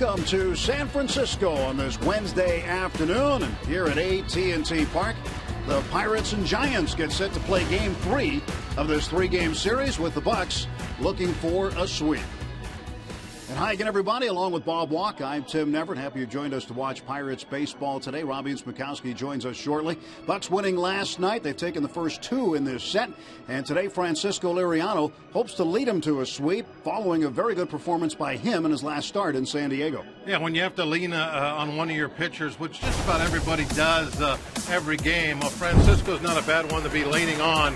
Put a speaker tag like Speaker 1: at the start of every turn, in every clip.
Speaker 1: Welcome to San Francisco on this Wednesday afternoon. And here at AT Park, the Pirates and Giants get set to play Game 3 of this three-game series with the Bucks looking for a sweep. And hi again, everybody. Along with Bob Walk, I'm Tim Neverett. Happy you joined us to watch Pirates baseball today. Robbie Smikowski joins us shortly. Bucks winning last night. They've taken the first two in this set. And today, Francisco Liriano hopes to lead him to a sweep following a very good performance by him in his last start in San Diego.
Speaker 2: Yeah, when you have to lean on one of your pitchers, which just about everybody does every game, Francisco's not a bad one to be leaning on.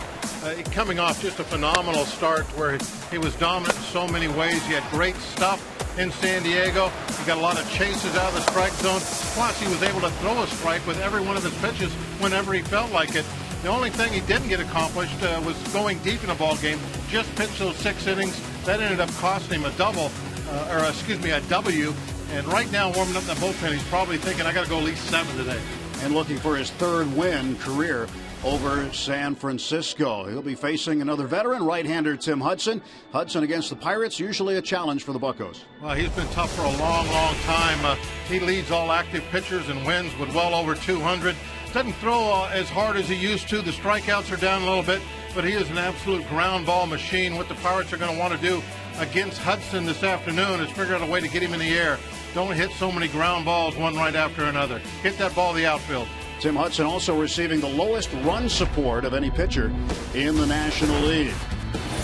Speaker 2: Coming off just a phenomenal start where he was dominant in so many ways. He had great stuff in San Diego. He got a lot of chases out of the strike zone. Plus, he was able to throw a strike with every one of his pitches whenever he felt like it. The only thing he didn't get accomplished was going deep in a ball game. Just pitched those 6 innings. That ended up costing him a W. And right now, warming up the bullpen, he's probably thinking, I got to go at least 7 today.
Speaker 1: And looking for his third win career over San Francisco. He'll be facing another veteran, right-hander Tim Hudson. Hudson against the Pirates, usually a challenge for the Buccos.
Speaker 2: Well, he's been tough for a long, long time. He leads all active pitchers and wins with well over 200. Doesn't throw as hard as he used to. The strikeouts are down a little bit, but he is an absolute ground ball machine. What the Pirates are going to want to do against Hudson this afternoon is figure out a way to get him in the air. Don't hit so many ground balls one right after another. Hit that ball to the outfield.
Speaker 1: Tim Hudson also receiving the lowest run support of any pitcher in the National League.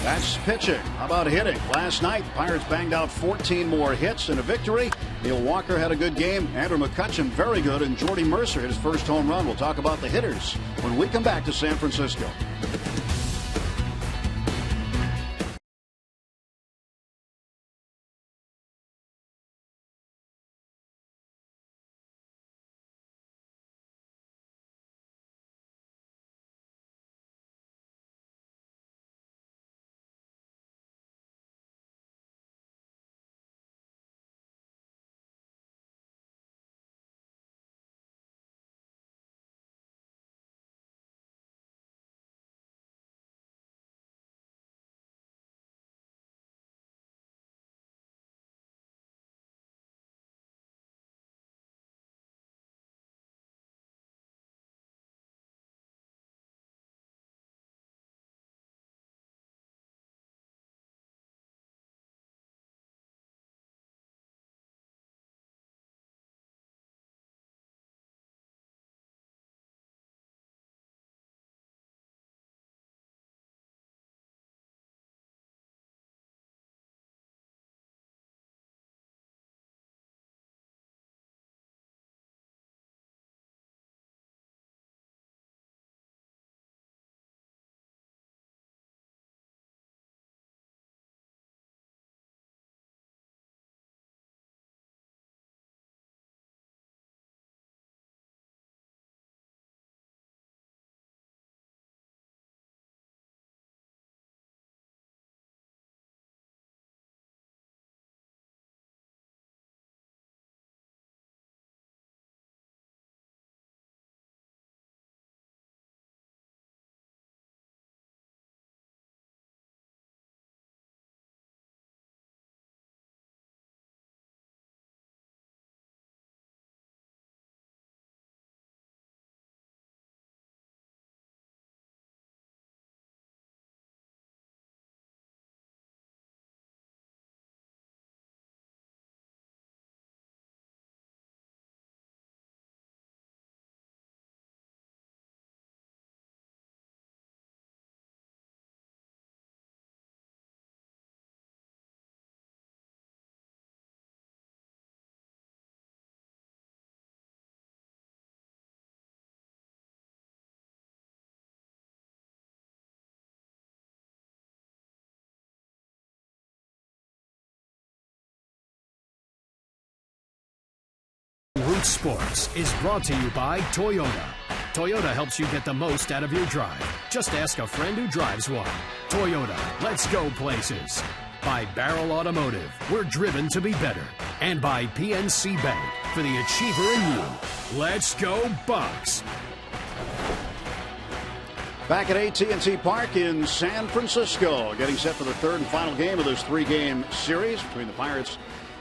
Speaker 1: That's pitching. How about hitting? Last night, the Pirates banged out 14 more hits in a victory. Neil Walker had a good game. Andrew McCutchen very good. And Jordy Mercer hit his first home run. We'll talk about the hitters when we come back to San Francisco.
Speaker 3: Root Sports is brought to you by Toyota. Toyota helps you get the most out of your drive. Just ask a friend who drives one. Toyota, let's go places. By Barrel Automotive, we're driven to be better. And by PNC Bank, for the achiever in you. Let's go Bucks.
Speaker 1: Back at AT Park in San Francisco, getting set for the third and final game of this three-game series between the Pirates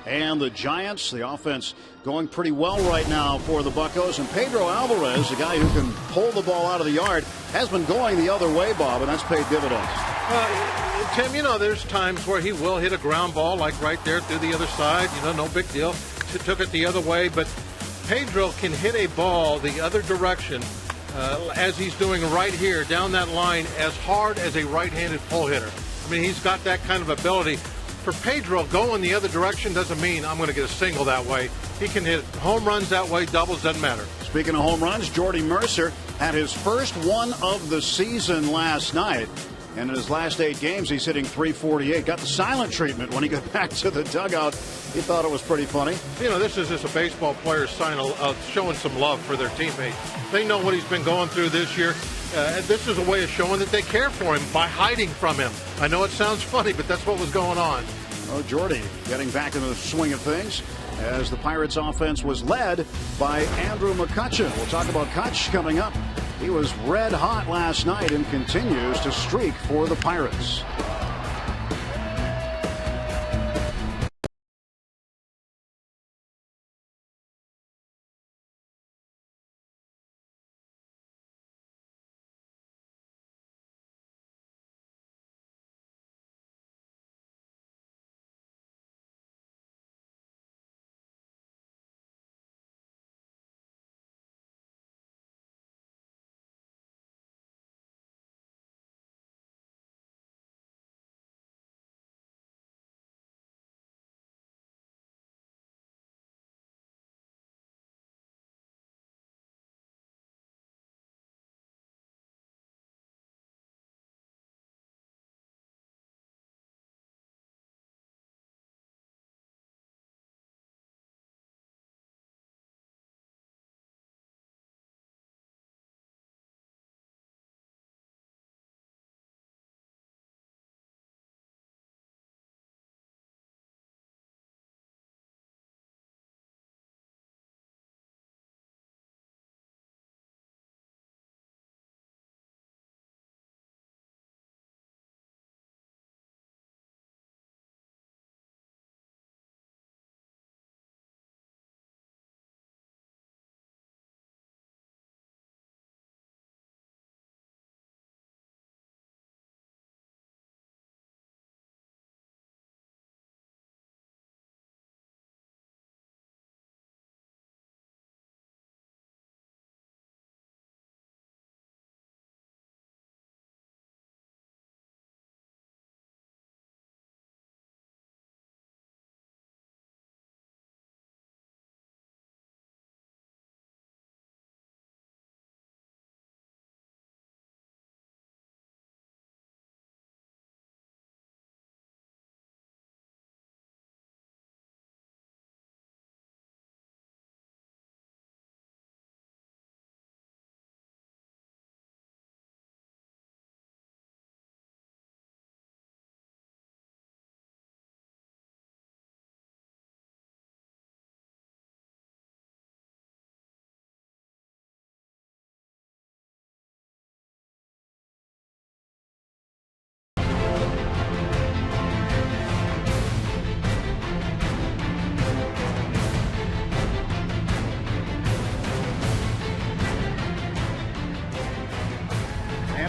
Speaker 1: and the Giants. The offense going pretty well right now for the Buccos. And Pedro Alvarez, a guy who can pull the ball out of the yard, has been going the other way, Bob, and that's paid dividends.
Speaker 2: Tim, there's times where he will hit a ground ball, like right there through the other side. No big deal. Took it the other way, but Pedro can hit a ball the other direction, as he's doing right here down that line, as hard as a right-handed pull hitter. I mean, he's got that kind of ability. For Pedro, going the other direction doesn't mean I'm going to get a single that way. He can hit home runs that way, doubles, doesn't matter.
Speaker 1: Speaking of home runs, Jordy Mercer had his first one of the season last night. And in his last 8 games, he's hitting .348. Got the silent treatment when he got back to the dugout. He thought it was pretty funny.
Speaker 2: This is just a baseball player's sign of showing some love for their teammates. They know what he's been going through this year. And this is a way of showing that they care for him by hiding from him. I know it sounds funny, but that's what was going on.
Speaker 1: Oh, Jordy getting back in the swing of things as the Pirates offense was led by Andrew McCutchen. We'll talk about Kutch coming up. He was red hot last night and continues to streak for the Pirates.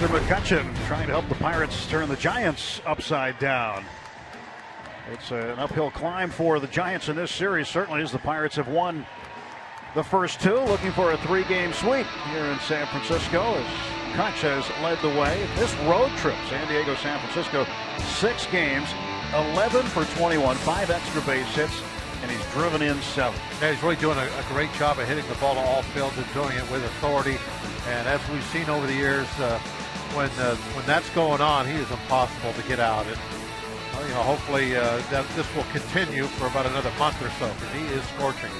Speaker 1: Andrew McCutchen trying to help the Pirates turn the Giants upside down. It's an uphill climb for the Giants in this series, certainly, as the Pirates have won the first 2, looking for a 3-game sweep here in San Francisco as Kutch has led the way. This road trip, San Diego, San Francisco, 6 games, 11 for 21, 5 extra base hits, and he's driven in 7.
Speaker 2: Yeah, he's really doing a great job of hitting the ball to all fields and doing it with authority. And as we've seen over the years, when that's going on, he is impossible to get out. And hopefully that this will continue for about another month or so, because he is scorching.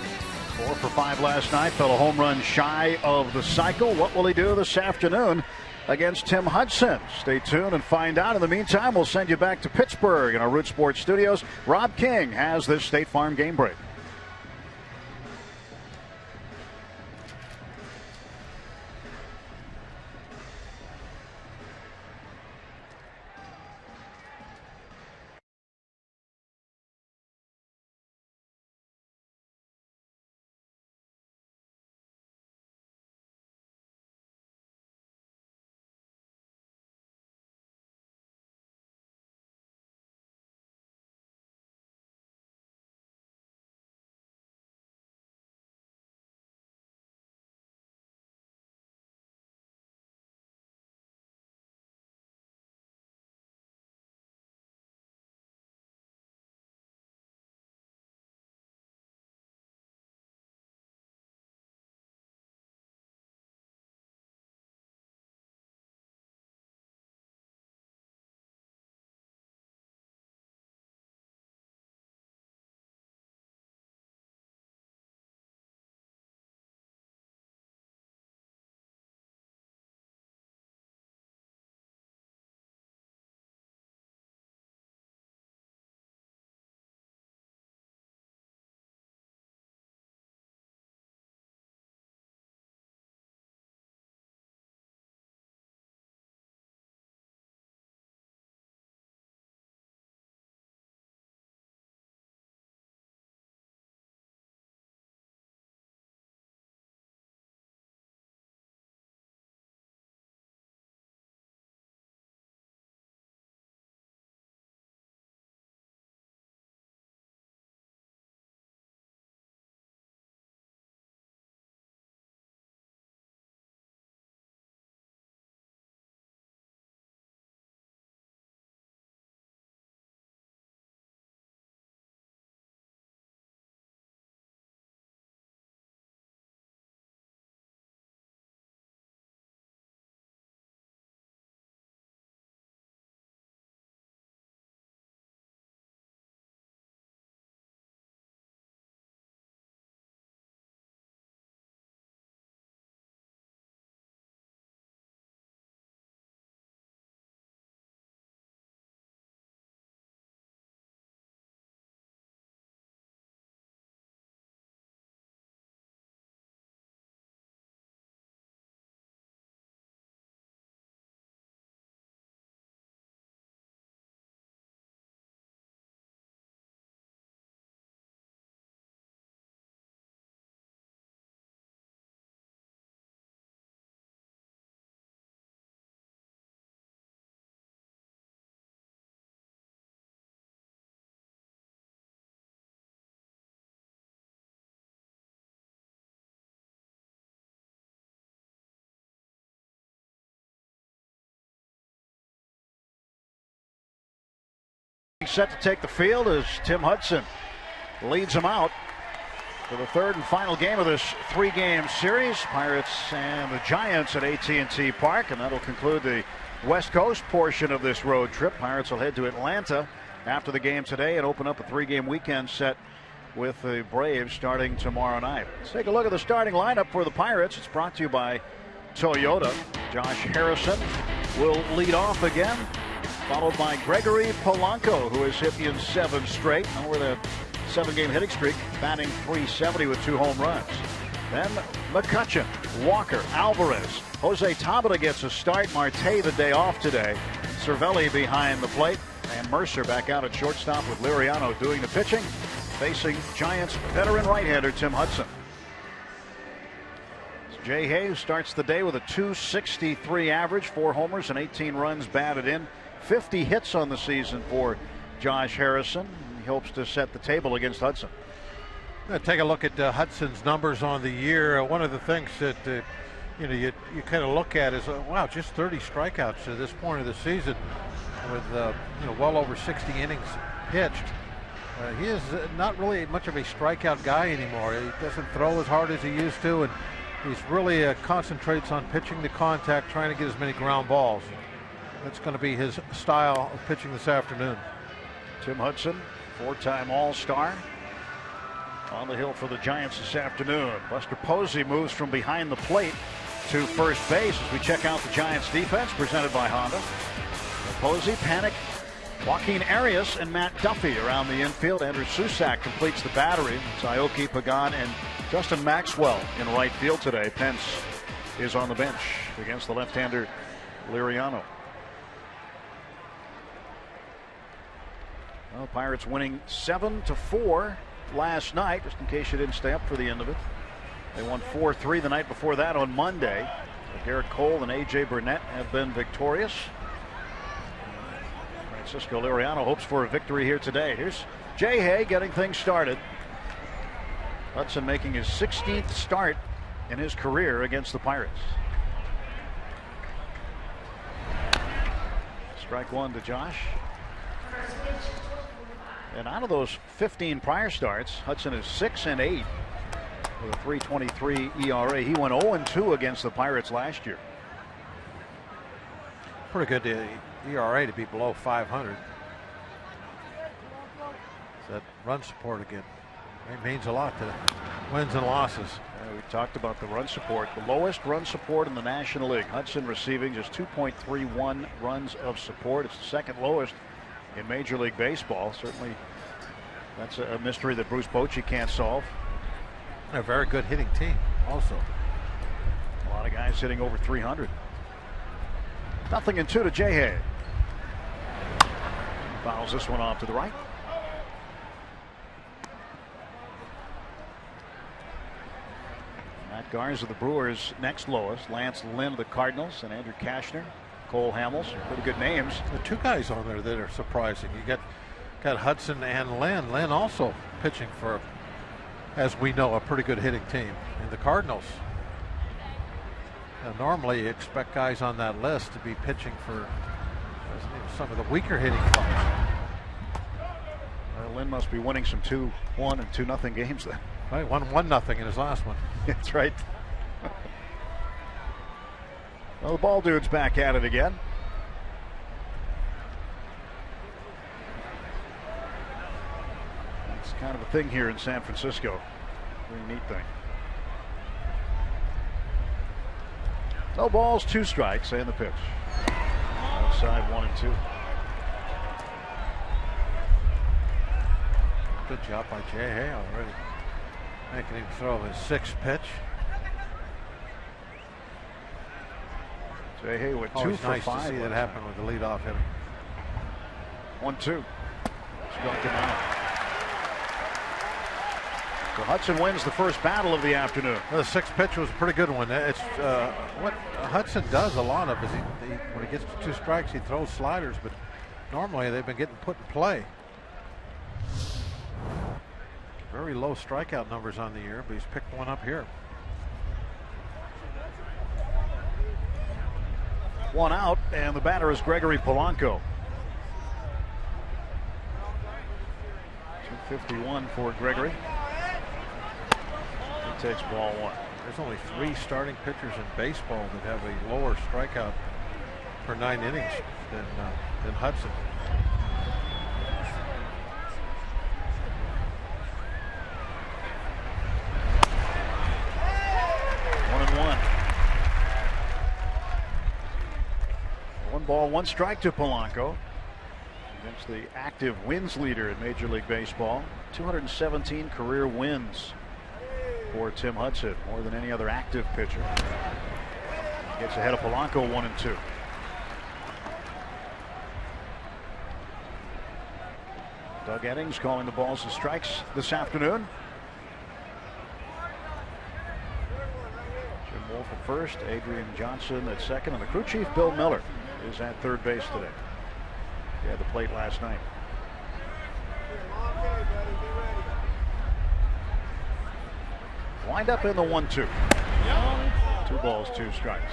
Speaker 1: 4 for 5 last night, fell a home run shy of the cycle. What will he do this afternoon against Tim Hudson? Stay tuned and find out. In the meantime, we'll send you back to Pittsburgh in our Root Sports studios. Rob King has this State Farm game break. set to take the field as Tim Hudson leads them out for the third and final game of this three-game series. Pirates and the Giants at AT Park, and that'll conclude the West Coast portion of this road trip. Pirates will head to Atlanta after the game today and open up a three-game weekend set with the Braves starting tomorrow night. Let's take a look at the starting lineup for the Pirates. It's brought to you by Toyota. Josh Harrison will lead off again, followed by Gregory Polanco, who has hit in 7 straight over the 7-game hitting streak, batting .370 with 2 home runs. Then McCutchen, Walker, Alvarez. Jose Tabata gets a start. Marte the day off today. Cervelli behind the plate, and Mercer back out at shortstop with Liriano doing the pitching, facing Giants veteran right-hander Tim Hudson. Jay Hay starts the day with a .263 average, 4 homers and 18 runs batted in. 50 hits on the season for Josh Harrison. He hopes to set the table against Hudson.
Speaker 2: Take a look at Hudson's numbers on the year. One of the things that you kind of look at is wow, just 30 strikeouts to this point of the season, with well over 60 innings pitched. He is not really much of a strikeout guy anymore. He doesn't throw as hard as he used to, and he's really concentrates on pitching to contact, trying to get as many ground balls. That's going to be his style of pitching this afternoon.
Speaker 1: Tim Hudson, 4-time All-Star, on the hill for the Giants this afternoon. Buster Posey moves from behind the plate to first base as we check out the Giants defense presented by Honda. Posey, Panic, Joaquin Arias, and Matt Duffy around the infield. Andrew Susac completes the battery. It's Aoki, Pagan, and Justin Maxwell in right field today. Pence is on the bench against the left-hander Liriano. Well, Pirates winning 7-4 last night, just in case you didn't stay up for the end of it. They won 4-3 the night before that on Monday. So Garrett Cole and A.J. Burnett have been victorious. Francisco Liriano hopes for a victory here today. Here's Jay Hay getting things started. Hudson making his 16th start in his career against the Pirates. Strike one to Josh. And out of those 15 prior starts, Hudson is 6-8 with a .323 ERA. He went 0-2 against the Pirates last year.
Speaker 2: Pretty good ERA to be below 500. That run support again. It means a lot to wins and losses.
Speaker 1: We talked about the run support. The lowest run support in the National League. Hudson receiving just 2.31 runs of support. It's the second lowest in Major League Baseball. Certainly that's a mystery that Bruce Bochy can't solve.
Speaker 2: A very good hitting team also.
Speaker 1: A lot of guys hitting over 300. 0-2 to Jay Hay. Fouls this one off to the right. Matt Garza of the Brewers next lowest. Lance Lynn of the Cardinals, and Andrew Kashner, Cole Hamels, pretty good names.
Speaker 2: The 2 guys on there that are surprising. You got Hudson and Lynn. Lynn also pitching for, as we know, a pretty good hitting team. And the Cardinals, normally you expect guys on that list to be pitching for some of the weaker hitting clubs.
Speaker 1: Lynn must be winning some 2-1 and 2-0 games then.
Speaker 2: Right, 1-0 in his last one.
Speaker 1: That's right. Well, the ball dude's back at it again. It's kind of a thing here in San Francisco. Very neat thing. No balls, 2 strikes, and the pitch. Outside 1-2.
Speaker 2: Good job by Jay Hay already, making him throw his 6th pitch.
Speaker 1: Jay Hay with 2 for
Speaker 2: nice
Speaker 1: 5.
Speaker 2: To see that happen with the leadoff hitter.
Speaker 1: 1-2. Struck him out. So Hudson wins the first battle of the afternoon.
Speaker 2: Well, the 6th pitch was a pretty good one. It's what Hudson does a lot of is he when he gets 2 strikes, he throws sliders, but normally they've been getting put in play. Very low strikeout numbers on the year, but he's picked one up here.
Speaker 1: 1 out, and the batter is Gregory Polanco. 51 for Gregory. He takes ball one.
Speaker 2: There's only 3 starting pitchers in baseball that have a lower strikeout per 9 innings than Hudson.
Speaker 1: One ball, one strike to Polanco against the active wins leader in Major League Baseball. 217 career wins for Tim Hudson, more than any other active pitcher. Gets ahead of Polanco 1-2. Doug Eddings calling the balls and strikes this afternoon. Jim Wolf at first, Adrian Johnson at second, and the crew chief Bill Miller is at third base today. He had the plate last night. Wind up in the 1-2. 2 balls, 2 strikes.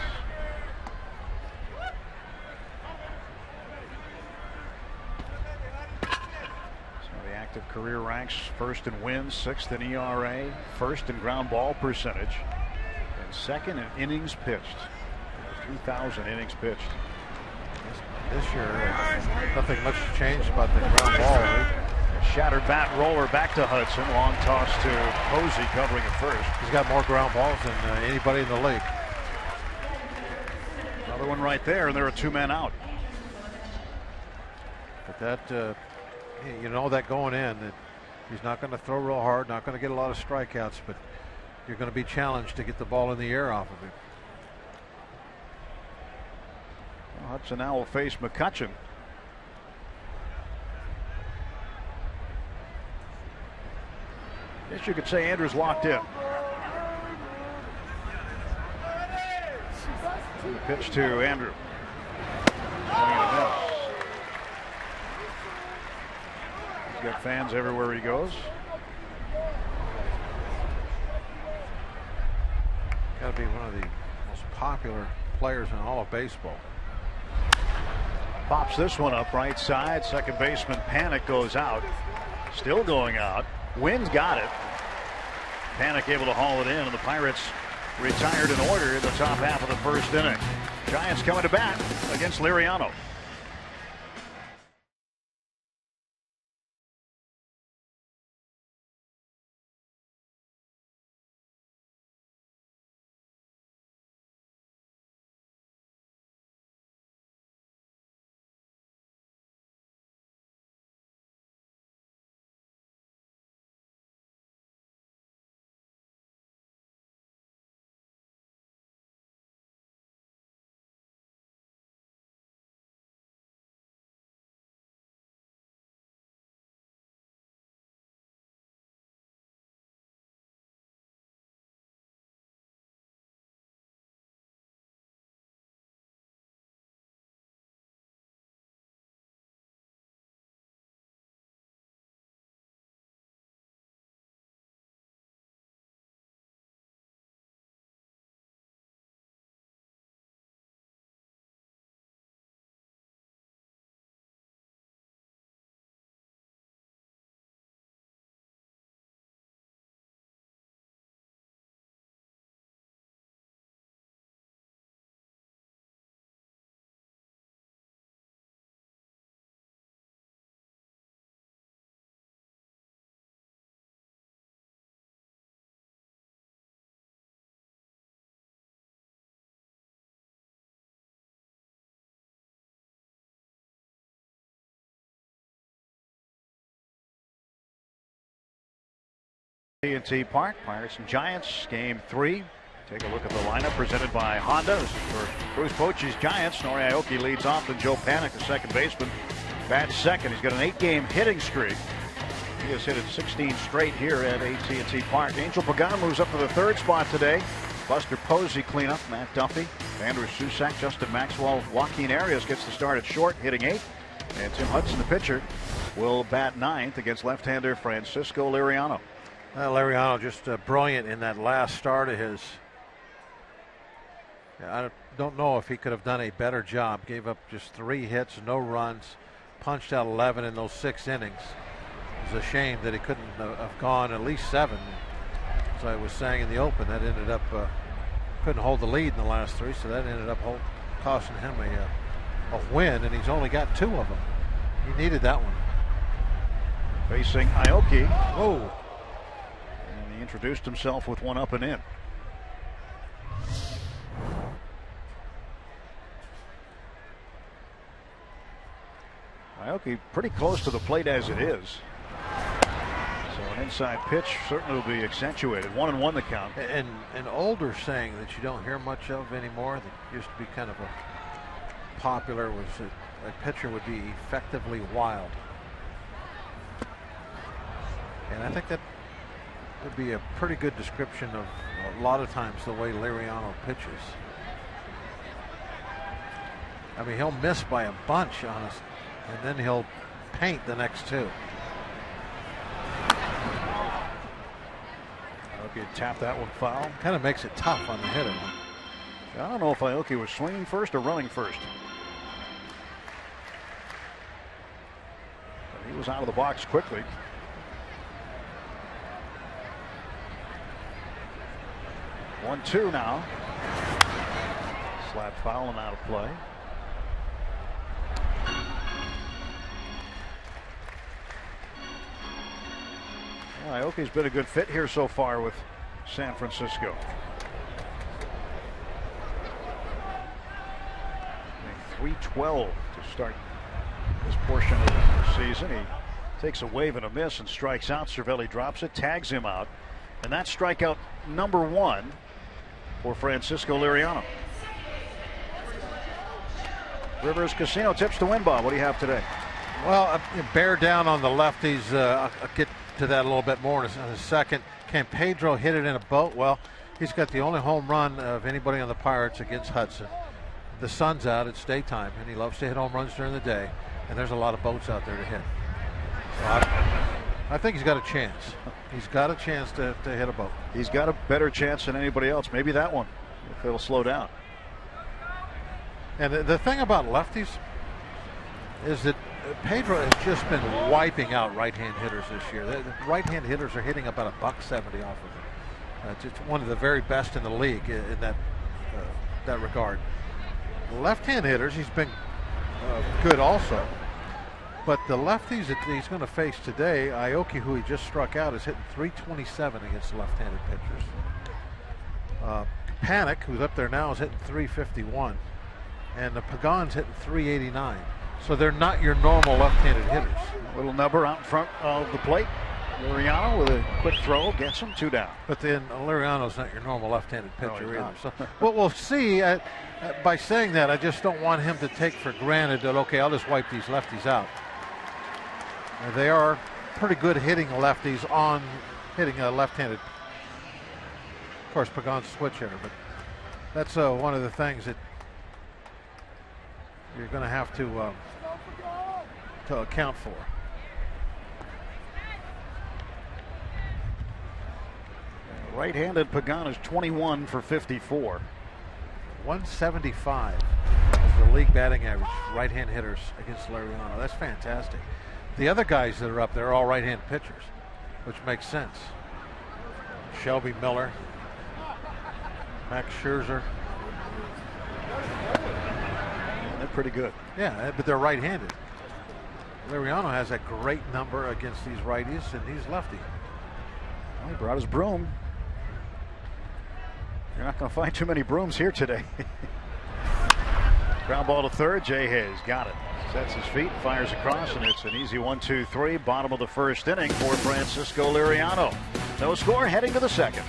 Speaker 1: So the active career ranks first in wins, 6th in ERA, 1st in ground ball percentage, and 2nd in innings pitched. 3,000 innings pitched.
Speaker 2: This year, nothing much changed about the ground ball.
Speaker 1: A shattered bat roller back to Hudson. Long toss to Posey covering at first.
Speaker 2: He's got more ground balls than anybody in the league.
Speaker 1: Another one right there, and there are 2 men out.
Speaker 2: But that, you know that going in, that he's not going to throw real hard, not going to get a lot of strikeouts, but you're going to be challenged to get the ball in the air off of him.
Speaker 1: Hudson now will face McCutchen. Guess you could say Andrews locked in. The pitch to Andrew. He's got fans everywhere he goes.
Speaker 2: Got to be one of the most popular players in all of baseball.
Speaker 1: Pops this one up right side. Second baseman Panic goes out. Still going out. Wynn's got it. Panic able to haul it in, and the Pirates retired in order in the top half of the first inning. Giants coming to bat against Liriano. AT Park, Pirates and Giants, game 3. Take a look at the lineup presented by Honda. This is for Bruce Bochy's Giants. Nori Aoki leads off, and Joe Panic, the second baseman, bats second. He's got an 8-game hitting streak. He has hit it 16 straight here at AT Park. Angel Pagan moves up to the 3rd spot today. Buster Posey cleanup. Matt Duffy, Andrew Susac, Justin Maxwell, Joaquin Arias gets the start at short, hitting 8. And Tim Hudson, the pitcher, will bat 9th against left-hander Francisco Liriano.
Speaker 2: Liriano just brilliant in that last start of his. I don't know if he could have done a better job. Gave up just 3 hits, no runs, punched out 11 in those 6 innings. was a shame that he couldn't have gone at least 7. As I was saying in the open, that ended up couldn't hold the lead in the last 3, so that ended up costing him a win, and he's only got 2 of them. He needed that one.
Speaker 1: Facing Aoki. Whoa. And he introduced himself with 1 up and in. Aoki pretty close to the plate as it is. So an inside pitch certainly will be accentuated. 1-1 the count.
Speaker 2: And an older saying that you don't hear much of anymore, that used to be kind of a popular, was that a pitcher would be effectively wild. And I think that would be a pretty good description of a lot of times the way Liriano pitches. I mean, he'll miss by a bunch on us, and then he'll paint the next 2.
Speaker 1: Aoki tapped that one foul.
Speaker 2: Kind of makes it tough on the hitter.
Speaker 1: I don't know if Aoki was swinging first or running first. But he was out of the box quickly. 1-2 now. Slap foul and out of play. Well, Aoki's been a good fit here so far with San Francisco. 3-12 to start this portion of the season. He takes a wave and a miss and strikes out. Cervelli drops it, tags him out, and that's strikeout number 1 for Francisco Liriano. Rivers Casino tips to win, Bob. What do you have today?
Speaker 2: Well, bear down on the lefties. I'll get to that a little bit more in a second. Can Pedro hit it in a boat? Well, he's got the only home run of anybody on the Pirates against Hudson. The sun's out, it's daytime, and he loves to hit home runs during the day, and there's a lot of boats out there to hit. So I think he's got a chance. He's got a chance to hit a boat.
Speaker 1: He's got a better chance than anybody else. Maybe that one, if it'll slow down.
Speaker 2: And the thing about lefties is that Pedro has just been wiping out right-hand hitters this year. The right-hand hitters are hitting about $1.70 off of him. It's one of the very best in the league in that regard. Left-hand hitters, he's been good also. But the lefties that he's going to face today, Aoki, who he just struck out, is hitting .327 against left-handed pitchers. Panic, who's up there now, is hitting .351. And the Pagan's hitting .389. So they're not your normal left-handed hitters.
Speaker 1: A little number out in front of the plate. Liriano with a quick throw gets him 2 down.
Speaker 2: But then Liriano's not your normal left-handed pitcher either.
Speaker 1: Not.
Speaker 2: So what we'll see, by saying that, I just don't want him to take for granted that, okay, I'll just wipe these lefties out. They are pretty good hitting lefties on hitting a left-handed. Of course, Pagan's a switch hitter, but that's one of the things that you're going to have to account for.
Speaker 1: Right-handed Pagan is 21 for 54.
Speaker 2: 175 is the league batting average, right-hand hitters against Liriano. That's fantastic. The other guys that are up there are all right-hand pitchers, which makes sense. Shelby Miller, Max Scherzer.
Speaker 1: They're pretty good.
Speaker 2: Yeah, but they're right-handed. Liriano has a great number against these righties, and he's lefty.
Speaker 1: Well, he brought his broom. You're not going to find too many brooms here today. Ground ball to third. Jay Hayes got it. Sets his feet, fires across, and it's an easy 1-2-3. Bottom of the first inning for Francisco Liriano. No score, heading to the second.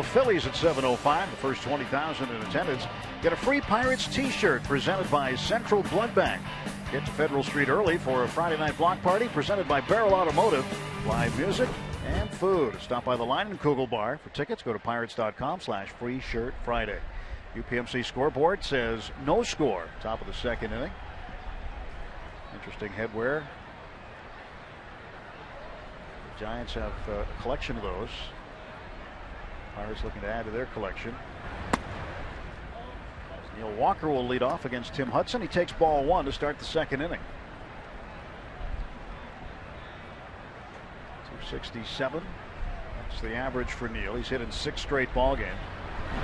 Speaker 1: The Phillies at 7:05, the first 20,000 in attendance. Get a free Pirates t-shirt presented by Central Blood Bank. Get to Federal Street early for a Friday night block party presented by Barrel Automotive. Live music and food. Stop by the Line and Kugel Bar. For tickets, go to pirates.com/free shirt Friday. UPMC scoreboard says no score. Top of the second inning. Interesting headwear. The Giants have a collection of those. Pirates looking to add to their collection. Neil Walker will lead off against Tim Hudson. He takes ball one to start the second inning. 267. That's the average for Neil. He's hit in 6 straight ball games.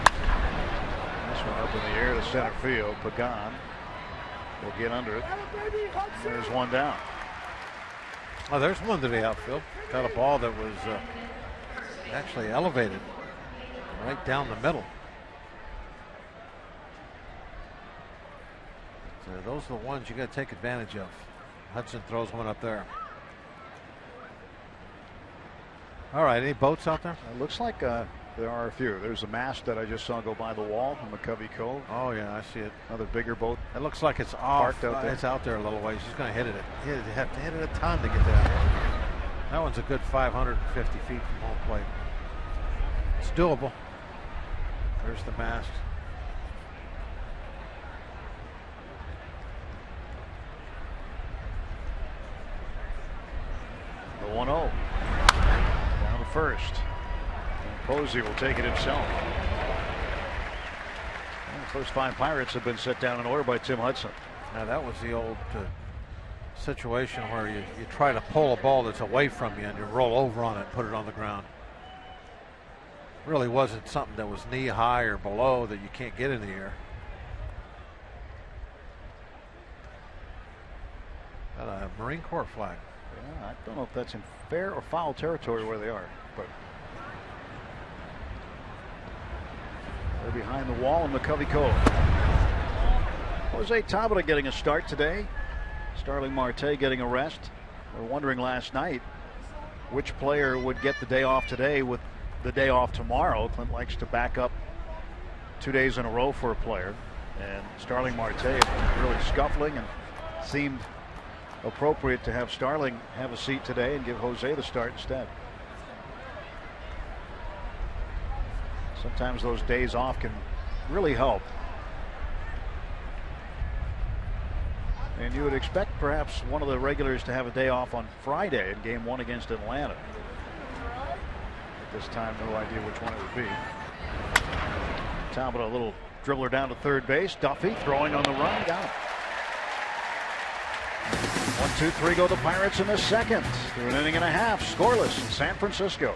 Speaker 1: This one up in the air to center field. Pagan will get under it. There's one down.
Speaker 2: Oh, there's one to the outfield. Got a ball that was actually elevated right down the middle. So those are the ones you got to take advantage of. Hudson throws one up there. All right, any boats out there?
Speaker 1: It looks like there are a few. There's a mast that I just saw go by the wall from McCovey Cove.
Speaker 2: Oh yeah, I see it.
Speaker 1: Another bigger boat.
Speaker 2: It looks like it's off.
Speaker 1: Parked out there.
Speaker 2: It's out there a little ways. He's going to hit it. He'd have to hit it a ton to get that. That one's a good 550 feet from home plate. It's doable. There's the mast.
Speaker 1: The 1-0. Down to first. And Posey will take it himself. And the first 5 Pirates have been set down in order by Tim Hudson.
Speaker 2: Now that was the old situation where you try to pull a ball that's away from you and you roll over on it and put it on the ground. Really wasn't something that was knee high or below that you can't get in the air. Got a Marine Corps flag.
Speaker 1: Yeah, I don't know if that's in fair or foul territory where they are, but they're behind the wall in McCovey Cove. Jose Tabata getting a start today. Starling Marte getting a rest. We were wondering last night which player would get the day off today with the day off tomorrow. Clint likes to back up 2 days in a row for a player, and Starling Marte really scuffling, and seemed appropriate to have Starling have a seat today and give Jose the start instead. Sometimes those days off can really help. And you would expect perhaps one of the regulars to have a day off on Friday in game 1 against Atlanta. At this time, no idea which one it would be. Talbot, a little dribbler down to third base. Duffy throwing on the run, down. 1-2-3 go the Pirates in the second. Through an inning and a half, scoreless in San Francisco.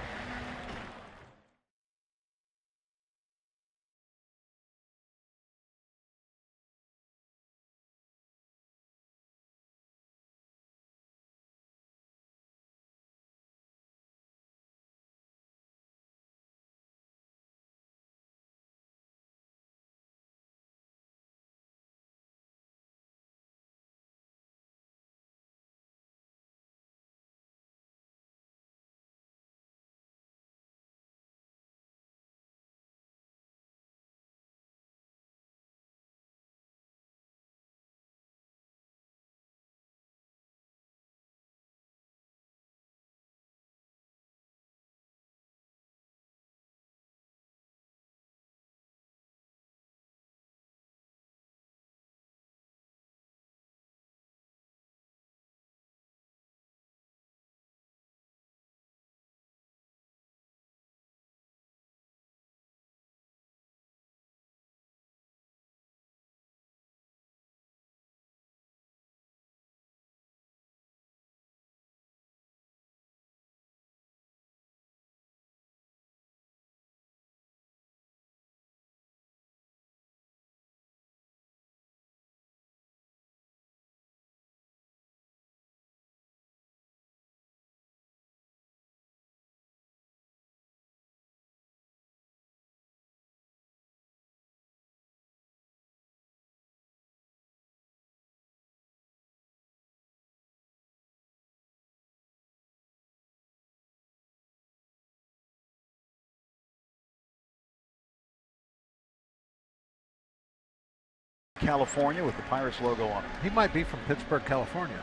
Speaker 1: California with the Pirates logo on it.
Speaker 4: He might be from Pittsburgh, California.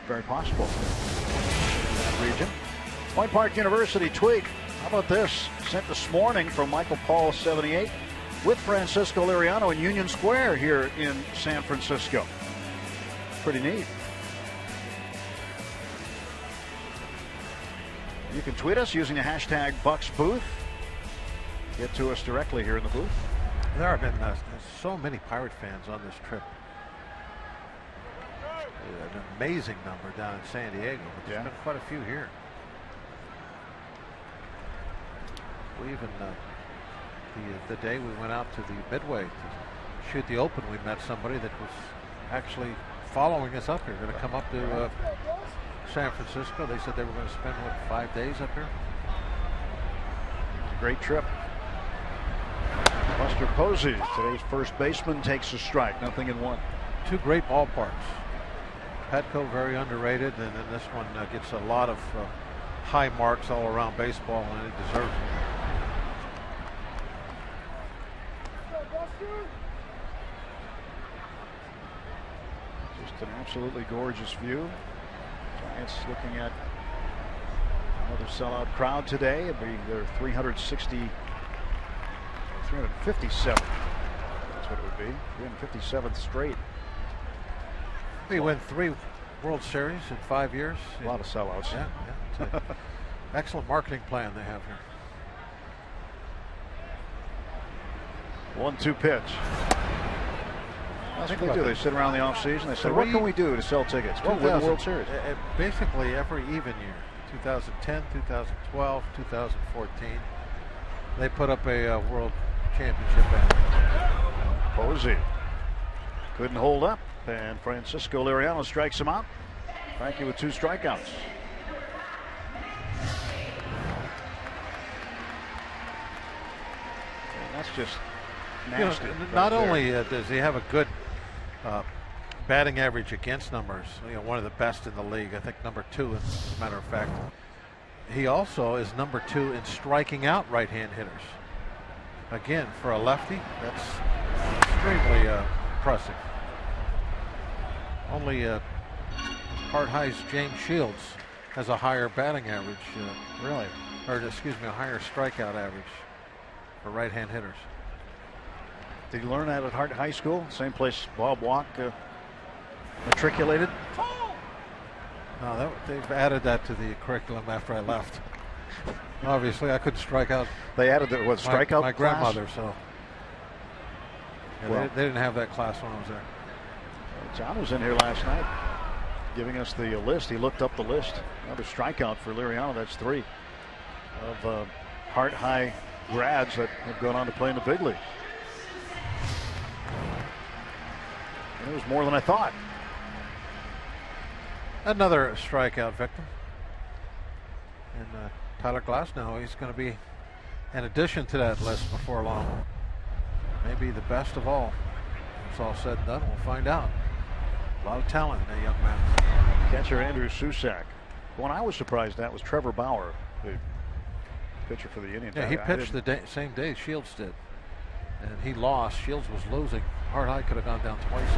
Speaker 1: Very possible. That region. Point Park University tweet. How about this? Sent this morning from Michael Paul 78 with Francisco Liriano in Union Square here in San Francisco. Pretty neat. You can tweet us using the hashtag BucksBooth. Get to us directly here in the booth.
Speaker 4: There have been so many Pirate fans on this trip. An amazing number down in San Diego, but there's been quite a few here. We even, the day we went out to the Midway to shoot the Open, we met somebody that was actually following us up here, going to come up to San Francisco. They said they were going to spend, 5 days up here?
Speaker 1: Great trip. Buster Posey, today's first baseman, takes a strike. 0-1.
Speaker 4: Two great ballparks. Petco very underrated, and then this one gets a lot of high marks all around baseball, and it deserves it.
Speaker 1: Just an absolutely gorgeous view. Giants looking at another sellout crowd today. It'll be their 357. That's what it would be. 357th straight.
Speaker 4: They win 3 World Series in 5 years.
Speaker 1: A lot of sellouts.
Speaker 4: Yeah, it's an excellent marketing plan they have here.
Speaker 1: 1-2 pitch. That's what they do. They sit around the offseason. They say, what can we do to sell tickets? Well, win the World Series.
Speaker 4: Basically every even year. 2010, 2012, 2014. They put up a World Championship banner.
Speaker 1: Posey couldn't hold up, and Francisco Liriano strikes him out. Frankie with 2 strikeouts. And that's just nasty.
Speaker 4: Not only does he have a good batting average against numbers, one of the best in the league. I think number 2, as a matter of fact. He also is number 2 in striking out right-hand hitters. Again, for a lefty, that's extremely impressive. Only Hart High's James Shields has a higher batting average,
Speaker 1: really,
Speaker 4: or excuse me, a higher strikeout average for right-hand hitters.
Speaker 1: Did he learn that at Hart High School? Same place Bob Walk matriculated?
Speaker 4: No, they've added that to the curriculum after I left. Obviously, I couldn't strike out.
Speaker 1: They added the strikeout
Speaker 4: my grandmother, so yeah,
Speaker 1: well,
Speaker 4: they didn't have that class when I was there.
Speaker 1: John was in here last night giving us the list. He looked up the list. Another strikeout for Liriano. That's 3 of Hart High grads that have gone on to play in the big leagues. And it was more than I thought.
Speaker 4: Another strikeout victim. And Tyler Glasnow, he's going to be in addition to that list before long. Maybe the best of all. It's all said and done. We'll find out. A lot of talent in that young man.
Speaker 1: Catcher Andrew Susac. One I was surprised at was Trevor Bauer, the pitcher for the Indians.
Speaker 4: Yeah, he pitched the same day Shields did. And he lost. Shields was losing. Hart High could have gone down twice.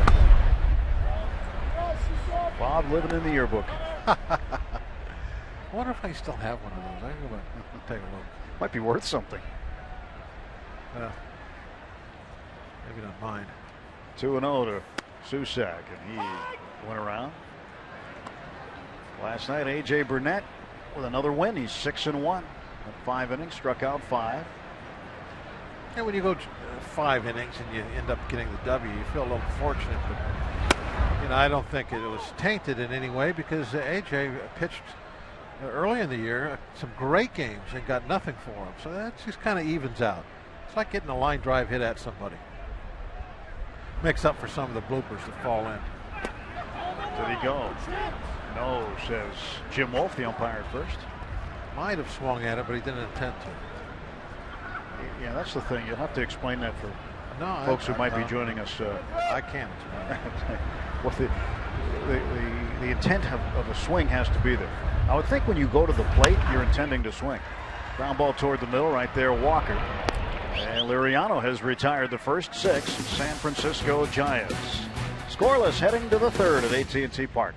Speaker 1: Bob living in the yearbook.
Speaker 4: I wonder if I still have one of those. I can go back and take a look.
Speaker 1: Might be worth something.
Speaker 4: Yeah. Maybe not mine.
Speaker 1: 2-0 to Susac, and he went around. Last night, A.J. Burnett with another win. He's 6-1 in 5 innings, struck out 5.
Speaker 4: And when you go 5 innings and you end up getting the W, you feel a little fortunate. But I don't think it was tainted in any way because A.J. pitched early in the year some great games and got nothing for him. So that just kind of evens out. It's like getting a line drive hit at somebody. Makes up for some of the bloopers that fall in.
Speaker 1: Did he go? No, says Jim Wolf, the umpire at first.
Speaker 4: Might have swung at it, but he didn't intend to.
Speaker 1: Yeah, that's the thing. You'll have to explain that for folks who might be joining us.
Speaker 4: I can't explain.
Speaker 1: Well, the intent of a swing has to be there. I would think when you go to the plate, you're intending to swing. Ground ball toward the middle, right there, Walker. And Liriano has retired the first 6 San Francisco Giants. Scoreless heading to the 3rd at AT&T Park.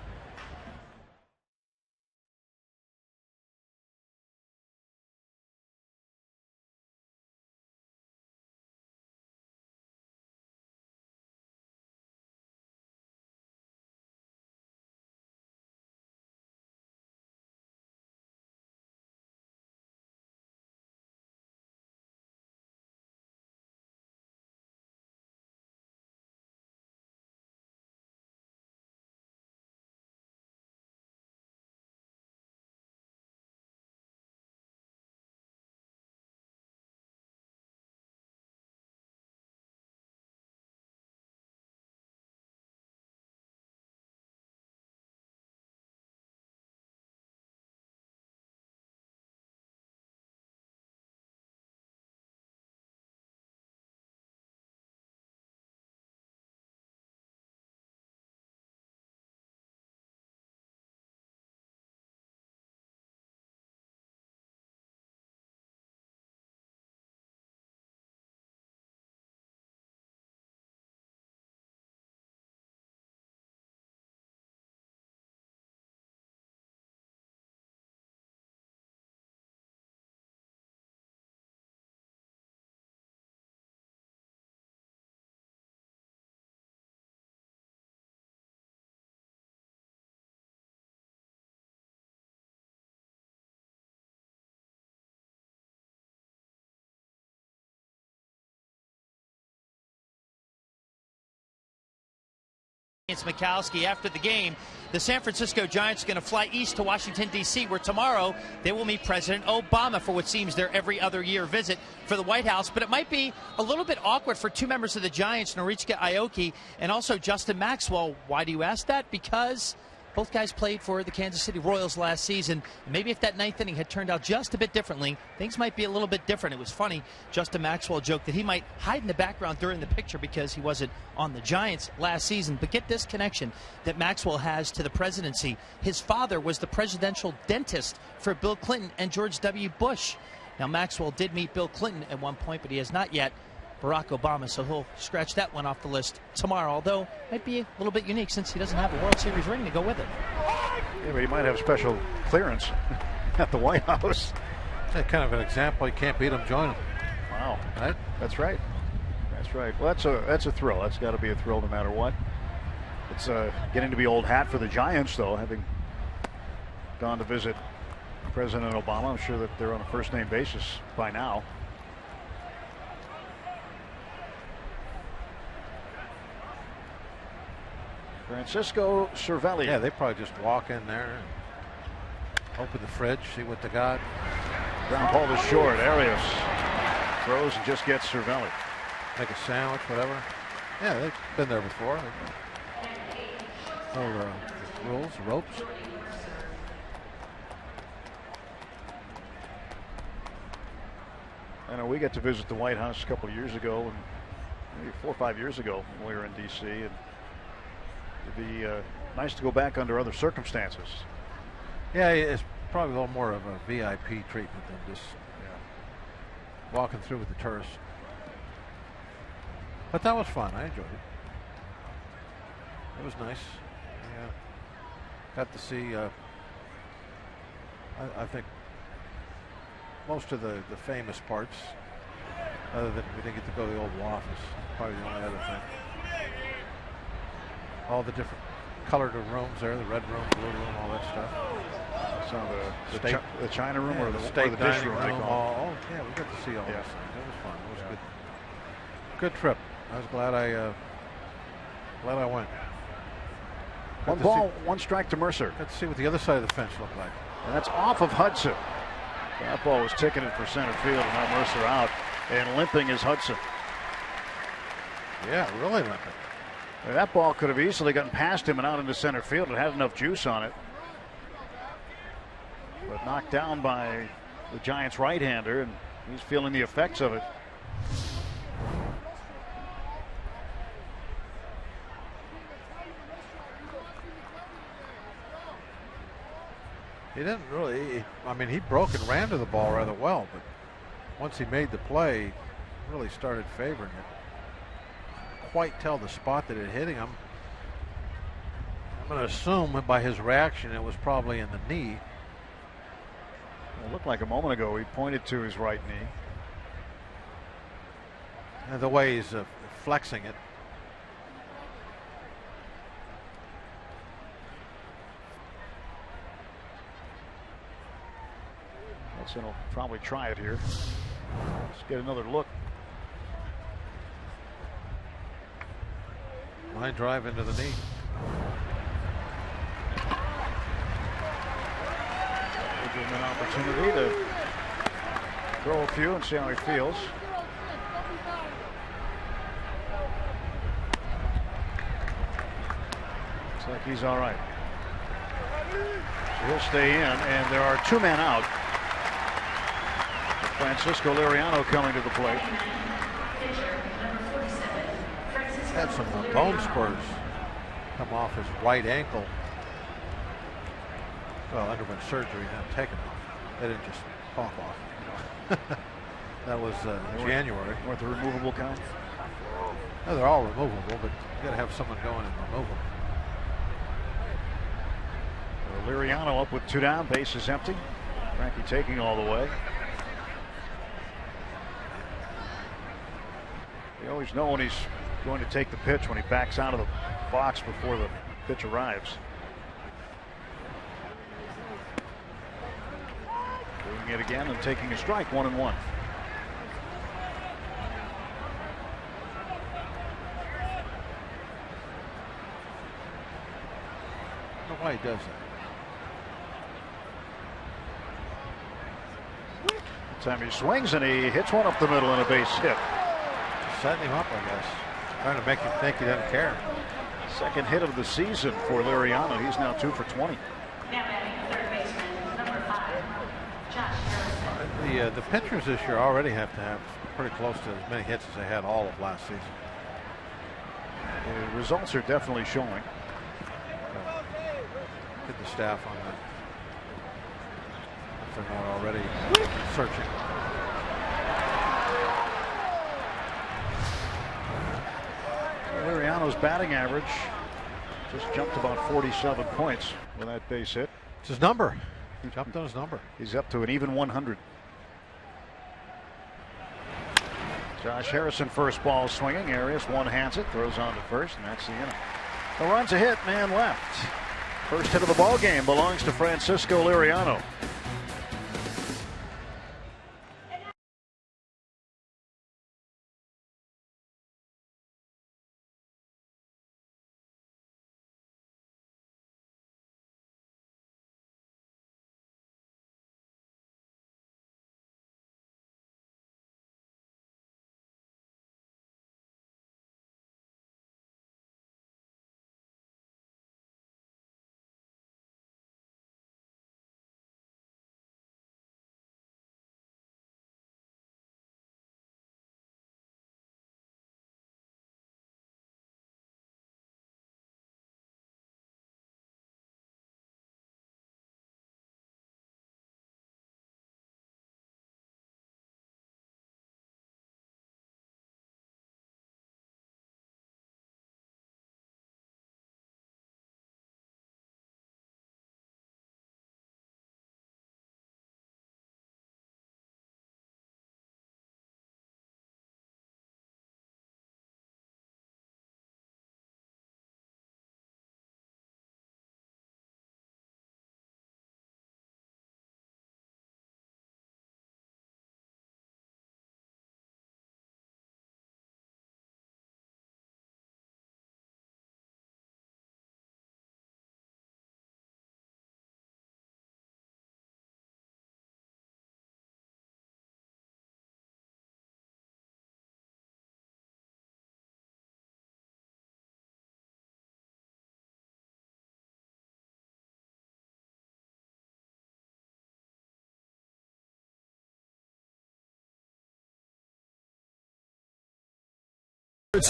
Speaker 5: Mikowski after the game. The San Francisco Giants are going to fly east to Washington, D.C., where tomorrow they will meet President Obama for what seems their every other year visit for the White House. But it might be a little bit awkward for 2 members of the Giants, Norichika Aoki and also Justin Maxwell. Why do you ask that? Because both guys played for the Kansas City Royals last season. Maybe if that 9th inning had turned out just a bit differently, things might be a little bit different. It was funny. Justin Maxwell joked that he might hide in the background during the picture because he wasn't on the Giants last season. But get this connection that Maxwell has to the presidency. His father was the presidential dentist for Bill Clinton and George W. Bush. Now, Maxwell did meet Bill Clinton at one point, but he has not yet Barack Obama, so he'll scratch that one off the list tomorrow, although might be a little bit unique since he doesn't have a World Series ring to go with it.
Speaker 1: Yeah, but he might have special clearance at the White House.
Speaker 4: That's kind of an example. You can't beat him, join him.
Speaker 1: Wow.
Speaker 4: Right?
Speaker 1: That's right. That's right. Well, that's a thrill. That's got to be a thrill no matter what. It's getting to be old hat for the Giants, though, having gone to visit President Obama. I'm sure that they're on a first-name basis by now. Francisco Cervelli.
Speaker 4: Yeah, they probably just walk in there and open the fridge, see what they got.
Speaker 1: Ground ball is short. Arias throws and just gets Cervelli.
Speaker 4: Make a sandwich, whatever. Yeah, they've been there before. Oh, rules, ropes.
Speaker 1: I know we got to visit the White House a couple of years ago, and maybe 4 or 5 years ago when we were in D.C. and it'd be nice to go back under other circumstances.
Speaker 4: Yeah, it's probably a little more of a VIP treatment than just walking through with the tourists. But that was fun. I enjoyed it. It was nice. Yeah, got to see. I think most of the famous parts, other than we didn't get to go to the Oval Office. Probably the only other thing. All the different colored rooms there, the red room, blue room, all that stuff.
Speaker 1: Some of the China room, or the
Speaker 4: state
Speaker 1: or the dish
Speaker 4: dining
Speaker 1: room.
Speaker 4: Oh, yeah, we got to see all those things. It was fun. It was a good trip. I was glad I went.
Speaker 1: One ball, 1 strike to Mercer.
Speaker 4: Got to see what the other side of the fence looked like.
Speaker 1: And that's off of Hudson. That ball was ticketed for center field, and now Mercer out. And limping is Hudson.
Speaker 4: Yeah, really limping.
Speaker 1: That ball could have easily gotten past him and out into center field. It had enough juice on it. But knocked down by the Giants right-hander, and he's feeling the effects of it.
Speaker 4: He didn't really, I mean, he broke and ran to the ball rather well, but once he made the play, really started favoring it. Quite tell the spot that it hit him. I'm going to assume by his reaction it was probably in the knee.
Speaker 1: It looked like a moment ago he pointed to his right knee.
Speaker 4: And the way he's flexing it.
Speaker 1: Wilson will probably try it here. Let's get another look.
Speaker 4: Line drive into the knee.
Speaker 1: We'll give him an opportunity to throw a few and see how he feels. Looks like he's all right. So he'll stay in, and there are 2 men out. Francisco Liriano coming to the plate.
Speaker 4: Had some bone spurs come off his right ankle. Well, underwent surgery, not taken off. They didn't just pop off. That was January.
Speaker 1: Worth a removable count?
Speaker 4: No, they're all removable, but you got to have someone going and remove them.
Speaker 1: So Liriano up with 2 down, bases empty. Frankie taking all the way. You always know when he's going to take the pitch when he backs out of the box before the pitch arrives. Doing it again and taking a strike, 1-1.
Speaker 4: I don't know why he does that.
Speaker 1: Time he swings and he hits one up the middle and a base hit.
Speaker 4: Setting him up, I guess. Trying to make him think he doesn't care.
Speaker 1: Second hit of the season for Liriano. He's now 2 for 20.
Speaker 4: The pitchers this year already have to have pretty close to as many hits as they had all of last season.
Speaker 1: The results are definitely showing.
Speaker 4: Get the staff on that. If they're not already searching.
Speaker 1: Liriano's batting average just jumped about 47 points with that base hit.
Speaker 4: It's his number. He jumped on his number.
Speaker 1: He's up to an even 100. Josh Harrison, first ball swinging. Arias one-hands it, throws on to first, and that's the inning. The run's a hit, man left. First hit of the ball game belongs to Francisco Liriano.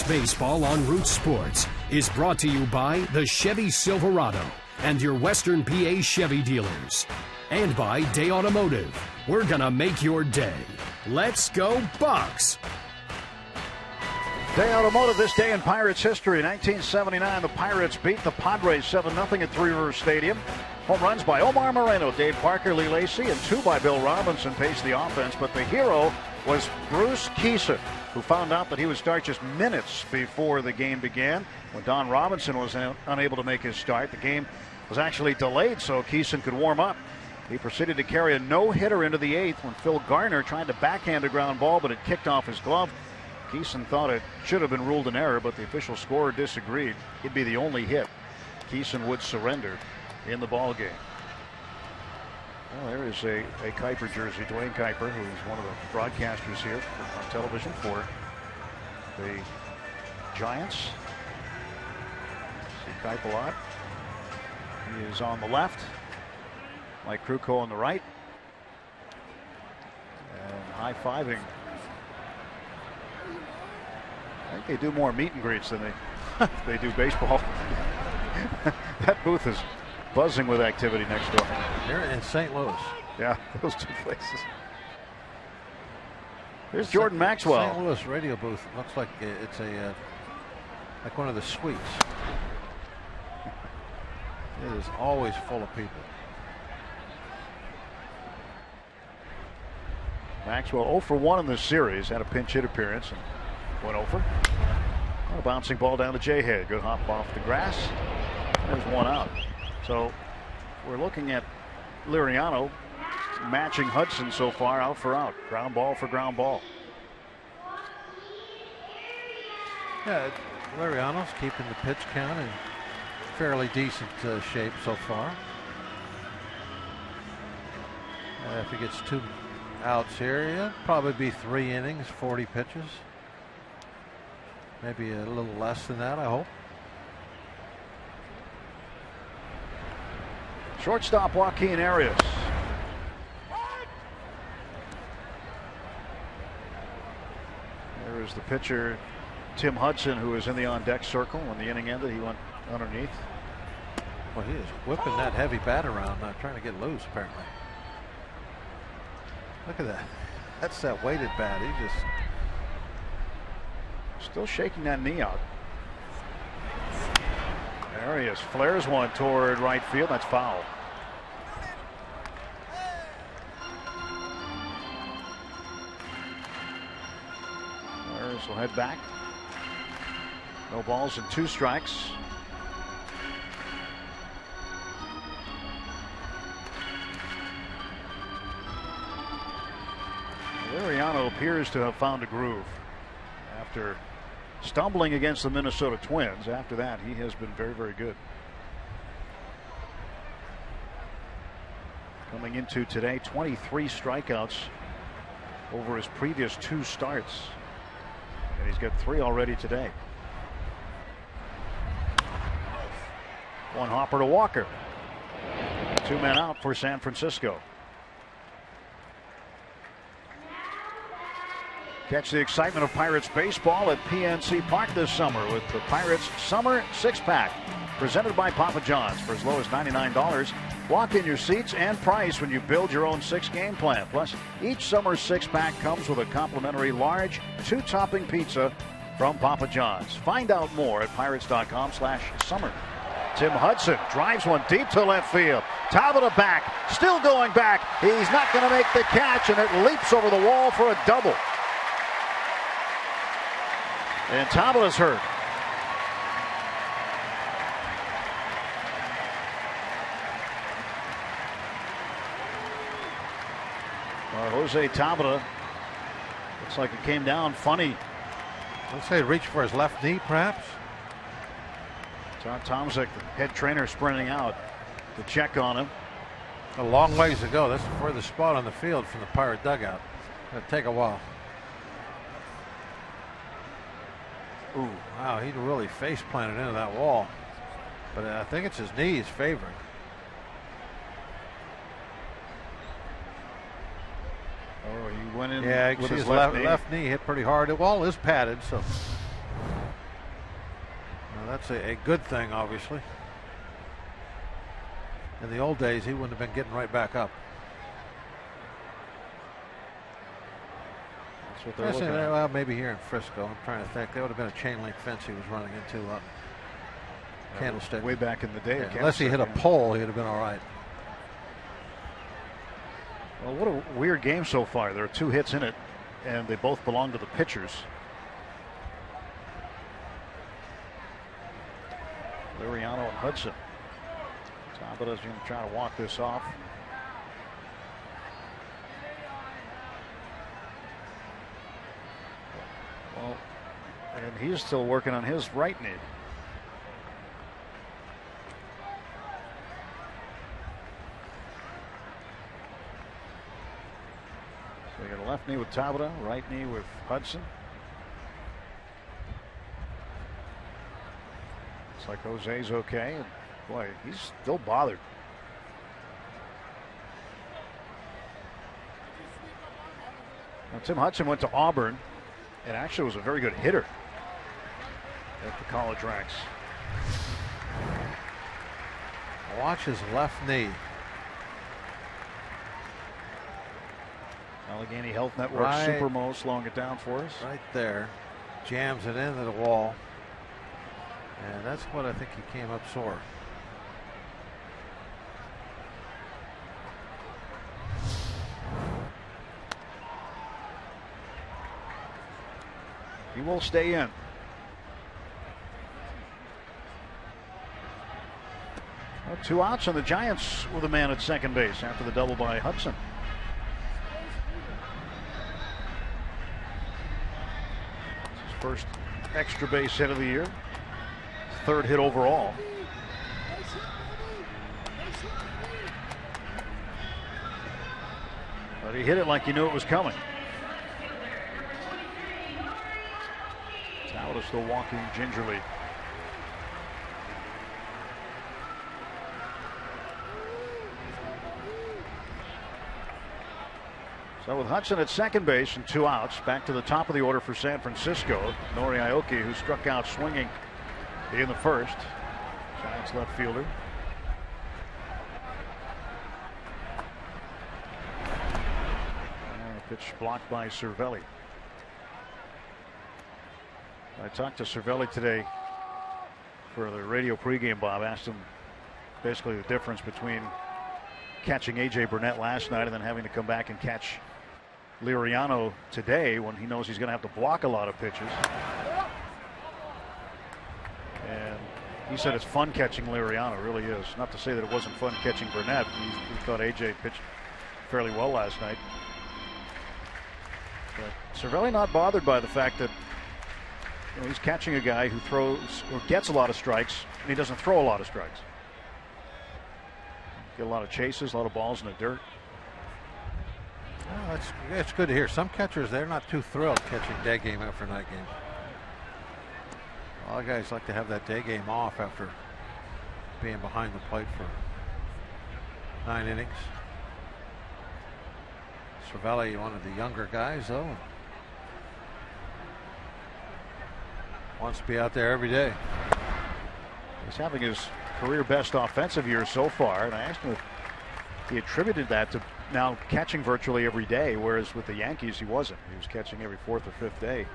Speaker 3: Baseball on Root Sports is brought to you by the Chevy Silverado and your Western PA Chevy dealers. And by Day Automotive. We're gonna make your day. Let's go Bucks!
Speaker 1: Day Automotive, this day in Pirates history. 1979, the Pirates beat the Padres 7-0 at Three River Stadium. Home runs by Omar Moreno, Dave Parker, Lee Lacy, and 2 by Bill Robinson paced the offense. But the hero was Bruce Kison, who found out that he would start just minutes before the game began. When Don Robinson was unable to make his start, the game was actually delayed so Kison could warm up. He proceeded to carry a no-hitter into the 8th when Phil Garner tried to backhand a ground ball, but it kicked off his glove. Kison thought it should have been ruled an error, but the official scorer disagreed. It'd be the only hit. Kison would surrender in the ball game. Well, there is a Kuiper jersey, Dwayne Kuiper, who is one of the broadcasters here on television for the Giants. See Kuiper a lot. He is on the left. Mike Krukow on the right. And high-fiving. I think they do more meet and greets than they do baseball. That booth is buzzing with activity next door.
Speaker 4: They're in St. Louis.
Speaker 1: Yeah, those two places. There's Jordan Maxwell.
Speaker 4: St. Louis radio booth. Looks like it's like one of the suites. It is always full of people.
Speaker 1: Maxwell 0 for 1 in this series. Had a pinch hit appearance and went over. A bouncing ball down to J-Head. Good hop off the grass. There's one out. So we're looking at Liriano matching Hudson so far, out for out. Ground ball for ground ball.
Speaker 4: Yeah, Liriano's keeping the pitch count in fairly decent shape so far. If he gets 2 outs here, it'll probably be 3 innings, 40 pitches. Maybe a little less than that, I hope.
Speaker 1: Shortstop Joaquin Arias. There is the pitcher Tim Hudson, who was in the on-deck circle. When the inning ended, he went underneath.
Speaker 4: Well, he is whipping that heavy bat around, not trying to get loose, apparently. Look at that. That's that weighted bat. He just...
Speaker 1: Still shaking that knee out. Arias flares one toward right field. That's foul. Arias will head back. No balls and 2 strikes. Liriano appears to have found a groove after stumbling against the Minnesota Twins. After that, he has been very, very good. Coming into today, 23 strikeouts over his previous 2 starts. And he's got 3 already today. One hopper to Walker. 2 men out for San Francisco. Catch the excitement of Pirates baseball at PNC Park this summer with the Pirates Summer 6-Pack. Presented by Papa John's for as low as $99. Lock in your seats and price when you build your own 6-game plan. Plus, each summer 6-pack comes with a complimentary large 2-topping pizza from Papa John's. Find out more at pirates.com/summer. Tim Hudson drives one deep to left field. Tabata back, still going back. He's not going to make the catch, and it leaps over the wall for a double. And Tabata's hurt. Jose Tabata, looks like it came down funny.
Speaker 4: Let's say reach for his left knee, perhaps.
Speaker 1: Todd Tomczyk, the head trainer, sprinting out to check on him.
Speaker 4: A long ways to go. That's the furthest spot on the field from the Pirate dugout. It'll take a while. Ooh, wow, he really face planted into that wall. But I think it's his knees favoring.
Speaker 1: Oh, he went in.
Speaker 4: Yeah,
Speaker 1: with
Speaker 4: his
Speaker 1: his left
Speaker 4: knee hit pretty hard. The wall is padded, so that's a good thing, obviously. In the old days, he wouldn't have been getting right back up.
Speaker 1: That's what they're looking at.
Speaker 4: Well, maybe here in Frisco. I'm trying to think. That would have been a chain link fence he was running into Candlestick.
Speaker 1: Way back in the day.
Speaker 4: Yeah, unless he hit a pole, he would have been all right.
Speaker 1: Well, what a weird game so far. There are 2 hits in it, and they both belong to the pitchers. Liriano and Hudson. Taba's going to try to walk this off. Well, and he's still working on his right knee. So you got a left knee with Tabata, right knee with Hudson. Looks like Jose's okay, and boy, he's still bothered. Now, Tim Hudson went to Auburn and actually was a very good hitter at the college ranks.
Speaker 4: Watch his left knee.
Speaker 1: Allegheny Health Network Supermo slowing it down for us.
Speaker 4: Right there. Jams it into the wall. And that's what I think he came up sore.
Speaker 1: He will stay in. Well, 2 outs, and the Giants with a man at second base after the double by Hudson. It's his first extra base hit of the year. 3rd hit overall. But he hit it like he knew it was coming. Towler still walking gingerly. So with Hudson at second base and 2 outs, back to the top of the order for San Francisco. Nori Aoki, who struck out swinging in the first. Giants left fielder. And a pitch blocked by Cervelli. I talked to Cervelli today for the radio pregame, Bob. Asked him basically the difference between catching A.J. Burnett last night and then having to come back and catch Liriano today when he knows he's going to have to block a lot of pitches. And he said it's fun catching Liriano, really is. Not to say that it wasn't fun catching Burnett. He thought A.J. pitched fairly well last night. But Cervelli not bothered by the fact that he's catching a guy who throws or gets a lot of strikes, and he doesn't throw a lot of strikes. Get a lot of chases, a lot of balls in the dirt.
Speaker 4: Well, that's good to hear. Some catchers, they're not too thrilled catching day game after night game. A lot of guys like to have that day game off after being behind the plate for 9 innings. Cervelli, one of the younger guys, though, wants to be out there every day.
Speaker 1: He's having his career best offensive year so far, and I asked him if he attributed that to now catching virtually every day, whereas with the Yankees he wasn't. He was catching every 4th or 5th day,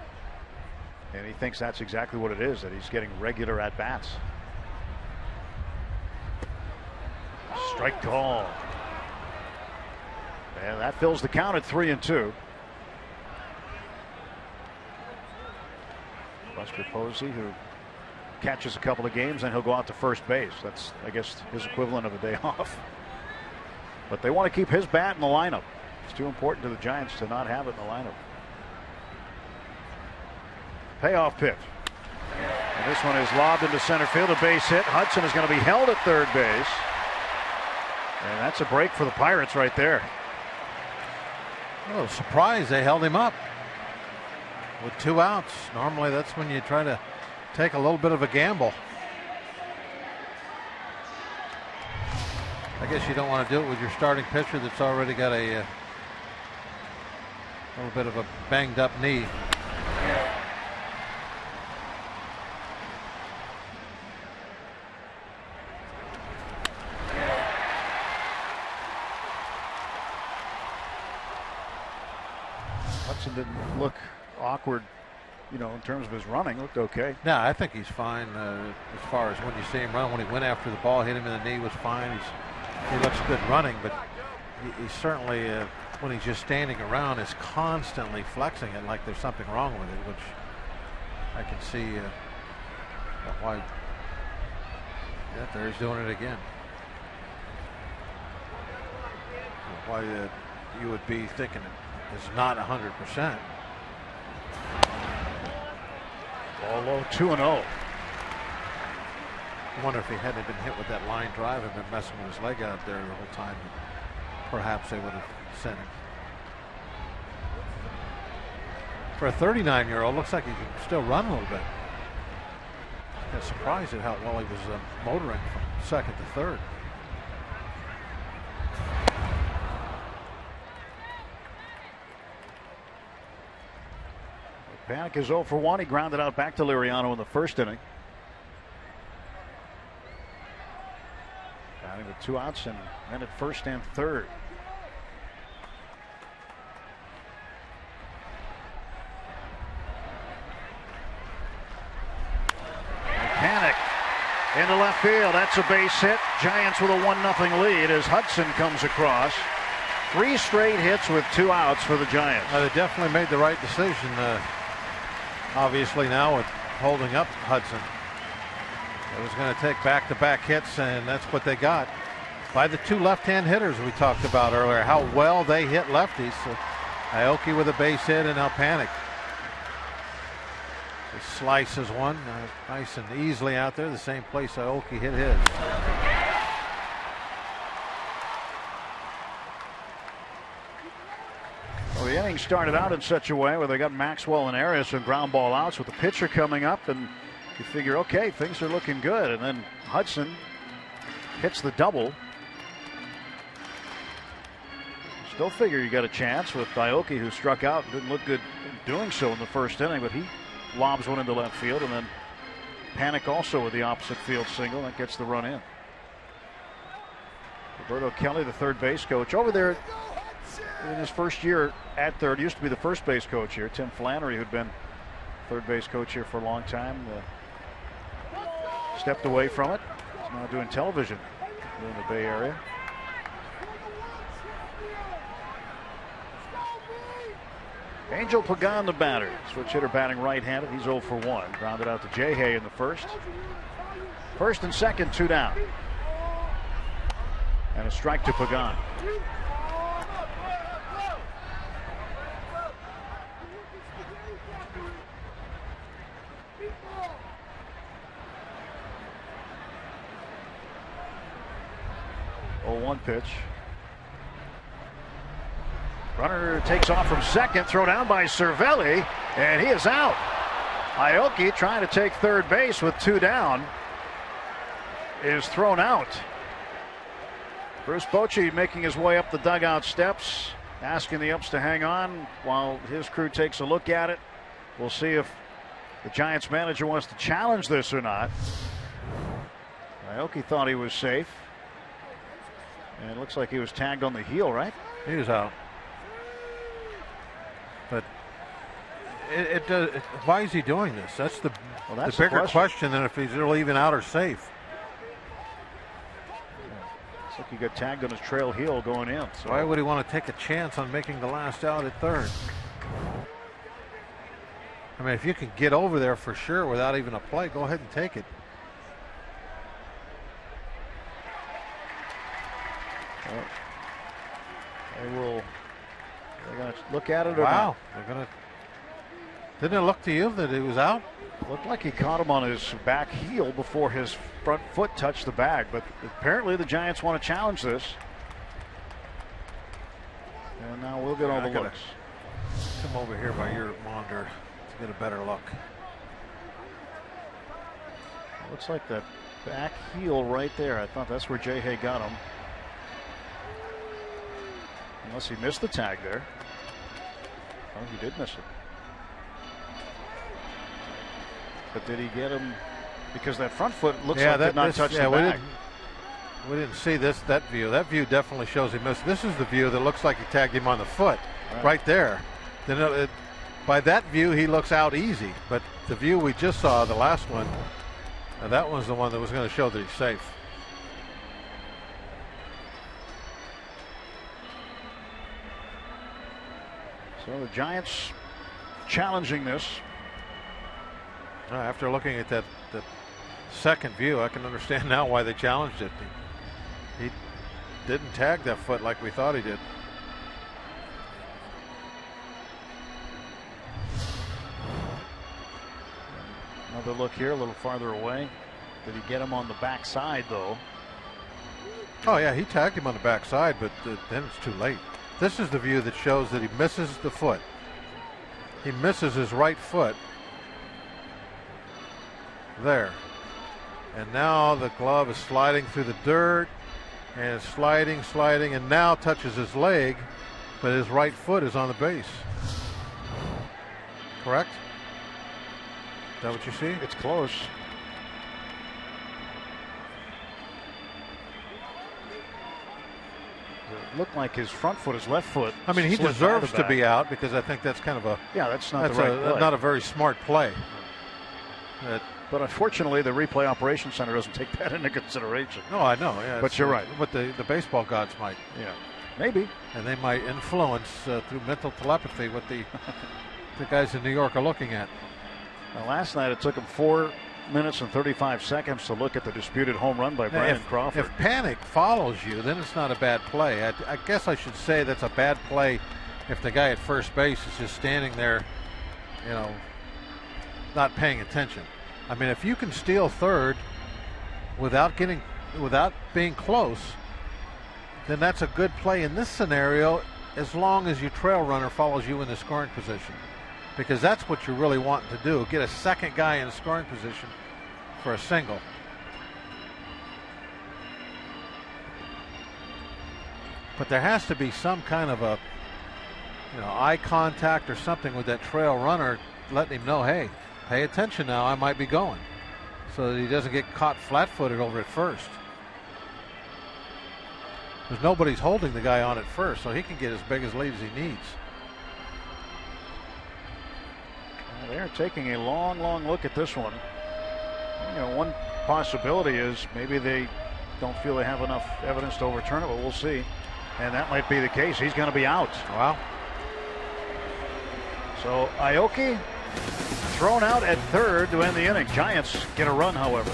Speaker 1: and he thinks that's exactly what it is, that he's getting regular at bats. Strike call, and that fills the count at 3-2. Buster Posey, who catches a couple of games, and he'll go out to first base. That's, I guess, his equivalent of a day off. But they want to keep his bat in the lineup. It's too important to the Giants to not have it in the lineup. Payoff pitch. And this one is lobbed into center field. A base hit. Hudson is going to be held at third base. And that's a break for the Pirates right there.
Speaker 4: Oh, surprise they held him up with 2 outs. Normally that's when you try to take a little bit of a gamble. I guess you don't want to do it with your starting pitcher that's already got a little bit of a banged up knee.
Speaker 1: Hudson didn't look awkward, you know, in terms of his running. Looked okay.
Speaker 4: No, I think he's fine as far as when you see him run. When he went after the ball, hit him in the knee, was fine. He looks good running, but he certainly, when he's just standing around, is constantly flexing it like there's something wrong with it, which I can see why. Yeah, there he's doing it again. Why you would be thinking it's not 100%.
Speaker 1: Ball low, 2-0.
Speaker 4: I wonder if he hadn't been hit with that line drive and been messing with his leg out there the whole time, perhaps they would have sent him. For a 39-year-old, looks like he can still run a little bit. I'm surprised at how well he was motoring from second to third.
Speaker 1: Panik is 0 for 1. He grounded out back to Liriano in the first inning. Batting with 2 outs and men at first and third. Panik into left field. That's a base hit. Giants with a 1-0 lead as Hudson comes across. 3 straight hits with 2 outs for the Giants.
Speaker 4: They definitely made the right decision. Obviously now with holding up Hudson. It was going to take back-to-back hits, and that's what they got. By the 2 left-hand hitters we talked about earlier, how well they hit lefties. So Aoki with a base hit and now Panik. He slices one nice and easily out there, the same place Aoki hit his.
Speaker 1: Well, the inning started out in such a way where they got Maxwell and Arias some ground ball outs with the pitcher coming up, and you figure, okay, things are looking good. And then Hudson hits the double. Still figure you got a chance with Aoki, who struck out and didn't look good doing so in the first inning, but he lobs one into left field, and then Panik also with the opposite field single. That gets the run in. Roberto Kelly, the third base coach, over there in his first year at third. Used to be the first base coach here. Tim Flannery, who'd been third base coach here for a long time, stepped away from it. He's now doing television in the Bay Area. Angel Pagan, the batter. Switch hitter batting right-handed. He's 0 for 1. Grounded out to Jay in the first. First and second, 2 down. And a strike to Pagan. One pitch. Runner takes off from second, throw down by Cervelli, and he is out. Aoki, trying to take third base with 2 down, is thrown out. Bruce Bochy making his way up the dugout steps, asking the ups to hang on while his crew takes a look at it. We'll see if the Giants manager wants to challenge this or not. Aoki thought he was safe. And it looks like he was tagged on the heel, right?
Speaker 4: He was out. But it does. Why is he doing this? That's the bigger question than if he's really even out or safe.
Speaker 1: Looks like he got tagged on his trail heel going in. So
Speaker 4: why would he want to take a chance on making the last out at third? I mean, if you can get over there for sure without even a play, go ahead and take it.
Speaker 1: They're going to look at it or
Speaker 4: wow.
Speaker 1: not?
Speaker 4: They're going to. Didn't it look to you that he was out?
Speaker 1: Looked like he caught him on his back heel before his front foot touched the bag, but apparently the Giants want to challenge this. And now we'll get all the looks.
Speaker 4: Come over here by your monitor to get a better look.
Speaker 1: Looks like that back heel right there. I thought that's where Jay Hay got him. Unless he missed the tag there. Oh, he did miss it. But did he get him? Because that front foot looks like did not touch the bag.
Speaker 4: We didn't see that view. That view definitely shows he missed. This is the view that looks like he tagged him on the foot, right there. then by that view, he looks out easy. But the view we just saw, the last one, that one's the one that was going to show that he's safe.
Speaker 1: So the Giants challenging this.
Speaker 4: After looking at that second view, I can understand now why they challenged it. He didn't tag that foot like we thought he did.
Speaker 1: Another look here, a little farther away. Did he get him on the backside, though?
Speaker 4: Oh, yeah, he tagged him on the backside, but then it's too late. This is the view that shows that he misses the foot. He misses his right foot. There. And now the glove is sliding through the dirt and sliding, and now touches his leg, but his right foot is on the base. Correct? Is that what you see?
Speaker 1: It's close. It looked like his front foot, his left foot.
Speaker 4: I mean, he deserves to be out because I think that's kind of a
Speaker 1: that's not the right play.
Speaker 4: Not a very smart play.
Speaker 1: But unfortunately, the replay operations center doesn't take that into consideration.
Speaker 4: No, I know. Yeah,
Speaker 1: but you're right.
Speaker 4: But the baseball gods might.
Speaker 1: Yeah, maybe.
Speaker 4: And they might influence through mental telepathy what the guys in New York are looking at.
Speaker 1: Now, last night it took him 4 minutes and 35 seconds to look at the disputed home run by Brandon Crawford.
Speaker 4: If panic follows you, then it's not a bad play. I guess I should say that's a bad play if the guy at first base is just standing there, not paying attention. I mean, if you can steal third without being close, then that's a good play in this scenario, as long as your trail runner follows you in the scoring position, because that's what you're really wanting to do: get a second guy in a scoring position for a single. But there has to be some kind of a eye contact or something with that trail runner, letting him know, hey, pay attention now, I might be going, so that he doesn't get caught flat-footed over at first. Because nobody's holding the guy on at first, so he can get as big as lead as he needs.
Speaker 1: Well, they're taking a long look at this one. One possibility is maybe they don't feel they have enough evidence to overturn it, but we'll see. And that might be the case. He's going to be out.
Speaker 4: Wow.
Speaker 1: So Aoki thrown out at third to end the inning. Giants get a run, however.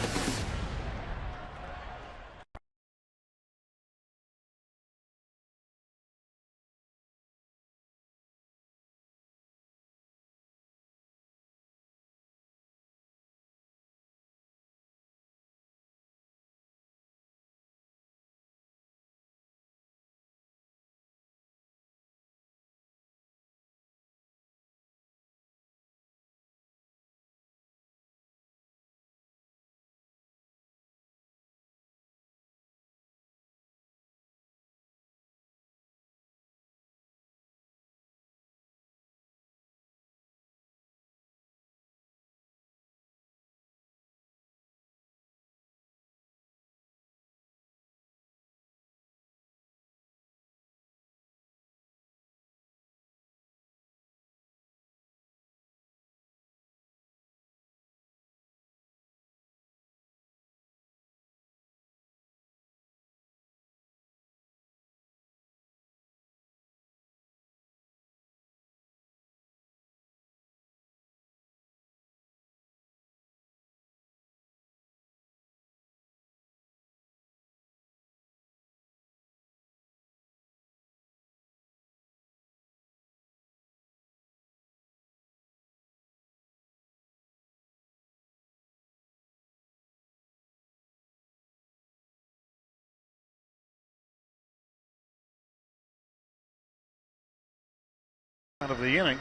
Speaker 1: Of the inning.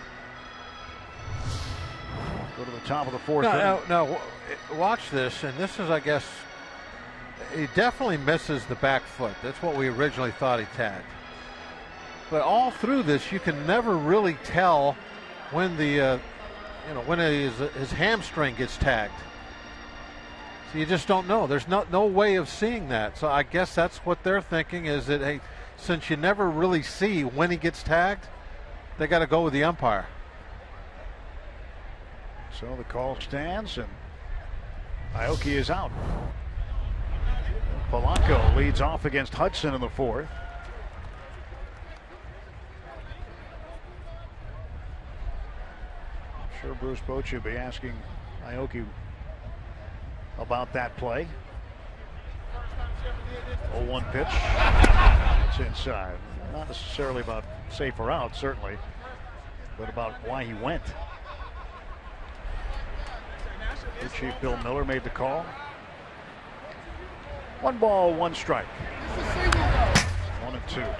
Speaker 1: Go to the top of the fourth.
Speaker 4: Now, watch this, and this is, I guess, he definitely misses the back foot. That's what we originally thought he tagged. But all through this, you can never really tell when when his hamstring gets tagged. So you just don't know. There's no way of seeing that. So I guess that's what they're thinking, is that, hey, since you never really see when he gets tagged, They got to go with the umpire.
Speaker 1: So the call stands, and Aoki is out. Polanco leads off against Hudson in the fourth. I'm sure Bruce Bochy will be asking Aoki about that play. 0-1 pitch. It's inside. Not necessarily about safe or out, certainly, but about why he went. The Chief Bill Miller made the call. 1 ball, 1 strike. 1-2.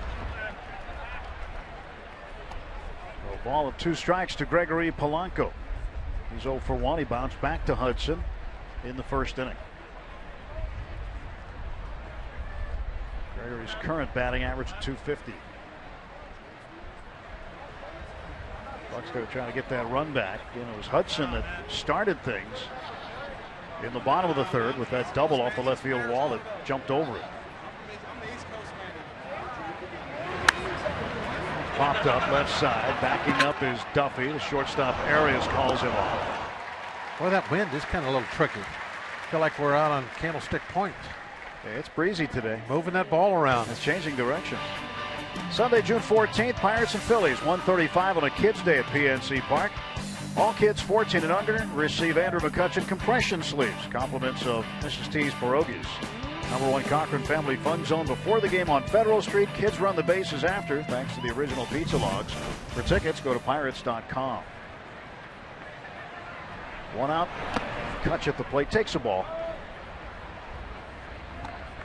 Speaker 1: A ball of 2 strikes to Gregory Polanco. He's 0 for 1. He bounced back to Hudson in the first inning. Gregory's current batting average of .250. Bucks going to try to get that run back. And it was Hudson that started things in the bottom of the third with that double off the left field wall that jumped over it. Popped up left side. Backing up is Duffy. The shortstop Arias calls him off.
Speaker 4: Well, that wind is kind of a little tricky. I feel like we're out on Candlestick Point.
Speaker 1: Yeah, it's breezy today.
Speaker 4: Moving that ball around.
Speaker 1: It's changing directions. Sunday, June 14th, Pirates and Phillies, 1:35 on a Kids Day at PNC Park. All kids 14 and under receive Andrew McCutcheon compression sleeves, compliments of Mrs. T's Pierogies. #1 Cochran Family Fun Zone before the game on Federal Street. Kids run the bases after, thanks to the original pizza logs. For tickets, go to pirates.com. 1 out. Kutch at the plate, takes the ball.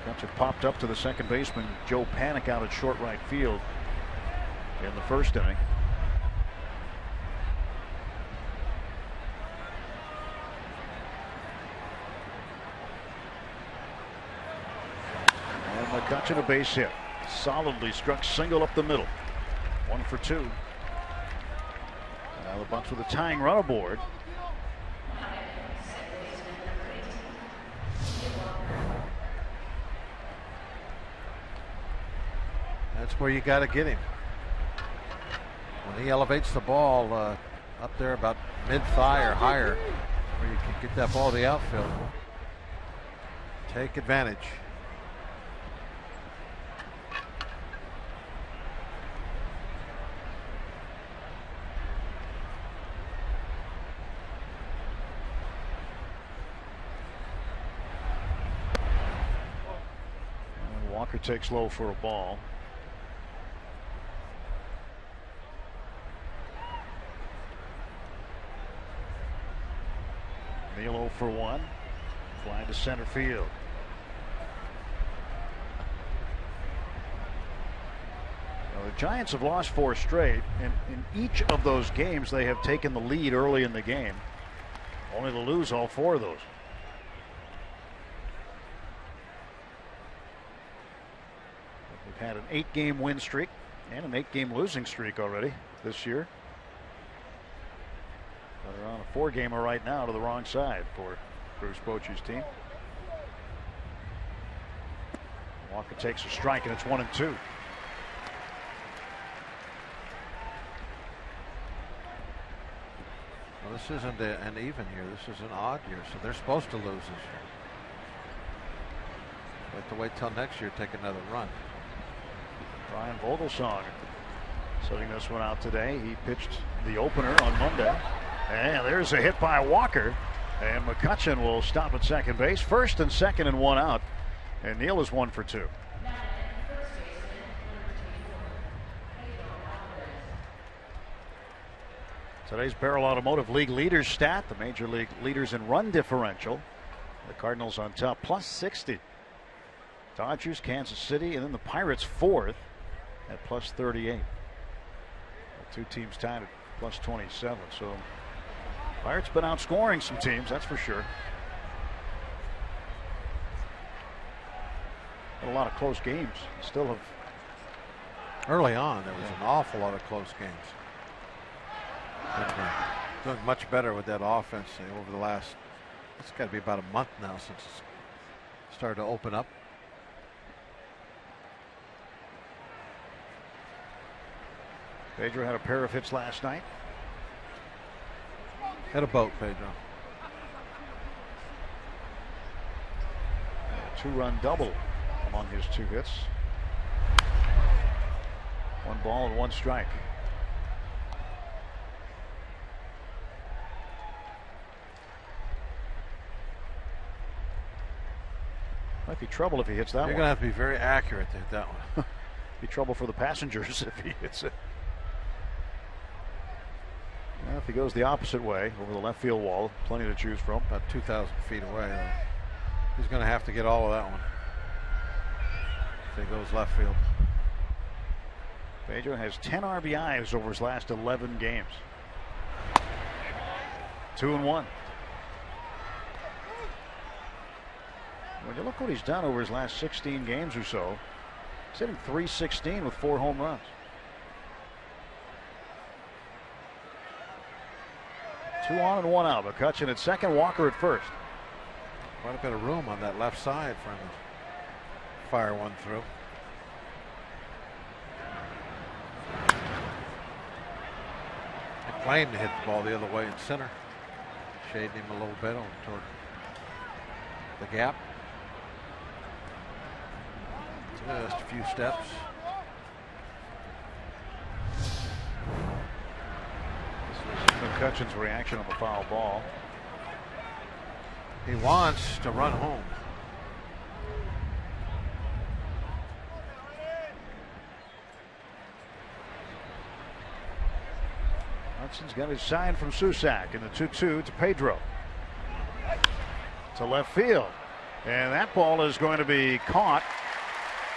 Speaker 1: Kutch popped up to the second baseman, Joe Panik, out at short right field in the first inning. And McCutcheon a base hit. Solidly struck single up the middle. 1 for 2. Now the Bucks with a tying run aboard.
Speaker 4: That's where you got to get him. When he elevates the ball up there about mid-thigh or higher, where you can get that ball to the outfield. Take advantage.
Speaker 1: And Walker takes low for a ball. Neal 0 for 1. Fly to center field. Now, the Giants have lost 4 straight, and in each of those games they have taken the lead early in the game, only to lose all 4 of those. We've had an 8-game win streak and an 8-game losing streak already this year. They're on a 4-gamer right now to the wrong side for Bruce Bochy's team. Walker takes a strike, and it's 1-2.
Speaker 4: Well, this isn't an even year. This is an odd year, so they're supposed to lose this year. We have to wait till next year to take another run.
Speaker 1: Brian Vogelsong setting this one out today. He pitched the opener on Monday. And there's a hit by Walker. And McCutcheon will stop at second base. First and second and 1 out. And Neal is 1 for 2. Today's Barrel Automotive League leaders stat. The major league leaders in run differential. The Cardinals on top, plus 60. Dodgers, Kansas City, and then the Pirates 4th at plus 38. The 2 teams tied at plus 27. So Pirates been outscoring some teams, that's for sure. Had a lot of close games. Still have.
Speaker 4: Early on, there was an awful lot of close games. Doing much better with that offense over the last. It's got to be about a month now since it's started to open up.
Speaker 1: Pedro had a pair of hits last night.
Speaker 4: Had a boat, Pedro.
Speaker 1: A 2-run double among his 2 hits. 1 ball and 1 strike. Might be trouble if he hits that one.
Speaker 4: You're going to have to be very accurate to hit that one.
Speaker 1: Be trouble for the passengers if he hits it. Well, if he goes the opposite way over the left field wall, plenty to choose from.
Speaker 4: About 2,000 feet away. He's going to have to get all of that one if he goes left field.
Speaker 1: Pedro has 10 RBIs over his last 11 games. 2-1. When you look what he's done over his last 16 games or so, he's hitting .316 with 4 home runs. 2 on and 1 out. McCutchen at second, Walker at first.
Speaker 4: Quite a bit of room on that left side for him to fire one through. I claimed to hit the ball the other way in center. Shading him a little bit on toward the gap. Just a few steps.
Speaker 1: This was McCutchen's reaction on the foul ball.
Speaker 4: He wants to run home.
Speaker 1: Hudson's got his sign from Susac in the 2-2 to Pedro. To left field. And that ball is going to be caught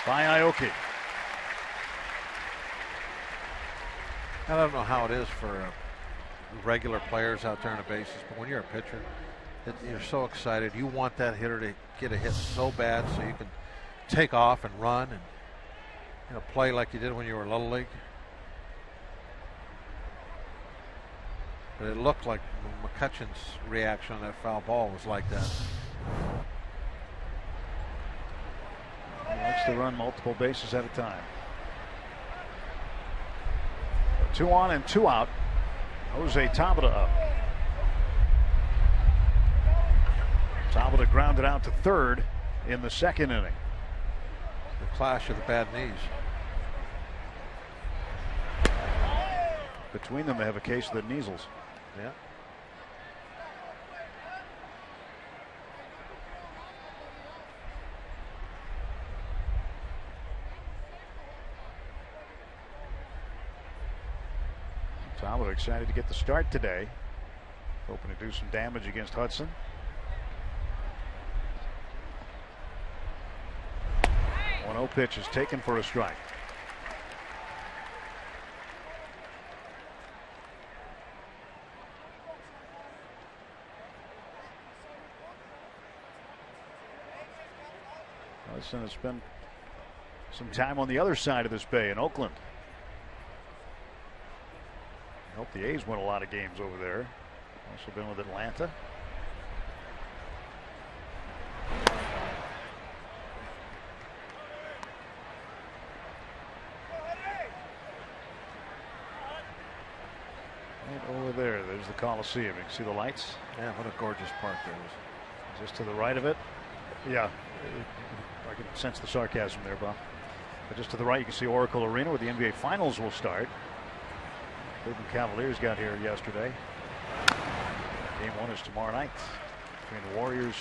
Speaker 1: by Aoki.
Speaker 4: I don't know how it is for regular players out there on the bases, but when you're a pitcher, you're so excited. You want that hitter to get a hit so bad so you can take off and run and play like you did when you were in Little League. But it looked like McCutchen's reaction on that foul ball was like that.
Speaker 1: He likes to run multiple bases at a time. 2 on and 2 out. Jose Tabata up. Tabata grounded out to third in the second inning.
Speaker 4: The clash of the bad knees.
Speaker 1: Between them, they have a case of the measles.
Speaker 4: Yeah.
Speaker 1: Tabata excited to get the start today. Hoping to do some damage against Hudson. One 0 pitch is taken for a strike. Hudson has spent some time on the other side of this bay in Oakland. Helped the A's win a lot of games over there. Also been with Atlanta. Right over there's the Coliseum. You can see the lights.
Speaker 4: Yeah, what a gorgeous park there is.
Speaker 1: Just to the right of it. Yeah, I can sense the sarcasm there, Bob. But just to the right, you can see Oracle Arena, where the NBA Finals will start. Cleveland Cavaliers got here yesterday. Game 1 is tomorrow night between the Warriors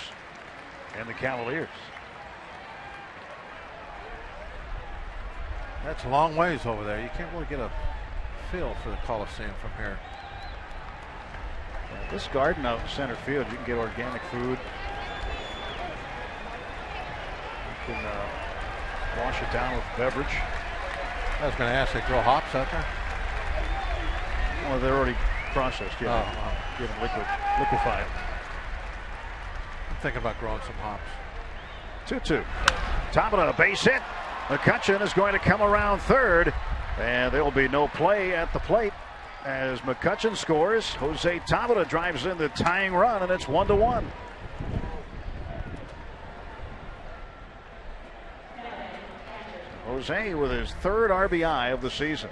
Speaker 1: and the Cavaliers.
Speaker 4: That's a long ways over there. You can't really get a feel for the Coliseum from here.
Speaker 1: Yeah, this garden out in center field, you can get organic food. You can wash it down with a beverage.
Speaker 4: I was going to ask, they grow hops out there?
Speaker 1: Well, they're already processed. Yeah, get them liquefied.
Speaker 4: I'm thinking about growing some hops.
Speaker 1: 2-2. Tabata, a base hit. McCutchen is going to come around third, and there will be no play at the plate as McCutchen scores. Jose Tabata drives in the tying run, and it's 1-1. Jose with his third RBI of the season.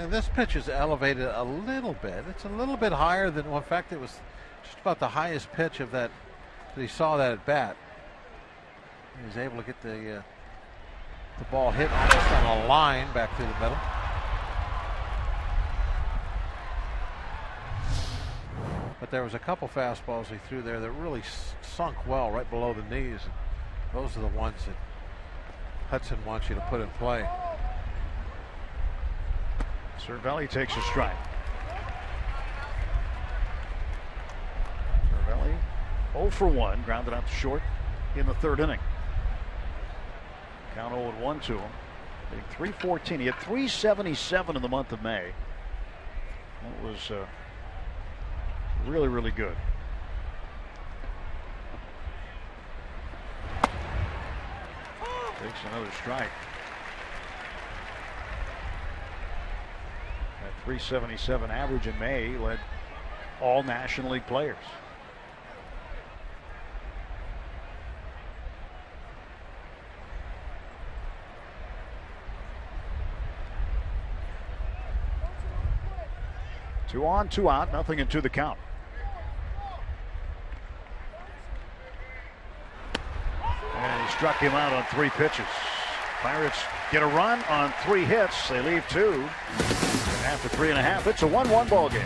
Speaker 4: And this pitch is elevated a little bit. It's a little bit higher than, well, in fact, it was just about the highest pitch of that he saw that at bat. He was able to get the ball hit almost on a line back through the middle. But there was a couple fastballs he threw there that really sunk well right below the knees. And those are the ones that Hudson wants you to put in play.
Speaker 1: Cervelli takes a strike. Cervelli 0 for 1, grounded out to short in the third inning. Count 0-1 to him. Hitting .314. He had .377 in the month of May. That was really, really good. Takes another strike. That .377 average in May led all National League players. Two on, two out, nothing into the count. And he struck him out on 3 pitches. Pirates get a run on 3 hits. They leave 2. And after 3.5, it's a 1-1 ball game.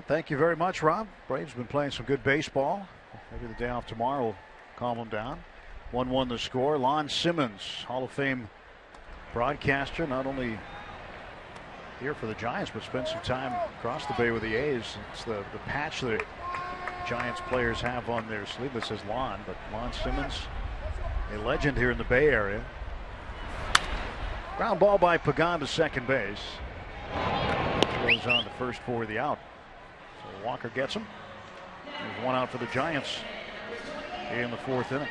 Speaker 1: Thank you very much, Rob. Braves been playing some good baseball. Maybe the day off tomorrow will calm them down. 1-1 the score. Lon Simmons, Hall of Fame broadcaster, not only here for the Giants, but spent some time across the bay with the A's. It's the patch the Giants players have on their sleeve that says Lon, but Lon Simmons, a legend here in the Bay Area. Ground ball by Pagan to second base. Goes on to first for the out. So Walker gets him. There's one out for the Giants in the fourth inning.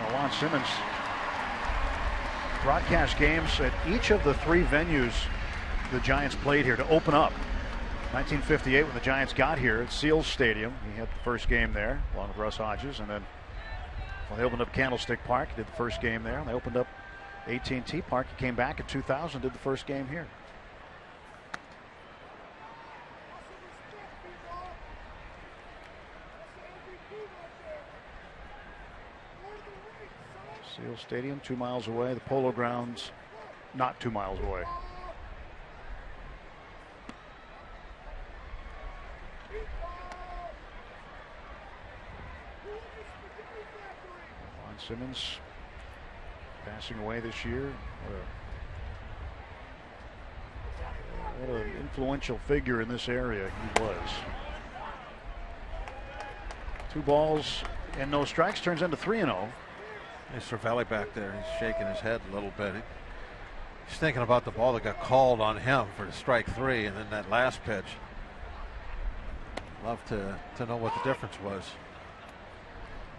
Speaker 1: Now, Lon Simmons broadcast games at each of the 3 venues the Giants played here to open up. 1958, when the Giants got here at Seals Stadium, he had the first game there along with Russ Hodges, and then when they opened up Candlestick Park, he did the first game there. And they opened up AT Park. He came back in 2000, did the first game here. Seals Stadium, 2 miles away. The Polo Grounds, not 2 miles away. Simmons passing away this year. What an influential figure in this area he was. 2 balls and no strikes turns into 3-0.
Speaker 4: There's Cervelli back there. He's shaking his head a little bit. He's thinking about the ball that got called on him for strike 3, and then that last pitch. Love to know what the difference was.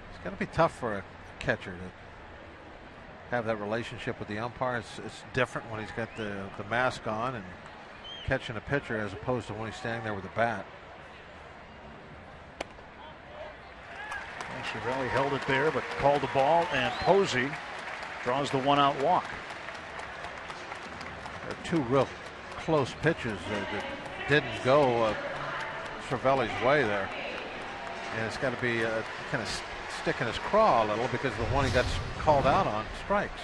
Speaker 4: It's going to be tough for a catcher to have that relationship with the umpire. It's different when he's got the mask on and catching a pitcher as opposed to when he's standing there with a bat.
Speaker 1: Cervelli held it there, but called the ball, and Posey draws the 1-out walk.
Speaker 4: There are 2 real close pitches that didn't go Cervelli's way there, and it's got to be kind of sticking his craw a little because the one he got called out on strikes.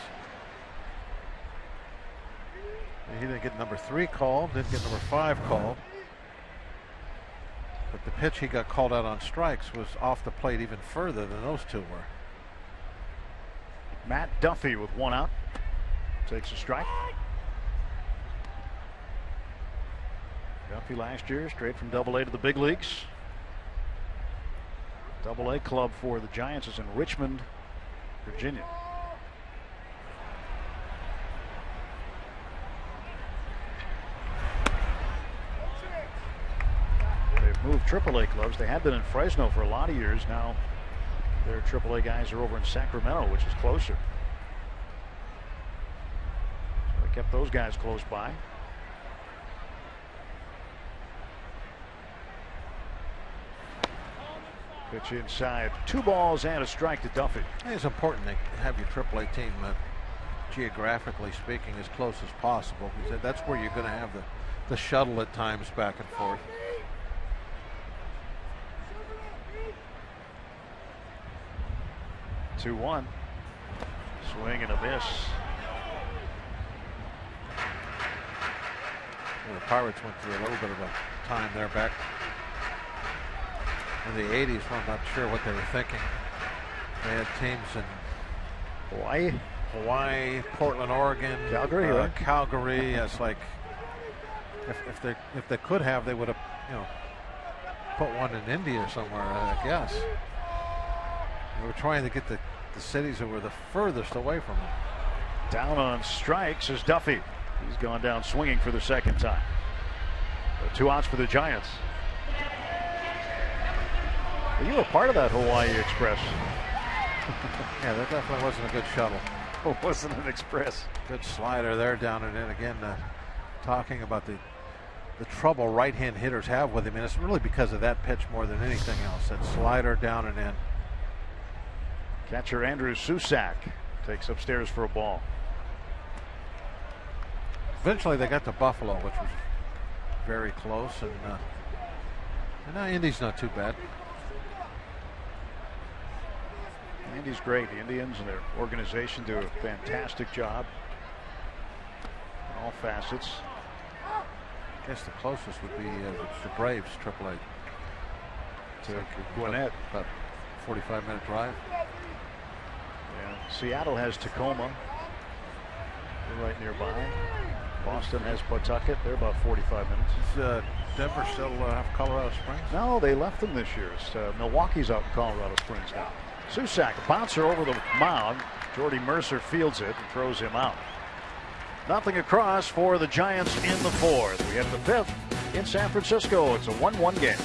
Speaker 4: And he didn't get number 3 called, didn't get number 5 called. But the pitch he got called out on strikes was off the plate even further than those 2 were.
Speaker 1: Matt Duffy with 1 out takes a strike. Duffy last year straight from Double-A to the big leagues. Double-A club for the Giants is in Richmond, Virginia. Moved AAA clubs. They had been in Fresno for a lot of years. Now their AAA guys are over in Sacramento, which is closer. So they kept those guys close by. Pitch inside. 2 balls and a strike to Duffy.
Speaker 4: It's important to have your AAA team, geographically speaking, as close as possible. Because that's where you're going to have the shuttle at times back and forth.
Speaker 1: 2-1. Swing and a miss.
Speaker 4: Well, the Pirates went through a little bit of a time there back in the 80s where I'm not sure what they were thinking. They had teams in Hawaii, Portland, Oregon, Calgary. It's like if they could have, they would have put one in India somewhere, I guess. They were trying to get the cities that were the furthest away from them.
Speaker 1: Down on strikes is Duffy. He's gone down swinging for the 2nd time. So 2 outs for the Giants. Well, you were part of that Hawaii Express.
Speaker 4: Yeah, that definitely wasn't a good shuttle.
Speaker 1: It wasn't an express.
Speaker 4: Good slider there down and in again. Talking about the trouble right-hand hitters have with him, and it's really because of that pitch more than anything else. That slider down and in.
Speaker 1: Catcher Andrew Susak takes upstairs for a ball.
Speaker 4: Eventually they got to Buffalo, which was very close, and now Indy's not too bad.
Speaker 1: Indy's great. The Indians and their organization do a fantastic job in all facets.
Speaker 4: I guess the closest would be the Braves, AAA.
Speaker 1: To Gwinnett.
Speaker 4: About 45-minute drive.
Speaker 1: Yeah. Seattle has Tacoma. They're right nearby. Boston has Pawtucket. They're about 45 minutes.
Speaker 4: Does Denver still have Colorado Springs?
Speaker 1: No, they left them this year. Milwaukee's out in Colorado Springs now. Susak, a bouncer over the mound. Jordy Mercer fields it and throws him out. Nothing across for the Giants in the 4th. We have the 5th in San Francisco. It's a 1-1 game.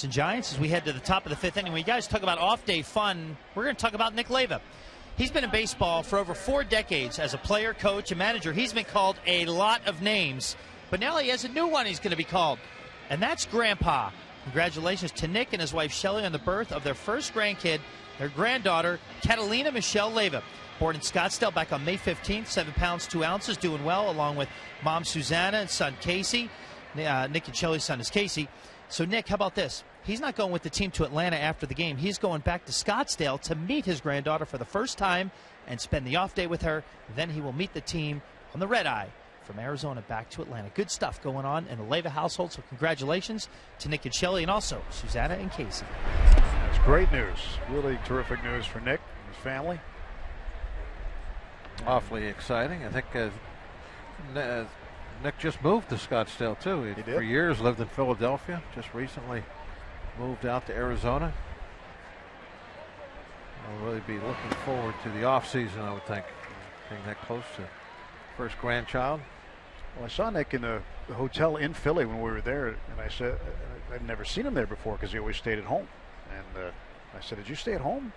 Speaker 5: and Giants as we head to the top of the fifth inning. When you guys talk about off-day fun, we're going to talk about Nick Leyva. He's been in baseball for over 4 decades as a player, coach, and manager. He's been called a lot of names, but now he has a new one he's going to be called, and that's Grandpa. Congratulations to Nick and his wife Shelly on the birth of their first grandkid, their granddaughter, Catalina Michelle Leyva. Born in Scottsdale back on May 15th, 7 pounds, 2 ounces, doing well, along with mom Susanna and son Casey. Nick and Shelly's son is Casey. So, Nick, how about this? He's not going with the team to Atlanta after the game. He's going back to Scottsdale to meet his granddaughter for the first time and spend the off day with her. Then he will meet the team on the red eye from Arizona back to Atlanta. Good stuff going on in the Leyva household, so congratulations to Nick and Shelly and also Susanna and Casey.
Speaker 1: That's great news. Really terrific news for Nick and his family.
Speaker 4: Awfully exciting. I think Nick just moved to Scottsdale, too. He did. For years lived in Philadelphia, just recently moved out to Arizona. I'll really be looking forward to the offseason, I would think, being that close to first grandchild.
Speaker 1: Well, I saw Nick in the hotel in Philly when we were there, and I said I'd never seen him there before because he always stayed at home. And I said, "Did you stay at home?"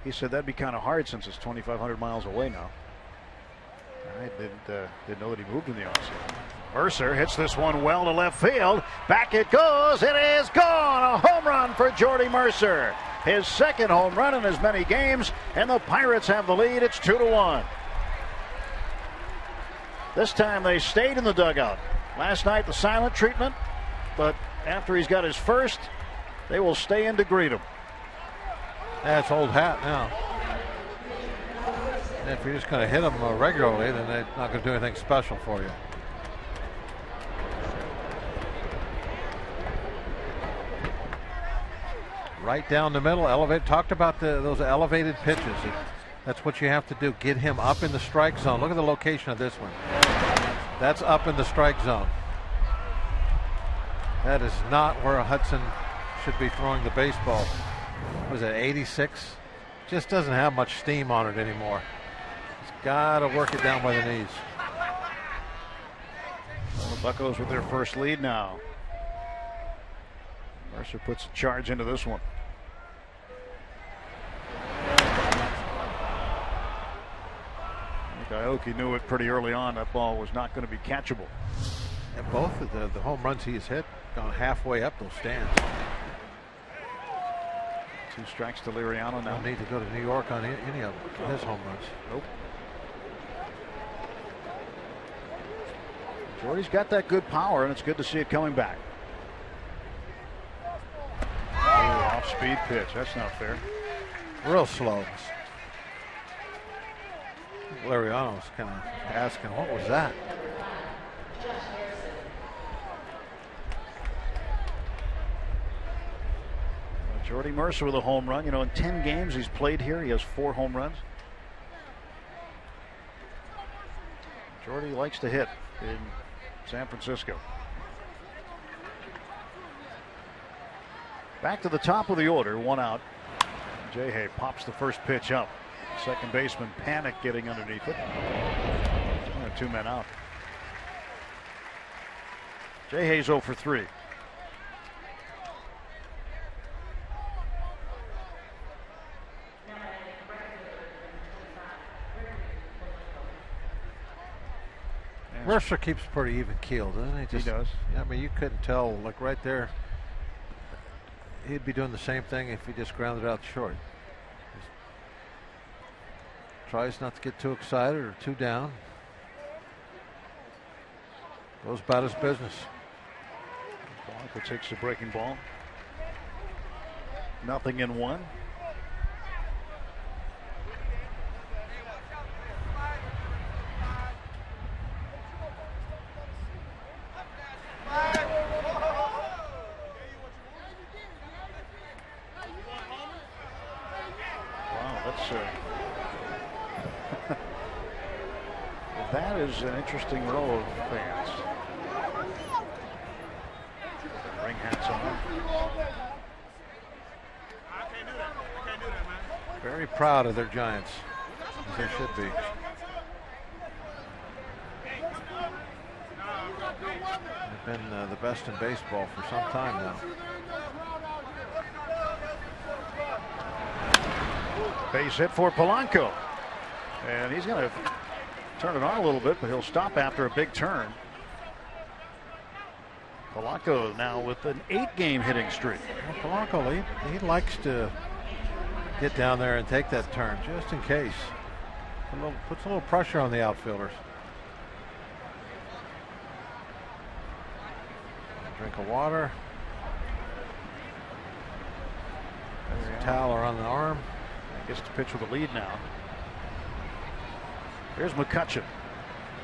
Speaker 1: He said, "That'd be kind of hard since it's 2,500 miles away now." I didn't know that he moved in the offseason. Mercer hits this one well to left field. Back it goes. It is gone. A home run for Jordy Mercer. His second home run in as many games, and the Pirates have the lead. It's 2-1. This time they stayed in the dugout. Last night the silent treatment, but after he's got his first, they will stay in to greet him.
Speaker 4: That's old hat now. And if you're just going to hit them regularly, then they're not going to do anything special for you. Right down the middle, elevate. Talked about those elevated pitches. That's what you have to do. Get him up in the strike zone. Look at the location of this one. That's up in the strike zone. That is not where Hudson should be throwing the baseball. Was it 86? Just doesn't have much steam on it anymore. He's got to work it down by the knees.
Speaker 1: Well, the Buccos with their first lead now. Mercer puts a charge into this one. Aoki knew it pretty early on. That ball was not going to be catchable.
Speaker 4: And both of the home runs he's hit gone halfway up those stands.
Speaker 1: 2 strikes to Liriano now.
Speaker 4: No need to go to New York on any of his home runs.
Speaker 1: Nope. Jordy's got that good power, and it's good to see it coming back. Oh, off-speed pitch. That's not fair.
Speaker 4: Real slow. Liriano was kind of asking, what was that?
Speaker 1: Jordy Mercer with a home run. You know, in 10 games he's played here, he has 4 home runs. Jordy likes to hit in San Francisco. Back to the top of the order, 1 out. Jay pops the first pitch up. Second baseman panic getting underneath it. 2 men out. Jay 0 for 3.
Speaker 4: Mercer keeps pretty even keeled, doesn't he?
Speaker 1: He does.
Speaker 4: I mean, you couldn't tell, like right there, he'd be doing the same thing if he just grounded out short. Tries not to get too excited or too down. Goes about his business.
Speaker 1: Blanco takes the breaking ball. 0-1. Wow, that's that is an interesting row of fans. Ring hats on.
Speaker 4: Very proud of their Giants, as they should be. They've been the best in baseball for some time now.
Speaker 1: Base hit for Polanco. And he's going to turn it on a little bit, but he'll stop after a big turn. Polanco now with an 8-game hitting streak.
Speaker 4: Well, Polanco, he likes to get down there and take that turn just in case. Puts a little pressure on the outfielders. Drink of water. There's a towel around the arm.
Speaker 1: Gets to pitch with a lead now. Here's McCutchen.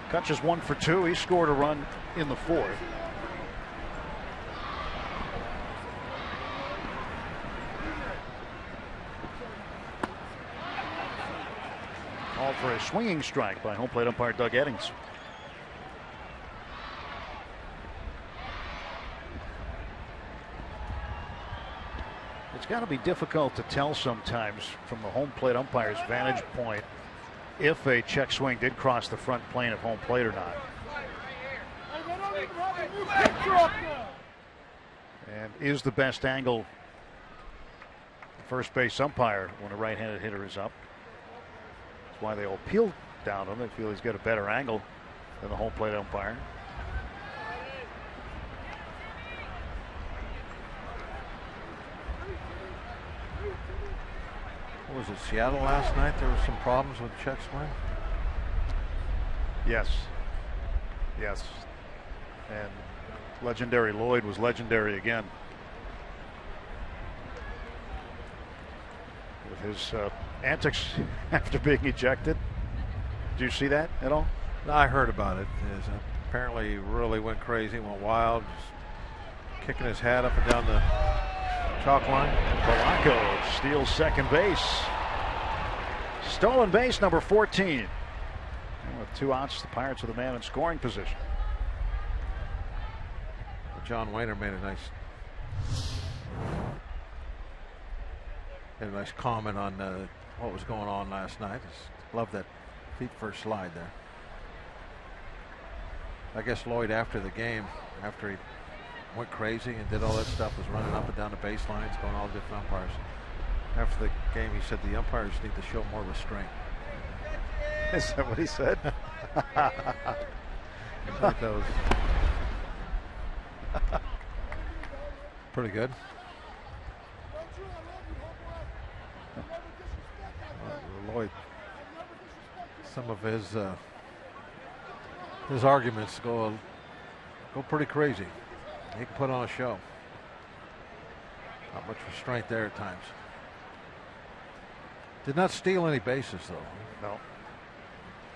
Speaker 1: McCutchen's 1 for 2. He scored a run in the 4th. Called for a swinging strike by home plate umpire Doug Eddings. It's got to be difficult to tell sometimes from the home plate umpire's vantage point if a check swing did cross the front plane of home plate or not. And is the best angle first base umpire when a right-handed hitter is up. That's why they all peel down him. They feel he's got a better angle than the home plate umpire.
Speaker 4: What was it, Seattle last night? There were some problems with check swing.
Speaker 1: Yes. Yes. And legendary Lloyd was legendary again. With his antics after being ejected. Did you see that at all?
Speaker 4: No, I heard about it. Apparently he really went crazy, went wild, just kicking his hat up and down the chalk line.
Speaker 1: Polanco steals second base. Stolen base number 14. And with 2 outs, the Pirates are the man in scoring position.
Speaker 4: John Wayner made a nice comment on what was going on last night. Love that feet first slide there. I guess Lloyd, after the game, after he went crazy and did all that stuff, was running up and down the baselines, going all different umpires. After the game, he said the umpires need to show more restraint.
Speaker 1: Is that what he said?
Speaker 4: I think that was pretty good. Lloyd, some of his arguments go pretty crazy. He can put on a show. Not much restraint there at times. Did not steal any bases though.
Speaker 1: No.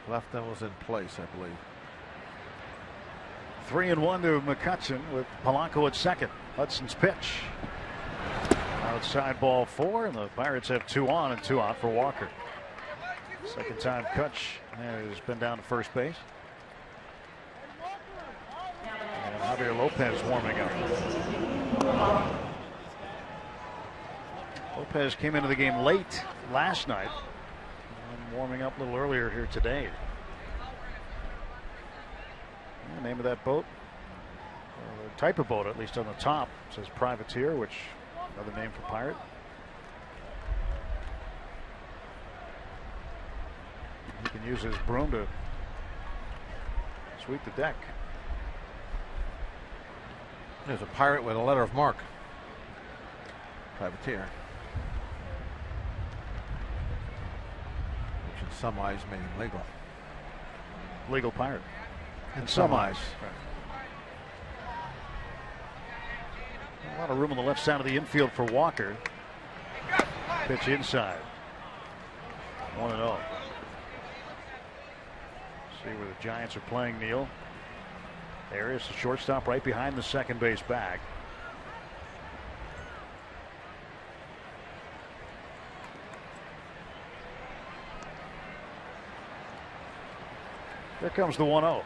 Speaker 4: Left them was in place, I believe.
Speaker 1: 3-1 to McCutchen with Polanco at second. Hudson's pitch. Outside ball 4, and the Pirates have 2 on and 2 out for Walker. Second time Kutch has been down to first base. And Javier Lopez warming up. Lopez came into the game late last night and warming up a little earlier here today. The name of that boat, or the type of boat, at least on the top, says Privateer, which another name for pirate. He can use his broom to sweep the deck.
Speaker 4: There's a pirate with a letter of marque. Privateer. Which in some eyes made him legal.
Speaker 1: Legal pirate.
Speaker 4: In some eyes.
Speaker 1: Right. A lot of room on the left side of the infield for Walker. Pitch inside. 1-0. See where the Giants are playing, Neil. There is the shortstop right behind the second base bag. There comes the 1-0.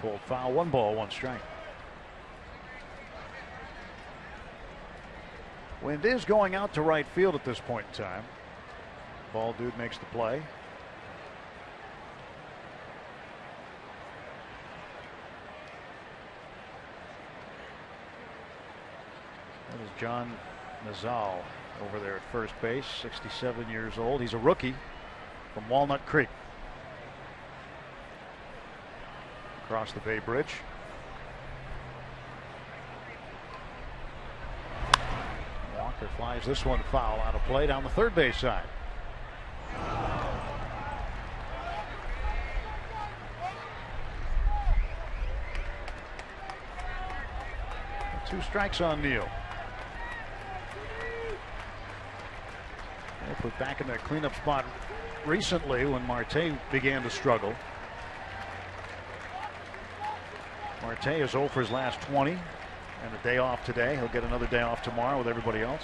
Speaker 1: Pulled foul, 1 ball, 1 strike. Wind is going out to right field at this point in time. Ball dude makes the play. That is John Nazal over there at first base, 67 years old. He's a rookie from Walnut Creek. Across the Bay Bridge. Walker flies this one foul out of play down the third base side. 2 strikes on Neal. They put back in that cleanup spot recently when Marte began to struggle. Marte is 0 for his last 20 and a day off today. He'll get another day off tomorrow with everybody else.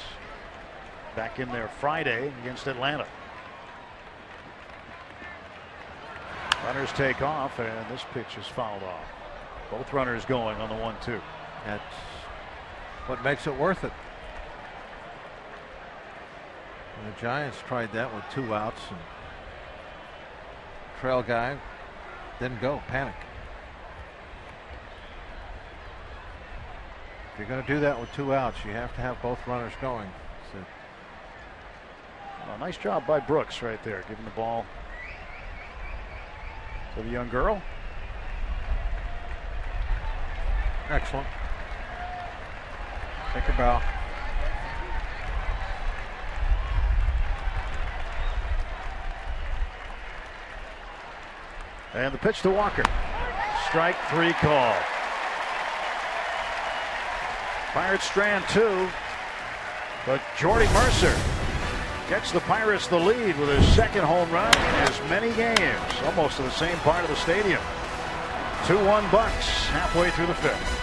Speaker 1: Back in there Friday against Atlanta. Runners take off, and this pitch is fouled off. Both runners going on the 1-2.
Speaker 4: That's what makes it worth it. And the Giants tried that with 2 outs, and trail guy didn't go. Panic. If you're going to do that with 2 outs, you have to have both runners going. So.
Speaker 1: Well, nice job by Brooks right there, giving the ball to the young girl.
Speaker 4: Excellent. Take a bow.
Speaker 1: And the pitch to Walker. Strike 3 call. Pirates strand 2, but Jordy Mercer gets the Pirates the lead with his second home run in as many games, almost to the same part of the stadium. 2-1 Bucks halfway through the 5th.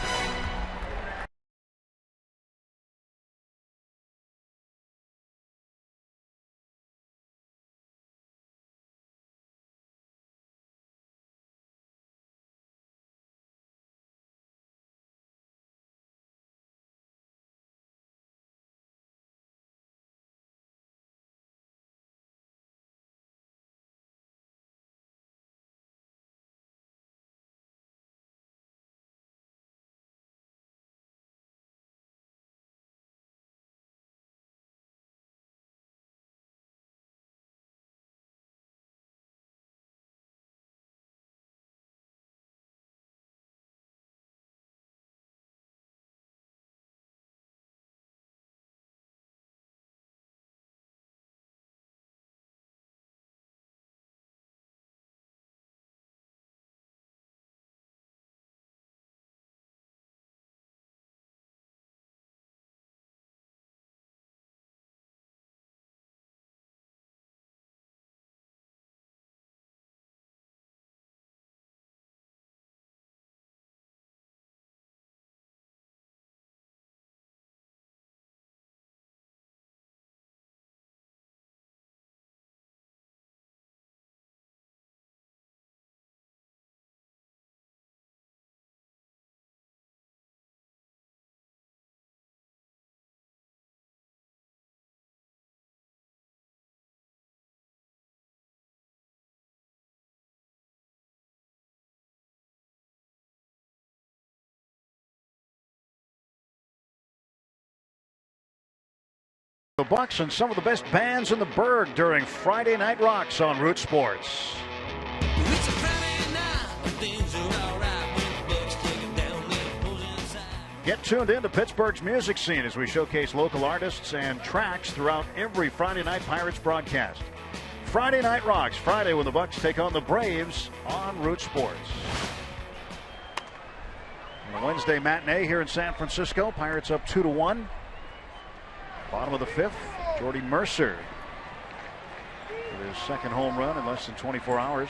Speaker 1: The Bucks and some of the best bands in the burg during Friday Night Rocks on Root Sports. Get tuned in to Pittsburgh's music scene as we showcase local artists and tracks throughout every Friday Night Pirates broadcast. Friday Night Rocks, Friday when the Bucks take on the Braves on Root Sports. On a Wednesday matinee here in San Francisco, Pirates up 2-1. Bottom of the 5th, Jordy Mercer with his second home run in less than 24 hours.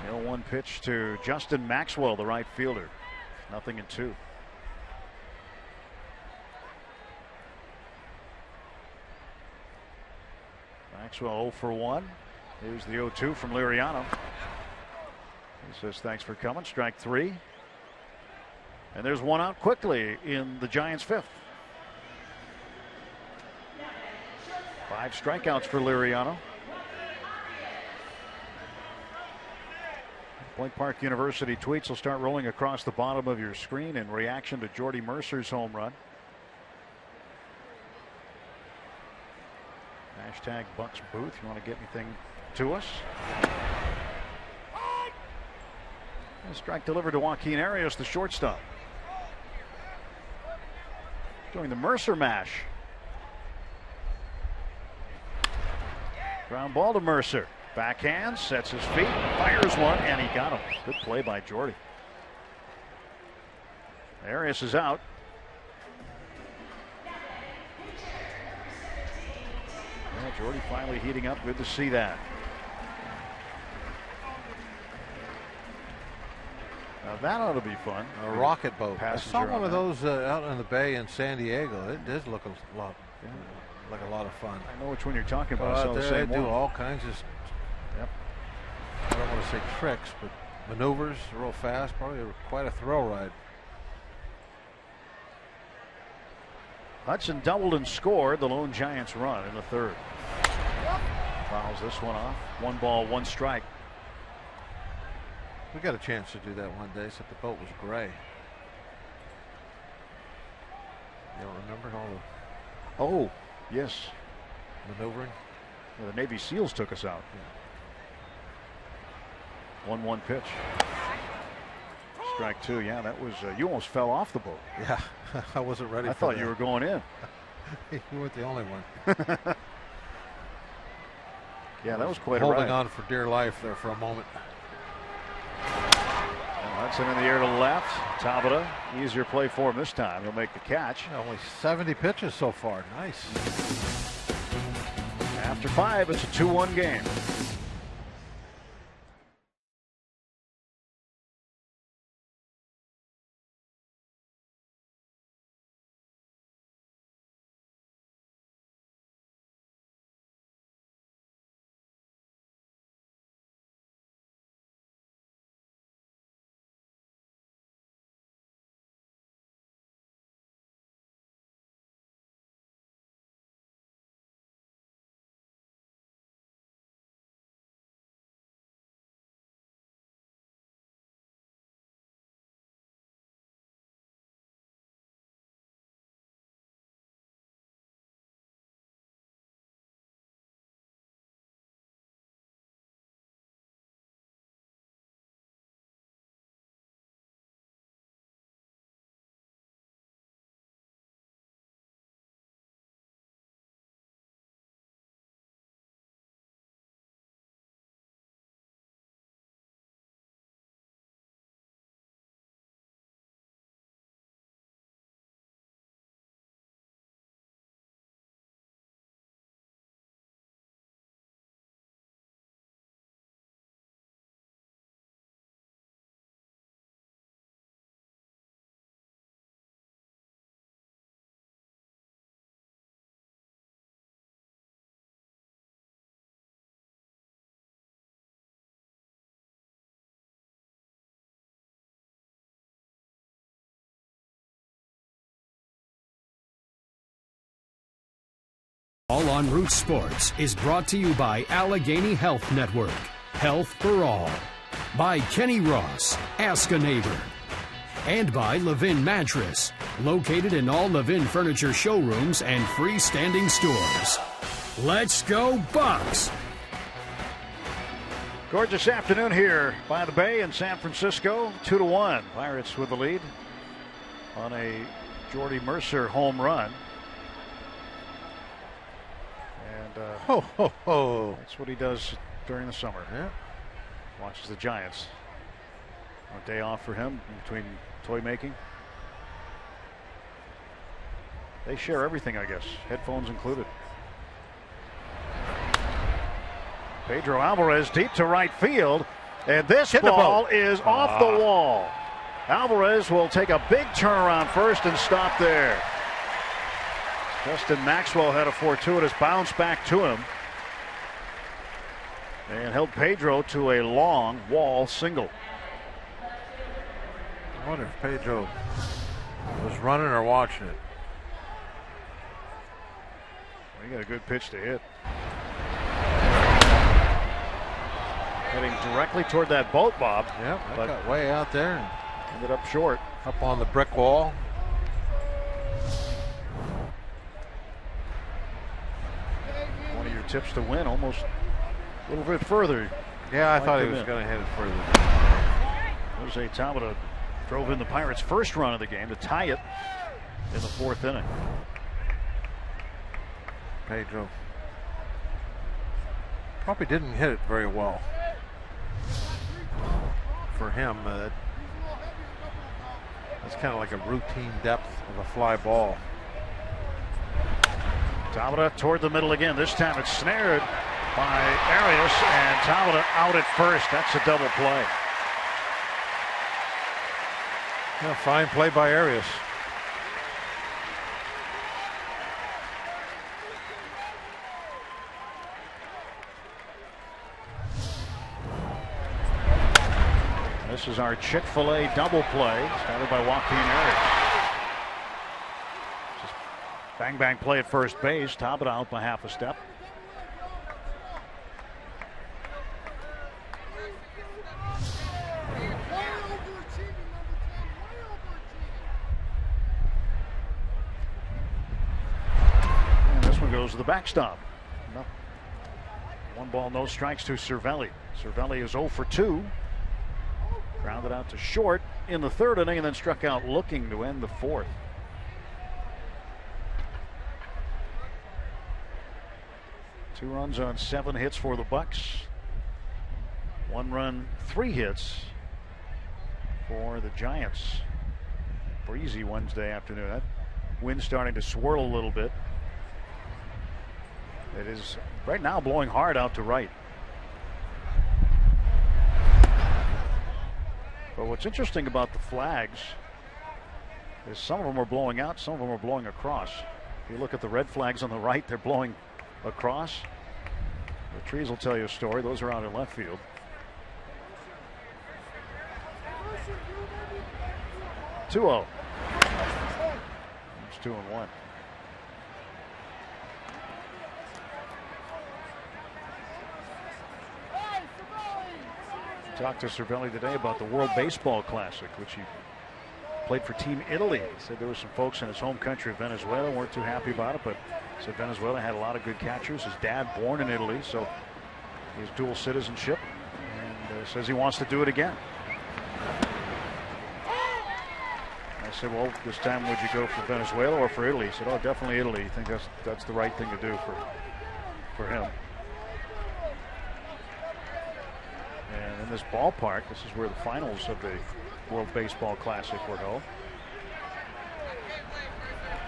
Speaker 1: The 0-1 pitch to Justin Maxwell, the right fielder. 0-2. Maxwell 0 for 1. Here's the 0-2 from Liriano. He says thanks for coming. Strike 3. And there's one out quickly in the Giants' 5th. 5 strikeouts for Liriano. Point Park University tweets will start rolling across the bottom of your screen in reaction to Jordy Mercer's home run. Hashtag Bucks Booth. You want to get anything to us? A strike delivered to Joaquin Arias, the shortstop. Doing the Mercer mash. Ground ball to Mercer. Backhand, sets his feet, fires one, and he got him. Good play by Jordy. Arias is out. Yeah, Jordy finally heating up. Good to see that. Now that ought to be fun.
Speaker 4: A rocket boat. I saw one of
Speaker 1: that.
Speaker 4: those out in the bay in San Diego. It does look a lot, like a lot of fun.
Speaker 1: I know which one you're talking about.
Speaker 4: Out there, they do all kinds of, I don't want to say tricks, but maneuvers real fast. Probably quite a thrill ride.
Speaker 1: Hudson doubled and scored the lone Giants run in the third. Fouls this one off. 1 ball, 1 strike.
Speaker 4: We got a chance to do that one day, except the boat was gray. You don't remember all the
Speaker 1: Oh, yes.
Speaker 4: maneuvering?
Speaker 1: Yeah, the Navy SEALs took us out. 1-1 pitch. Strike 2. Yeah, that was, you almost fell off the boat.
Speaker 4: Yeah, I wasn't ready
Speaker 1: I
Speaker 4: for
Speaker 1: thought
Speaker 4: that.
Speaker 1: you were going in.
Speaker 4: You weren't the only one.
Speaker 1: Yeah, that was quite a ride.
Speaker 4: Holding on for dear life there for a moment.
Speaker 1: And Hudson in the air to left. Tabata, easier play for him this time. He'll make the catch.
Speaker 4: Only 70 pitches so far. Nice.
Speaker 1: After 5, it's a 2-1 game.
Speaker 3: All on Root Sports is brought to you by Allegheny Health Network. Health for all. By Kenny Ross, Ask a Neighbor. And by Levin Mattress, located in all Levin furniture showrooms and freestanding stores. Let's go Bucks!
Speaker 1: Gorgeous afternoon here by the Bay in San Francisco. 2-1. Pirates with the lead on a Jordy Mercer home run. And that's what he does during the summer.
Speaker 4: Yeah.
Speaker 1: Watches the Giants. A day off for him between toy making. They share everything, I guess, headphones included. Pedro Alvarez deep to right field, and this ball is off the wall. Alvarez will take a big turnaround first and stop there. Justin Maxwell had a fortuitous bounce back to him and held Pedro to a long wall single.
Speaker 4: I wonder if Pedro was running or watching it.
Speaker 1: Well, he got a good pitch to hit. Heading directly toward that boat, Bob.
Speaker 4: Yep, but got way out there and
Speaker 1: ended up short.
Speaker 4: Up on the brick wall.
Speaker 1: One of your tips to win almost a little bit further.
Speaker 4: Yeah, I thought he was going to hit it further.
Speaker 1: Jose Tabata drove in the Pirates' first run of the game to tie it in the 4th inning.
Speaker 4: Pedro probably didn't hit it very well. For him, it's kind of like a routine depth of a fly ball.
Speaker 1: Tabata toward the middle again. This time it's snared by Arias, and Tabata out at first. That's a double play.
Speaker 4: Yeah, fine play by Arias.
Speaker 1: This is our Chick-fil-A double play, started by Joaquin Arias. Just bang bang play at first base. Tabata out by half a step. And this one goes to the backstop. No. 1 ball, no strikes to Cervelli. Cervelli is 0 for 2. Grounded out to short in the 3rd inning and then struck out looking to end the 4th. Two runs on 7 hits for the Bucks. 1 run, 3 hits for the Giants. Breezy Wednesday afternoon. That wind starting to swirl a little bit. It is right now blowing hard out to right. But what's interesting about the flags is some of them are blowing out, some of them are blowing across. If you look at the red flags on the right, they're blowing across. The trees will tell you a story. Those are out in left field. Two 2-0. It's 2-1. Talked to Cervelli today about the World Baseball Classic, which he played for Team Italy. He said there were some folks in his home country of Venezuela weren't too happy about it, but said Venezuela had a lot of good catchers. His dad born in Italy, so he has dual citizenship, and says he wants to do it again. I said, well, this time would you go for Venezuela or for Italy? He said, oh, definitely Italy. I think that's the right thing to do for him. And in this ballpark, this is where the finals of the World Baseball Classic were held.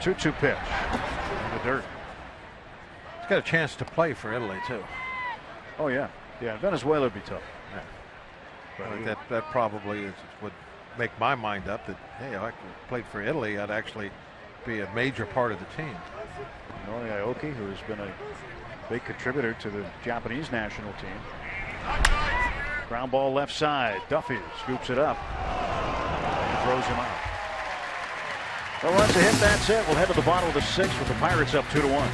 Speaker 1: 2-2 pitch in the dirt.
Speaker 4: He's got a chance to play for Italy, too.
Speaker 1: Oh, yeah. Yeah, Venezuela would be tough.
Speaker 4: Yeah. But that probably would make my mind up that, hey, if I played for Italy, I'd actually be a major part of the team.
Speaker 1: Nori Aoki, who has been a big contributor to the Japanese national team. Ground ball left side. Duffy scoops it up and throws him out. No runs a hit. That's it. We'll head to the bottom of the 6th with the Pirates up 2-1.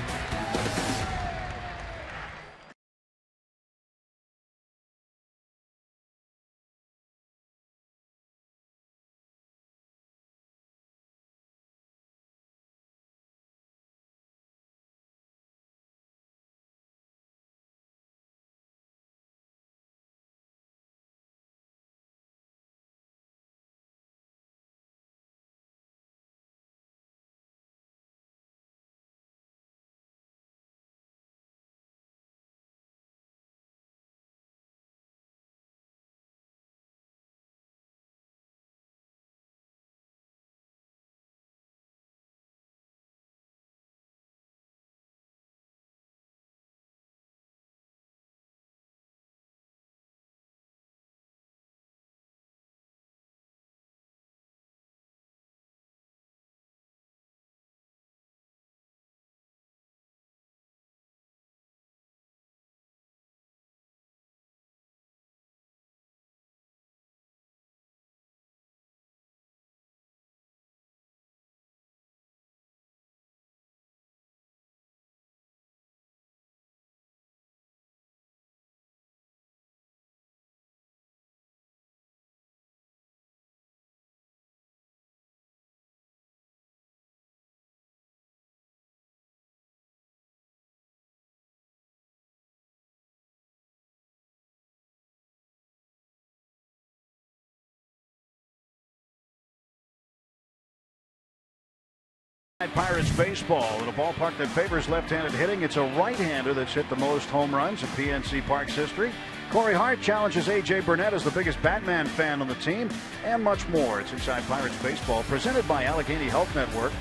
Speaker 1: Pirates baseball in a ballpark that favors left-handed hitting. It's a right-hander that's hit the most home runs in PNC Park's history. Corey Hart challenges A.J. Burnett as the biggest Batman fan on the team, and much more. It's Inside Pirates Baseball, presented by Allegheny Health Network.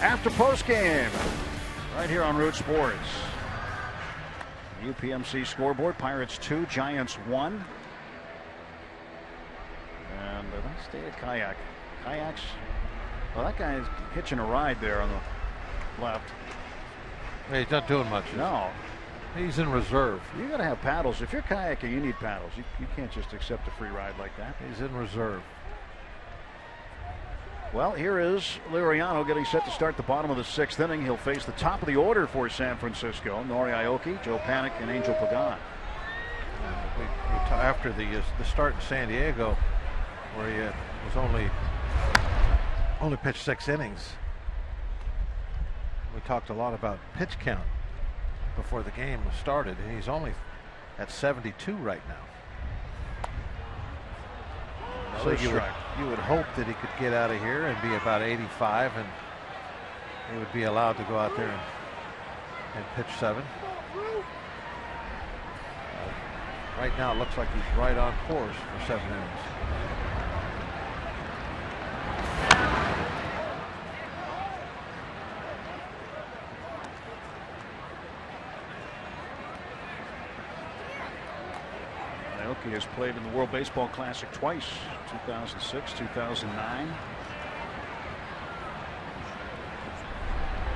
Speaker 1: After postgame, right here on Root Sports. UPMC scoreboard, Pirates 2, Giants 1. And let's stay at Kayak. Kayaks, well, that guy's hitching a ride there on the left.
Speaker 4: Hey, he's not doing much.
Speaker 1: No.
Speaker 4: He's in reserve.
Speaker 1: You got to have paddles. If you're kayaking, you need paddles. You can't just accept a free ride like that.
Speaker 4: He's in reserve.
Speaker 1: Well, here is Liriano getting set to start the bottom of the 6th inning. He'll face the top of the order for San Francisco. Nori Aoki, Joe Panik, and Angel Pagan.
Speaker 4: After the start in San Diego, where he was only pitched 6 innings, we talked a lot about pitch count before the game started, and he's only at 72 right now. So you would hope that he could get out of here and be about 85, and he would be allowed to go out there and pitch 7. Right now it looks like he's right on course for 7 innings.
Speaker 1: Aoki has played in the World Baseball Classic twice, 2006, 2009.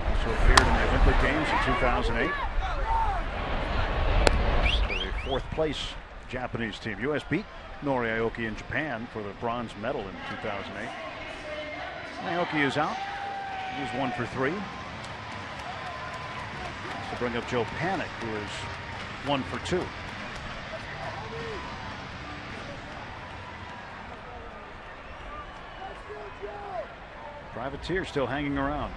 Speaker 1: Also appeared in the Olympic Games in 2008. For the 4th place Japanese team. U.S. beat Nori Aoki in Japan for the bronze medal in 2008. Aoki is out. He's 1 for 3. To bring up Joe Panik, who is 1 for 2. Privateer still hanging around.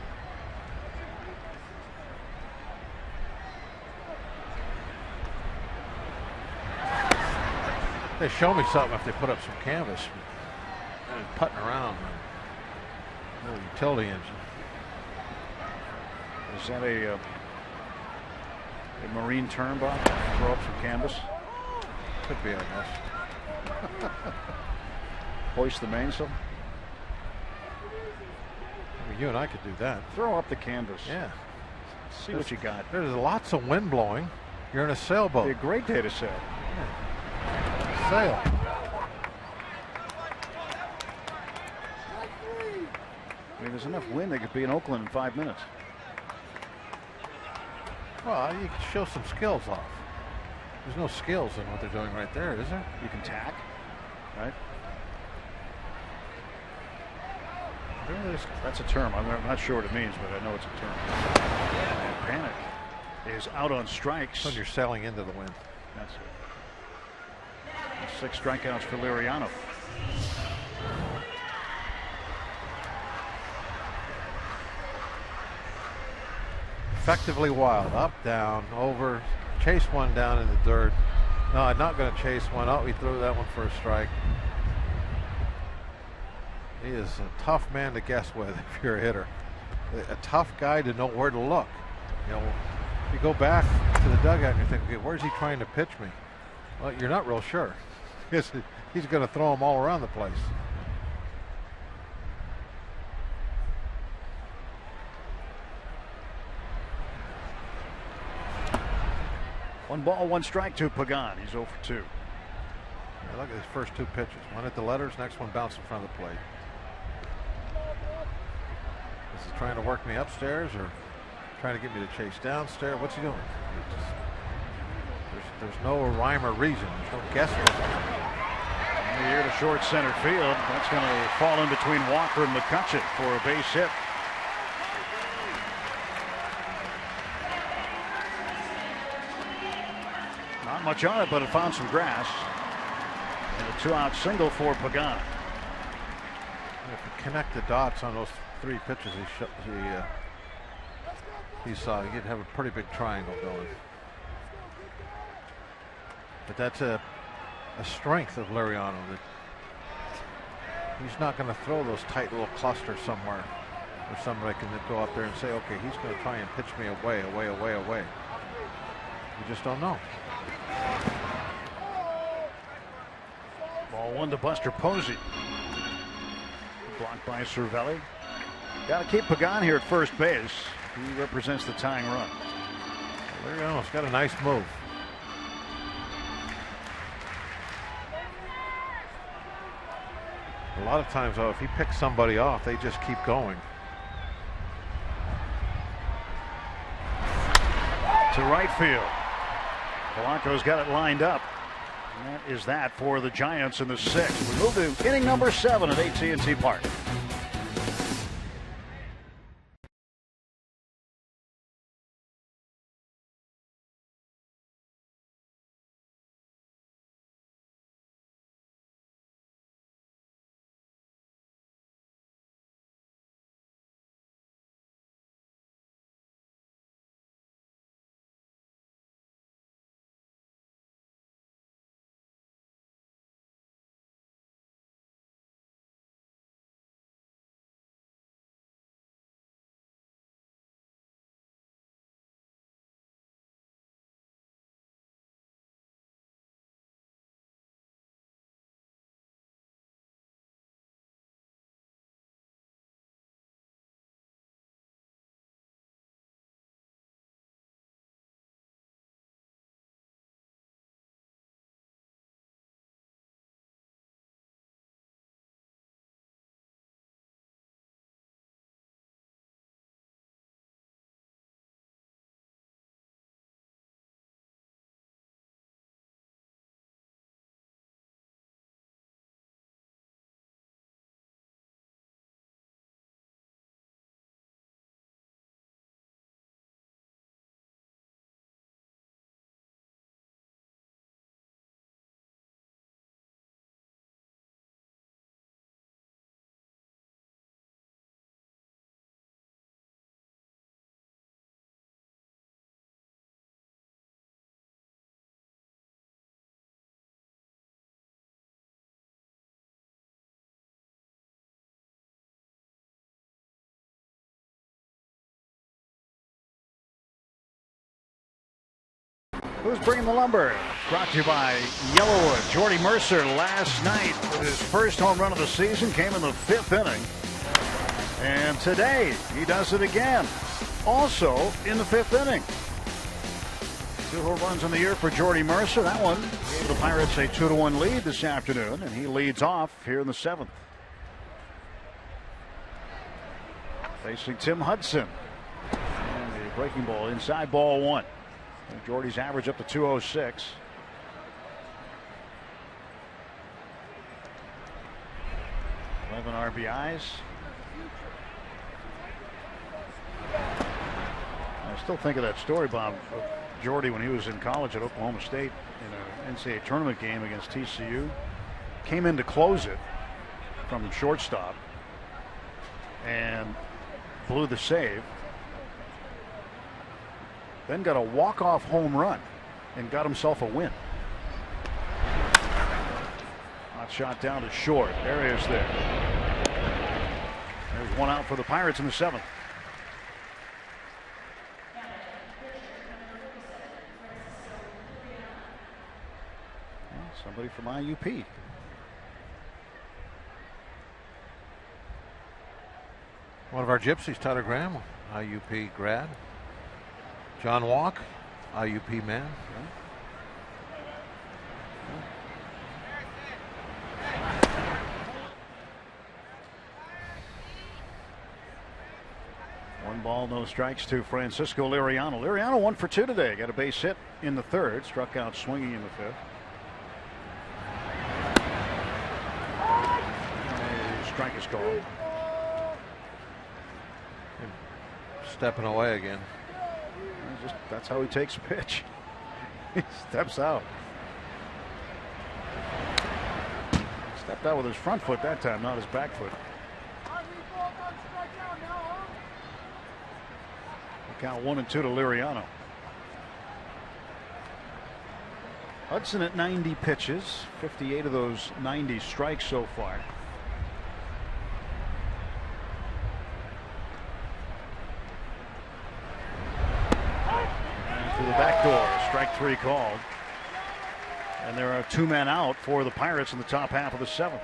Speaker 4: They show me something if they put up some canvas and putting around. A little utility engine.
Speaker 1: Is that a marine term, Bob? Throw up some canvas?
Speaker 4: Could be, I guess.
Speaker 1: Hoist the mainsail?
Speaker 4: I mean, you and I could do that.
Speaker 1: Throw up the canvas.
Speaker 4: Yeah.
Speaker 1: See what you got.
Speaker 4: There's lots of wind blowing. You're in a sailboat.
Speaker 1: It'd be a great day to sail.
Speaker 4: Yeah. Sail.
Speaker 1: I mean, there's enough wind they could be in Oakland in 5 minutes.
Speaker 4: Well, you can show some skills off. There's no skills in what they're doing right there, is there?
Speaker 1: You can tack, right? That's a term. I'm not sure what it means, but I know it's a term. And Panik is out on strikes.
Speaker 4: When you're sailing into the wind.
Speaker 1: That's it. 6 strikeouts for Liriano.
Speaker 4: Effectively wild. Up, down, over. Chase one down in the dirt. No, I'm not going to chase one. Oh, he threw that one for a strike. He is a tough man to guess with if you're a hitter. A tough guy to know where to look. You know, if you go back to the dugout and you think, okay, where's he trying to pitch me? Well, you're not real sure. He's going to throw them all around the place.
Speaker 1: One ball, 1 strike to Pagan. He's 0 for 2.
Speaker 4: Yeah, look at his first 2 pitches. One at the letters, next one bounced in front of the plate. Is he trying to work me upstairs or trying to get me to chase downstairs? What's he doing? There's no rhyme or reason. There's no guessing.
Speaker 1: Here to short center field. That's going to fall in between Walker and McCutcheon for a base hit. Not much on it, but it found some grass. And a 2-out single for Pagan.
Speaker 4: If you connect the dots on those 3 pitches he saw, he'd have a pretty big triangle going. But that's a strength of Liriano, that he's not going to throw those tight little clusters somewhere. Or somebody can go out there and say, okay, he's going to try and pitch me away. You just don't know.
Speaker 1: Ball one to Buster Posey. Blocked by Cervelli. Got to keep Pagan here at first base. He represents the tying run.
Speaker 4: There you go. It's got a nice move. A lot of times, though, if he picks somebody off, they just keep going.
Speaker 1: To right field. Polanco's got it lined up. And that is that for the Giants in the sixth. We move to inning number 7 at AT Park. Who's bringing the lumber? Brought to you by Yellowwood. Jordy Mercer last night with his first home run of the season came in the 5th inning. And today he does it again. Also in the 5th inning. 2 home runs in the year for Jordy Mercer. That one gave the Pirates a 2-1 lead this afternoon, and he leads off here in the 7th. Facing Tim Hudson. And the breaking ball inside, ball 1. And Jordy's average up to 206. RBIs. I still think of that story, Bob, of Jordy when he was in college at Oklahoma State in an NCAA tournament game against TCU. Came in to close it from shortstop and blew the save. Then got a walk-off home run and got himself a win. Hot shot down to short. There he is there. There's one out for the Pirates in the 7th. Somebody from IUP.
Speaker 4: One of our gypsies, Tyler Graham, IUP grad. John Walk, IUP man.
Speaker 1: One ball, no strikes to Francisco Liriano. Liriano 1 for 2 today. Got a base hit in the 3rd. Struck out swinging in the 5th. Strike is called.
Speaker 4: Stepping away again.
Speaker 1: That's how he takes a pitch. He steps out. Stepped out with his front foot that time, not his back foot. Count 1 and 2 to Liriano. Hudson at 90 pitches, 58 of those 90 strikes so far. back door. Strike 3 called. And there are 2 men out for the Pirates in the top half of the 7th.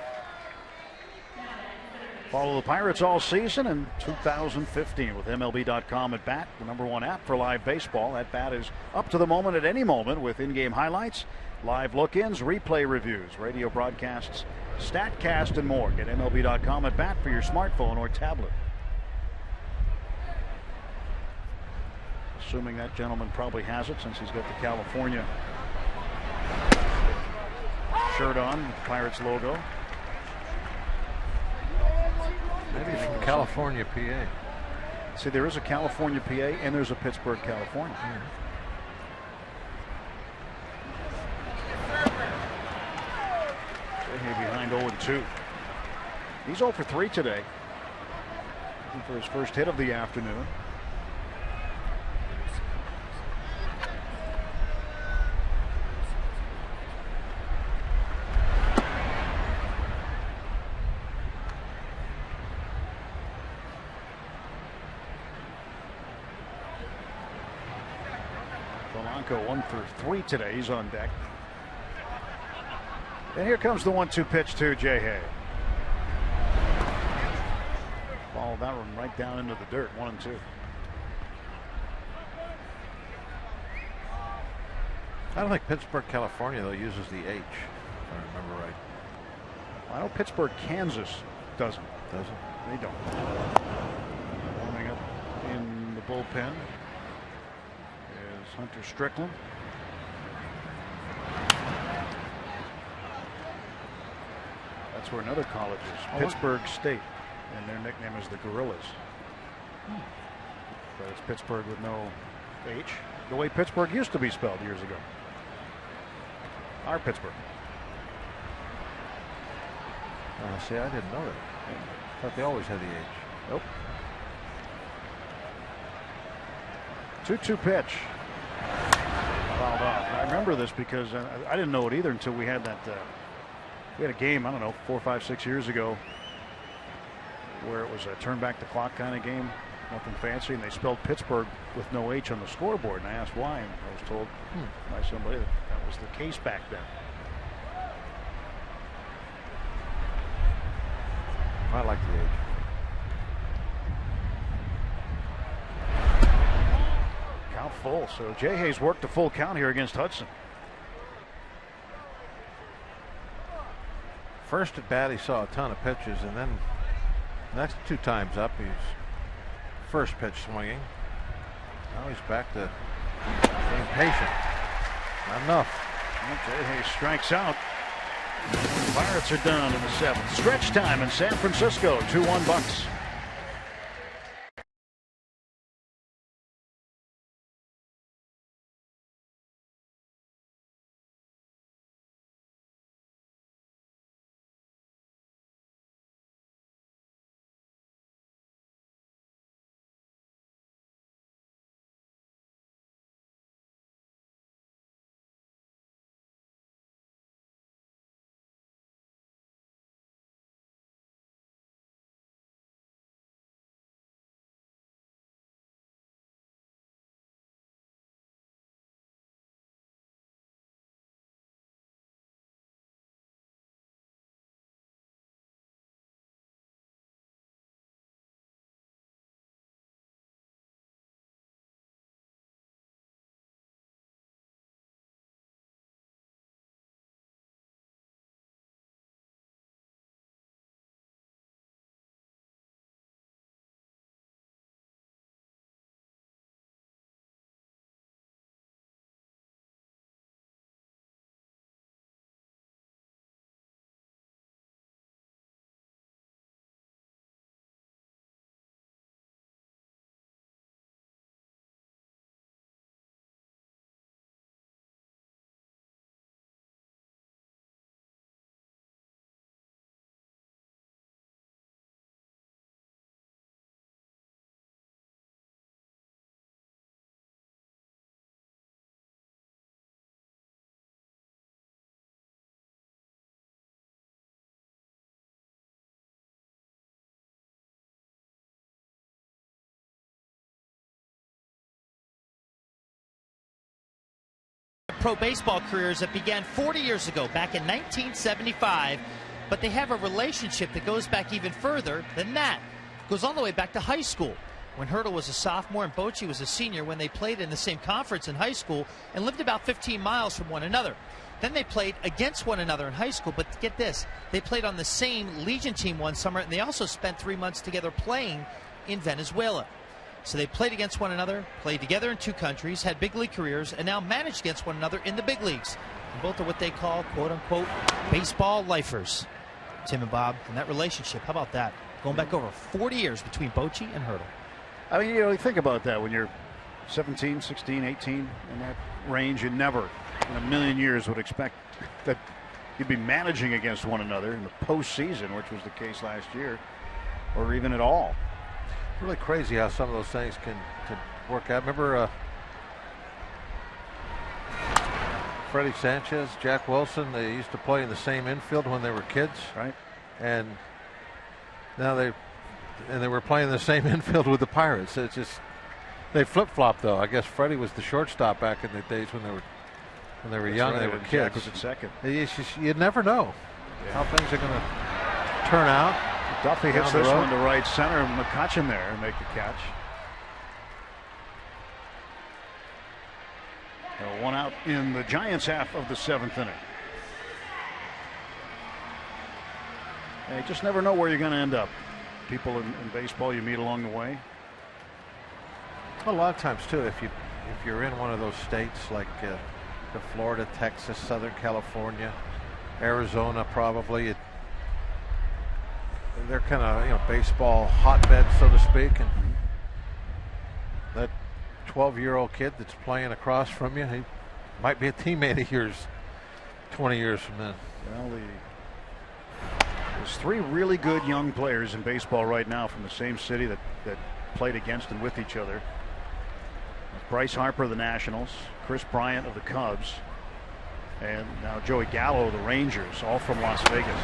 Speaker 1: Follow the Pirates all season in 2015 with MLB.com at bat, the #1 app for live baseball. That bat is up to the moment at any moment with in-game highlights, live look-ins, replay reviews, radio broadcasts, StatCast, and more. Get MLB.com at bat for your smartphone or tablet. Assuming that gentleman probably has it since he's got the California shirt on with the Pirates logo.
Speaker 4: Maybe from California, PA.
Speaker 1: See, there is a California, PA, and there's a Pittsburgh, California. Behind 0-2. He's 0 for 3 today. Looking for his first hit of the afternoon. Polanco 1 for 3 today. He's on deck. And here comes the 1-2 pitch to Jay Hay. Followed that one right down into the dirt. 1-2.
Speaker 4: I don't think Pittsburgh, California, though, uses the H, if I remember right.
Speaker 1: I know Pittsburgh, Kansas doesn't.
Speaker 4: Doesn't?
Speaker 1: They don't. Warming up in the bullpen is Hunter Strickland. That's where another college is, Pittsburgh State, and their nickname is the Gorillas. But it's Pittsburgh with no H, the way Pittsburgh used to be spelled years ago. Our Pittsburgh.
Speaker 4: See, I didn't know that. I thought they always had the H.
Speaker 1: Nope. 2-2 pitch. Fouled off. I remember this because I didn't know it either until we had that. We had a game, I don't know, 4, 5, 6 years ago where it was a turn back the clock kind of game, nothing fancy, and they spelled Pittsburgh with no H on the scoreboard, and I asked why, and I was told by somebody that was the case back then.
Speaker 4: I like the H.
Speaker 1: Count full, so Jay Hayes worked a full count here against Hudson.
Speaker 4: First at bat, he saw a ton of pitches, and then next 2 times up, he's first pitch swinging. Now he's back to being patient. Not enough.
Speaker 1: Jay Hayes strikes out. The Pirates are done in the 7th. Stretch time in San Francisco. 2-1 Bucks.
Speaker 5: pro baseball careers that began 40 years ago, back in 1975. But they have a relationship that goes back even further than that. It goes all the way back to high school, when Hurdle was a sophomore and Bochy was a senior, when they played in the same conference in high school and lived about 15 miles from one another. Then they played against one another in high school, but get this, they played on the same Legion team one summer, and they also spent 3 months together playing in Venezuela. So they played against one another, played together in 2 countries, had big league careers, and now managed against one another in the big leagues. And both are what they call, quote-unquote, baseball lifers. Tim and Bob, and that relationship, how about that? Going back over 40 years between Bochy and Hurdle.
Speaker 1: I mean, you think about that when you're 17, 16, 18, in that range, you never in a million years would expect that you'd be managing against one another in the postseason, which was the case last year, or even at all.
Speaker 4: Really crazy how some of those things can work out. Remember Freddie Sanchez, Jack Wilson, they used to play in the same infield when they were kids.
Speaker 1: Right.
Speaker 4: And now they were playing the same infield with the Pirates. It's just, they flip-flop though. I guess Freddie was the shortstop back in the days when they were young, right. They were kids.
Speaker 1: Jack was at second.
Speaker 4: You'd never know how things are going to turn out.
Speaker 1: Duffy hits this one to right center, and McCutchen there and make the catch. One out in the Giants' half of the 7th inning. And you just never know where you're going to end up. People in baseball you meet along the way.
Speaker 4: A lot of times too, if you're in one of those states like the Florida, Texas, Southern California, Arizona, probably they're kind of baseball hotbeds, so to speak, and that 12-year-old kid that's playing across from you, he might be a teammate of yours 20 years from then.
Speaker 1: Well, there's 3 really good young players in baseball right now from the same city that played against and with each other. Bryce Harper of the Nationals, Chris Bryant of the Cubs, and now Joey Gallo of the Rangers, all from Las Vegas.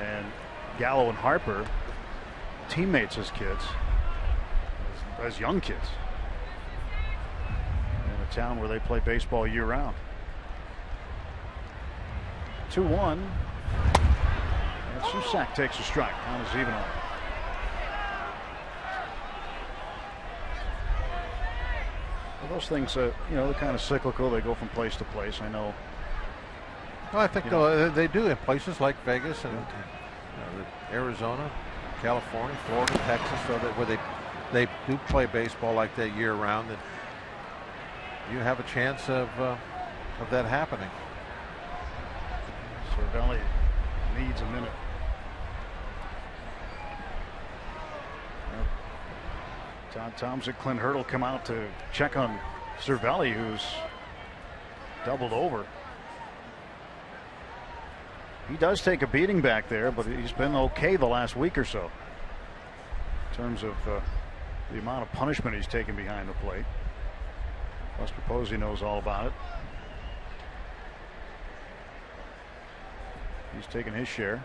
Speaker 1: And Gallo and Harper, teammates as kids, as young kids, in a town where they play baseball year-round. 2-1. And Susak takes a strike. Count is even on. Well, those things, they're kind of cyclical. They go from place to place. I know.
Speaker 4: Well, I think they do in places like Vegas and Arizona, California, Florida, Texas, so that where they do play baseball like that year round, that you have a chance of that happening.
Speaker 1: Cervelli needs a minute. Todd Thompson, Clint Hurdle come out to check on Cervelli, who's doubled over. He does take a beating back there, but he's been okay the last week or so in terms of the amount of punishment he's taken behind the plate. Buster Posey knows all about it. He's taken his share.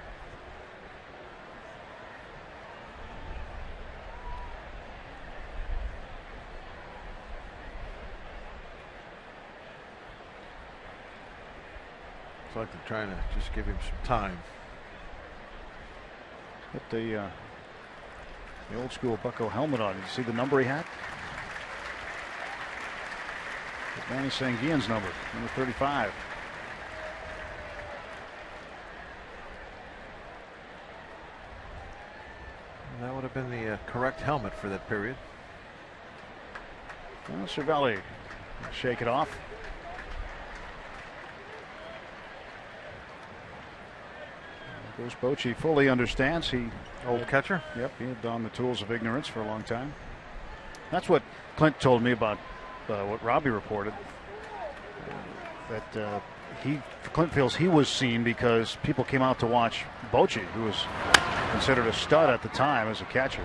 Speaker 4: It's like they're trying to just give him some time.
Speaker 1: Put the old school Bucko helmet on. You see the number he had? Danny Sanguian's number 35.
Speaker 4: And that would have been the correct helmet for that period.
Speaker 1: Well, Cervelli shake it off. Bruce Bochy fully understands.
Speaker 4: Old catcher.
Speaker 1: Yep, he had donned the tools of ignorance for a long time. That's what Clint told me about what Robbie reported. That Clint feels he was seen because people came out to watch Bochy, who was considered a stud at the time as a catcher.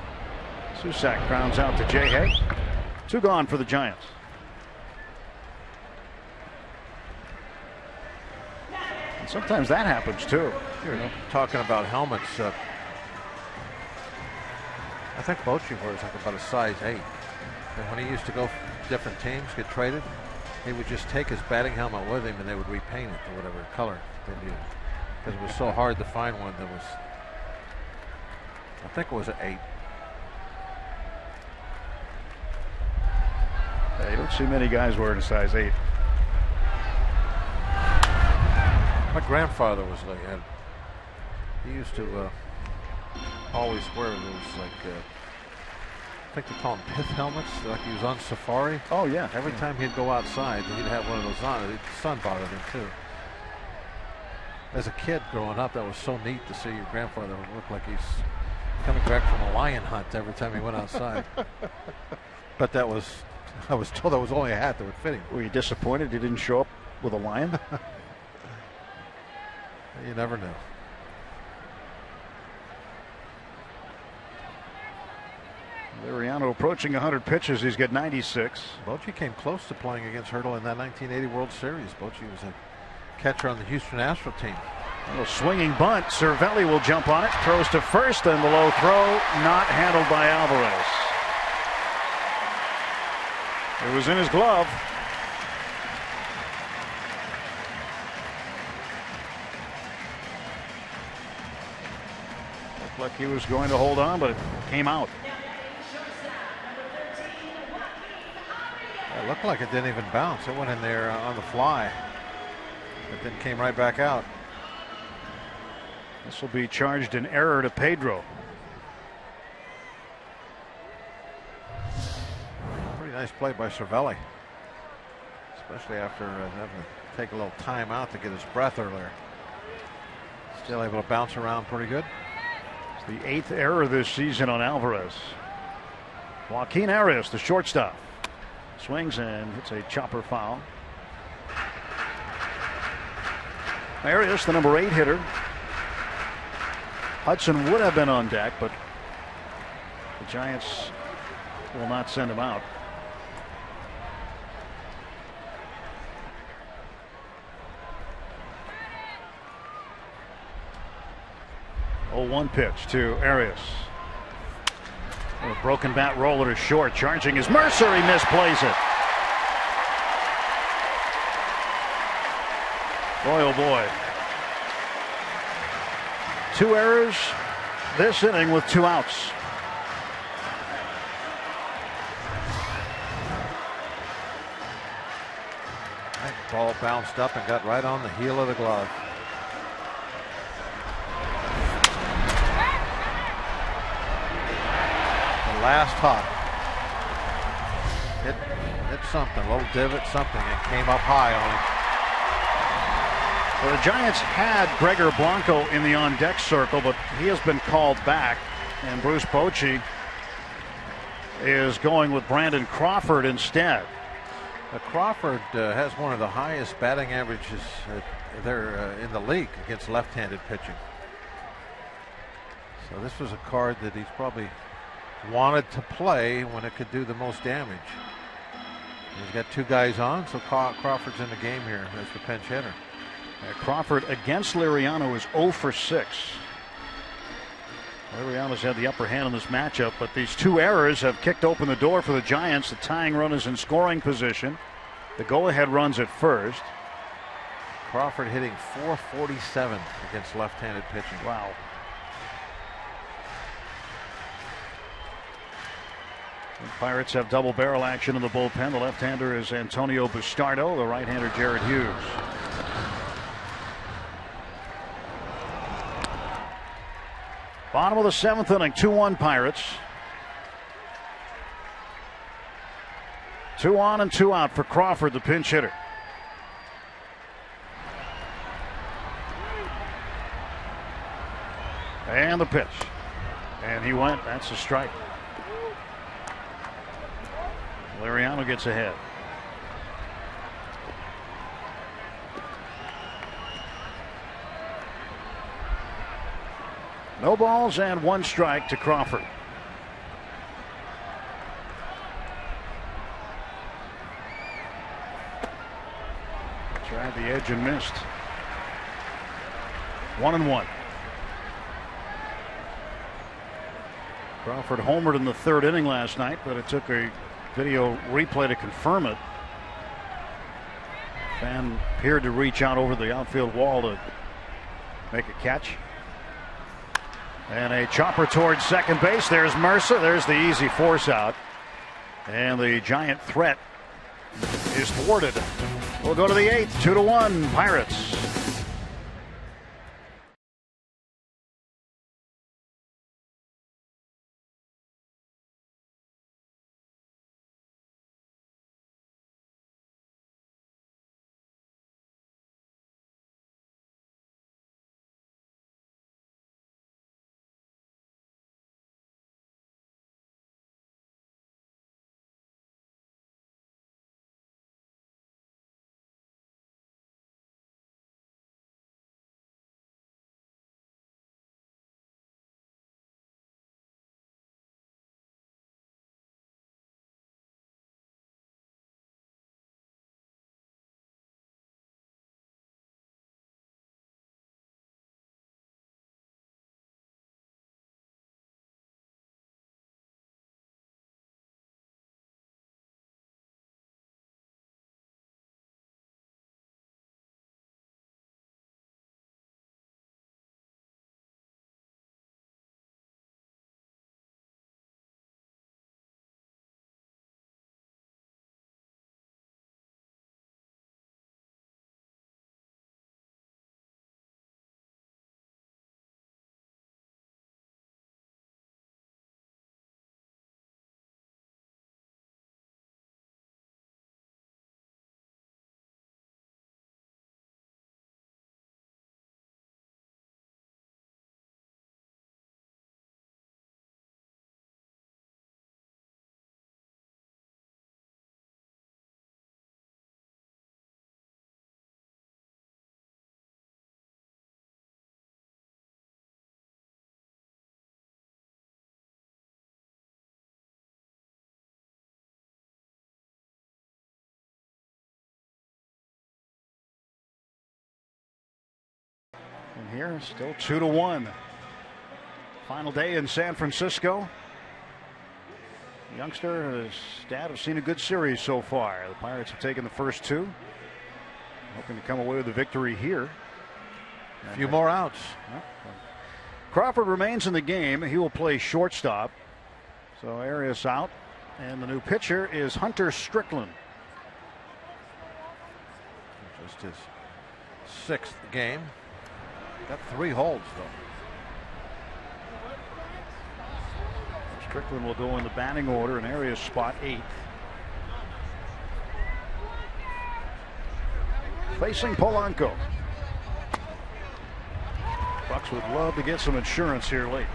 Speaker 1: Susak grounds out to Jay Hay. 2 gone for the Giants. And sometimes that happens too.
Speaker 4: You're talking about helmets. I think Bochy wears like about a size 8. And when he used to go different teams, get traded, he would just take his batting helmet with him and they would repaint it to whatever color they needed. Because it was so hard to find one that was, I think it was an 8.
Speaker 1: You don't see many guys wearing a size 8.
Speaker 4: My grandfather was like that. He used to always wear those, like, I think they call them pith helmets, like he was on safari.
Speaker 1: Oh, yeah.
Speaker 4: Every time he'd go outside, he'd have one of those on. The sun bothered him, too. As a kid growing up, that was so neat to see your grandfather look like he's coming back from a lion hunt every time he went outside. But I was told that was only a hat that would fit him.
Speaker 1: Were you disappointed he didn't show up with a lion?
Speaker 4: You never know.
Speaker 1: Liriano approaching 100 pitches. He's got 96.
Speaker 4: Bochy came close to playing against Hurdle in that 1980 World Series. Bochy was a catcher on the Houston Astros team.
Speaker 1: A little swinging bunt. Cervelli will jump on it. Throws to first, and the low throw not handled by Alvarez. It was in his glove. Looked like he was going to hold on, but it came out.
Speaker 4: It looked like it didn't even bounce. It went in there on the fly. It then came right back out.
Speaker 1: This will be charged in error to Pedro.
Speaker 4: Pretty nice play by Cervelli, especially after having to take a little time out to get his breath earlier. Still able to bounce around pretty good.
Speaker 1: It's the 8th error this season on Alvarez. Joaquin Arias, the shortstop, swings and hits a chopper foul. Arias, the number 8 hitter. Hudson would have been on deck, but the Giants will not send him out. Oh, 1 pitch to Arias. A broken bat roller to short. Charging is Mercer. He misplays it. Boy, oh boy. 2 errors this inning with 2 outs.
Speaker 4: That ball bounced up and got right on the heel of the glove. The last hop. Hit something, a little divot, something. It came up high on him.
Speaker 1: Well, the Giants had Gregor Blanco in the on-deck circle, but he has been called back, and Bruce Bochy is going with Brandon Crawford instead.
Speaker 4: Crawford has one of the highest batting averages there in the league against left-handed pitching. So this was a card that he's probably wanted to play when it could do the most damage. He's got 2 guys on, so Crawford's in the game here as the pinch hitter.
Speaker 1: Crawford against Liriano is 0 for 6. Liriano's had the upper hand in this matchup, but these 2 errors have kicked open the door for the Giants. The tying run is in scoring position. The go-ahead runs at first.
Speaker 4: Crawford hitting .447 against left-handed pitching.
Speaker 1: Wow. The Pirates have double barrel action in the bullpen. The left-hander is Antonio Bustardo, the right-hander Jared Hughes. Bottom of the 7th inning, 2-1 Pirates. 2 on and 2 out for Crawford, the pinch hitter. And the pitch. And he went. That's a strike. Liriano gets ahead. No balls and 1 strike to Crawford. Tried the edge and missed. 1-1. Crawford homered in the 3rd inning last night, but it took a video replay to confirm it. Fan appeared to reach out over the outfield wall to make a catch. And a chopper towards second base. There's Mercer. There's the easy force out. And the Giant threat is thwarted. We'll go to the 8th. 2-1 Pirates. And here, still 2-1. Final day in San Francisco. Youngster and his dad have seen a good series so far. The Pirates have taken the first two. Hoping to come away with a victory here.
Speaker 4: A few more outs.
Speaker 1: Crawford remains in the game. He will play shortstop. So Arias out. And the new pitcher is Hunter Strickland.
Speaker 4: Just his 6th game. Got 3 holds, though.
Speaker 1: Strickland will go in the batting order, and Arias spot 8th. Facing Polanco. Bucks would love to get some insurance here late.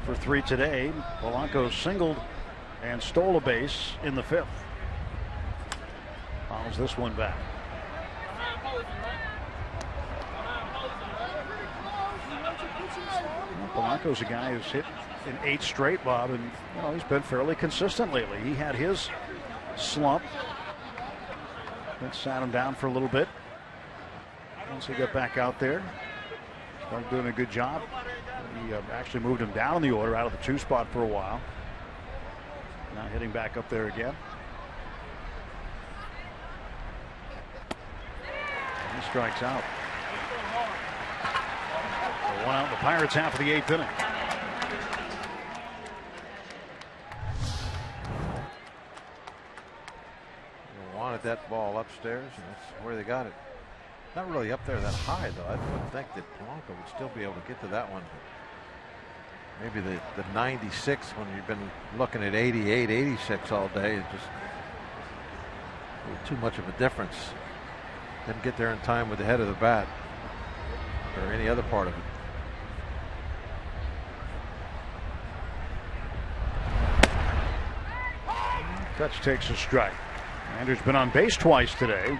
Speaker 1: For 3 today. Polanco singled and stole a base in the 5th. Fouls this one back. Polanco's a guy who's hit in 8 straight, Bob, and he's been fairly consistent lately. He had his slump. That sat him down for a little bit. Once he got back out there, started doing a good job. He actually moved him down in the order out of the 2 spot for a while. Now hitting back up there again. And he strikes out. So 1 out in the Pirates half of the 8th inning.
Speaker 4: They wanted that ball upstairs, and that's where they got it. Not really up there that high, though. I would think that Polanco would still be able to get to that one. Maybe the 96 when you've been looking at 88, 86 all day. It's just too much of a difference. Didn't get there in time with the head of the bat or any other part of it.
Speaker 1: Touch takes a strike. Andrew's been on base twice today.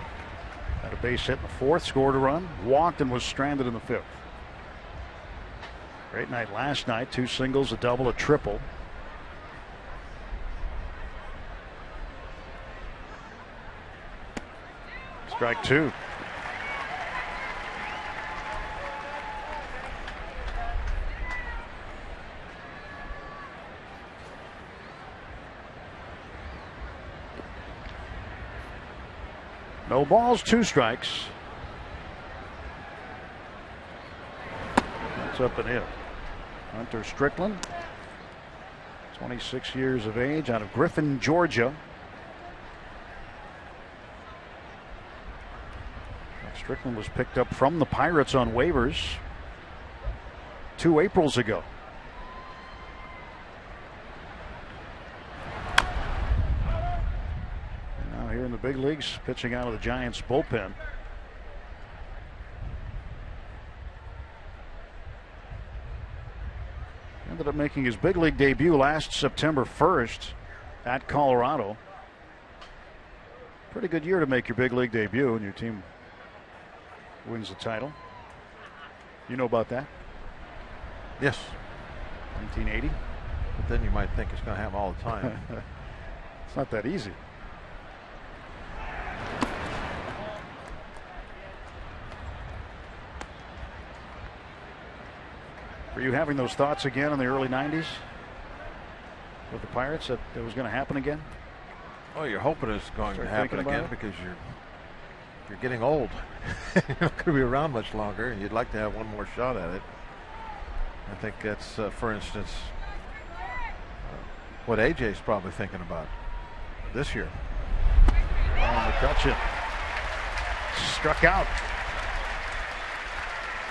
Speaker 1: Had a base hit in the 4th, scored a run, walked, and was stranded in the 5th. Great night last night. 2 singles, a double, a triple. Strike 2. No balls, 2 strikes. That's up and in. Hunter Strickland, 26 years of age, out of Griffin, Georgia. Strickland was picked up from the Pirates on waivers 2 Aprils ago. And now here in the big leagues, pitching out of the Giants bullpen. Ended up making his big league debut last September 1st at Colorado. Pretty good year to make your big league debut, and your team wins the title. You know about that?
Speaker 4: Yes.
Speaker 1: 1980.
Speaker 4: But then you might think it's going to happen all the time.
Speaker 1: It's not that easy. Were you having those thoughts again in the early 90s with the Pirates that it was going to happen again?
Speaker 4: Oh, you're hoping it's going to happen again because you're getting old. You're not going to be around much longer, and you'd like to have one more shot at it. I think that's, for instance, what AJ's probably thinking about this year.
Speaker 1: Oh, McCutcheon struck out.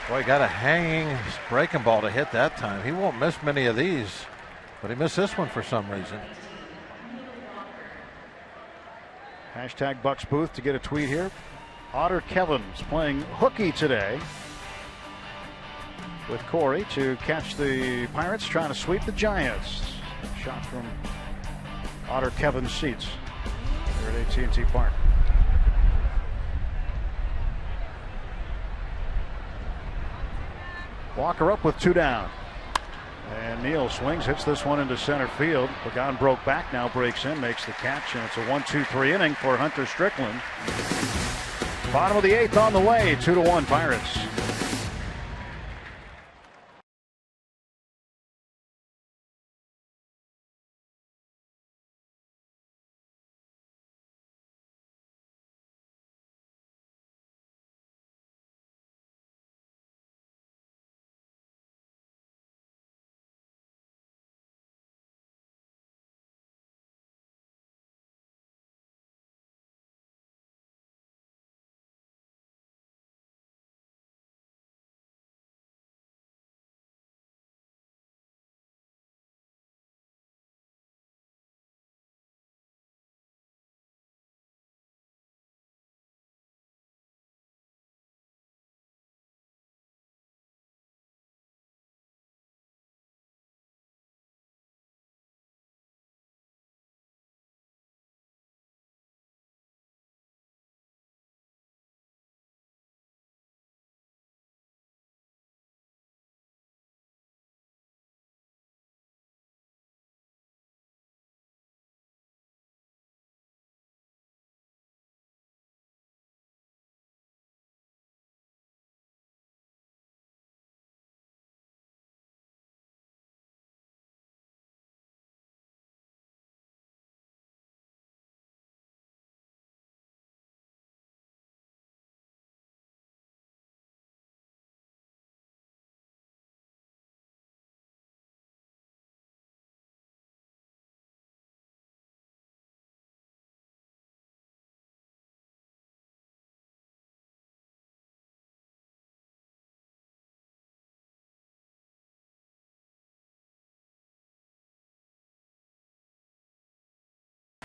Speaker 4: Boy, he got a hanging breaking ball to hit that time. He won't miss many of these, but he missed this one for some reason.
Speaker 1: Hashtag Bucks Booth to get a tweet here. Otter Kevins playing hooky today with Corey to catch the Pirates trying to sweep the Giants. Shot from Otter Kevins' seats here at AT Park. Walker up with 2 down. And Neal swings, hits this one into center field. Pagan broke back, now breaks in, makes the catch, and it's a 1-2-3 inning for Hunter Strickland. Bottom of the 8th on the way, 2-1 Pirates.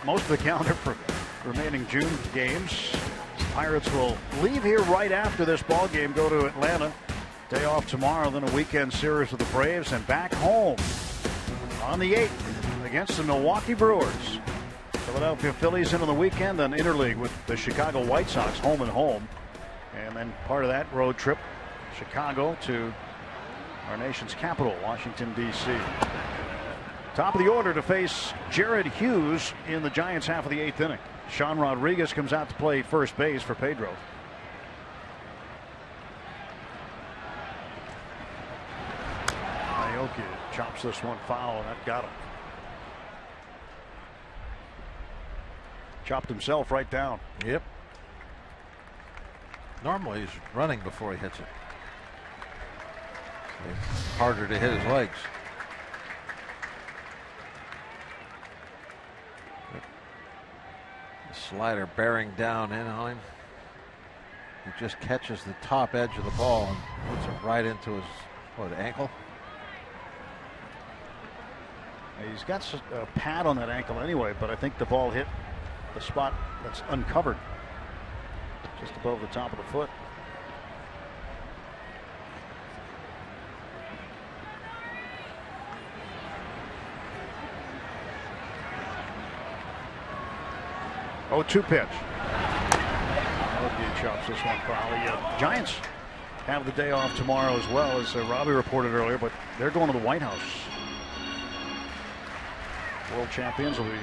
Speaker 1: Most of the calendar for remaining June games. Pirates will leave here right after this ball game, go to Atlanta. Day off tomorrow, then a weekend series with the Braves, and back home on the 8th against the Milwaukee Brewers. Philadelphia Phillies in on the weekend, then interleague with the Chicago White Sox, home and home. And then part of that road trip, Chicago to our nation's capital, Washington, D.C. Top of the order to face Jared Hughes in the Giants' half of the 8th inning. Sean Rodriguez comes out to play first base for Pedro. Aoki chops this one foul, and that got him. Chopped himself right down.
Speaker 4: Yep. Normally he's running before he hits it. So it's harder to hit his legs. The slider bearing down Anaheim. He just catches the top edge of the ball and puts it right into his ankle.
Speaker 1: He's got a pad on that ankle anyway, but I think the ball hit the spot that's uncovered, just above the top of the foot. Oh, 2 pitch. He chops this one probably. Giants have the day off tomorrow as well, as Robbie reported earlier, but they're going to the White House. World champions will be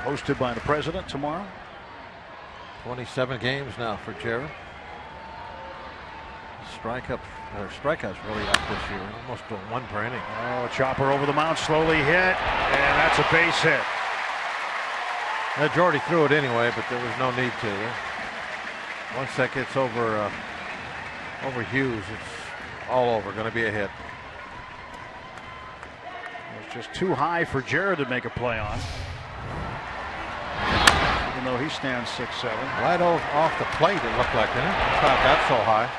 Speaker 1: hosted by the president tomorrow.
Speaker 4: 27 games now for Jared. Strikeouts really up this year, almost 1 per inning.
Speaker 1: Oh, a chopper over the mound, slowly hit, and that's a base hit.
Speaker 4: Jordy threw it anyway, but there was no need to. Once that gets over Hughes, it's all over. Going to be a hit.
Speaker 1: It's just too high for Jared to make a play on. Even though he stands 6'7".
Speaker 4: Right off the plate, it looked like, didn't it? It's not that so high.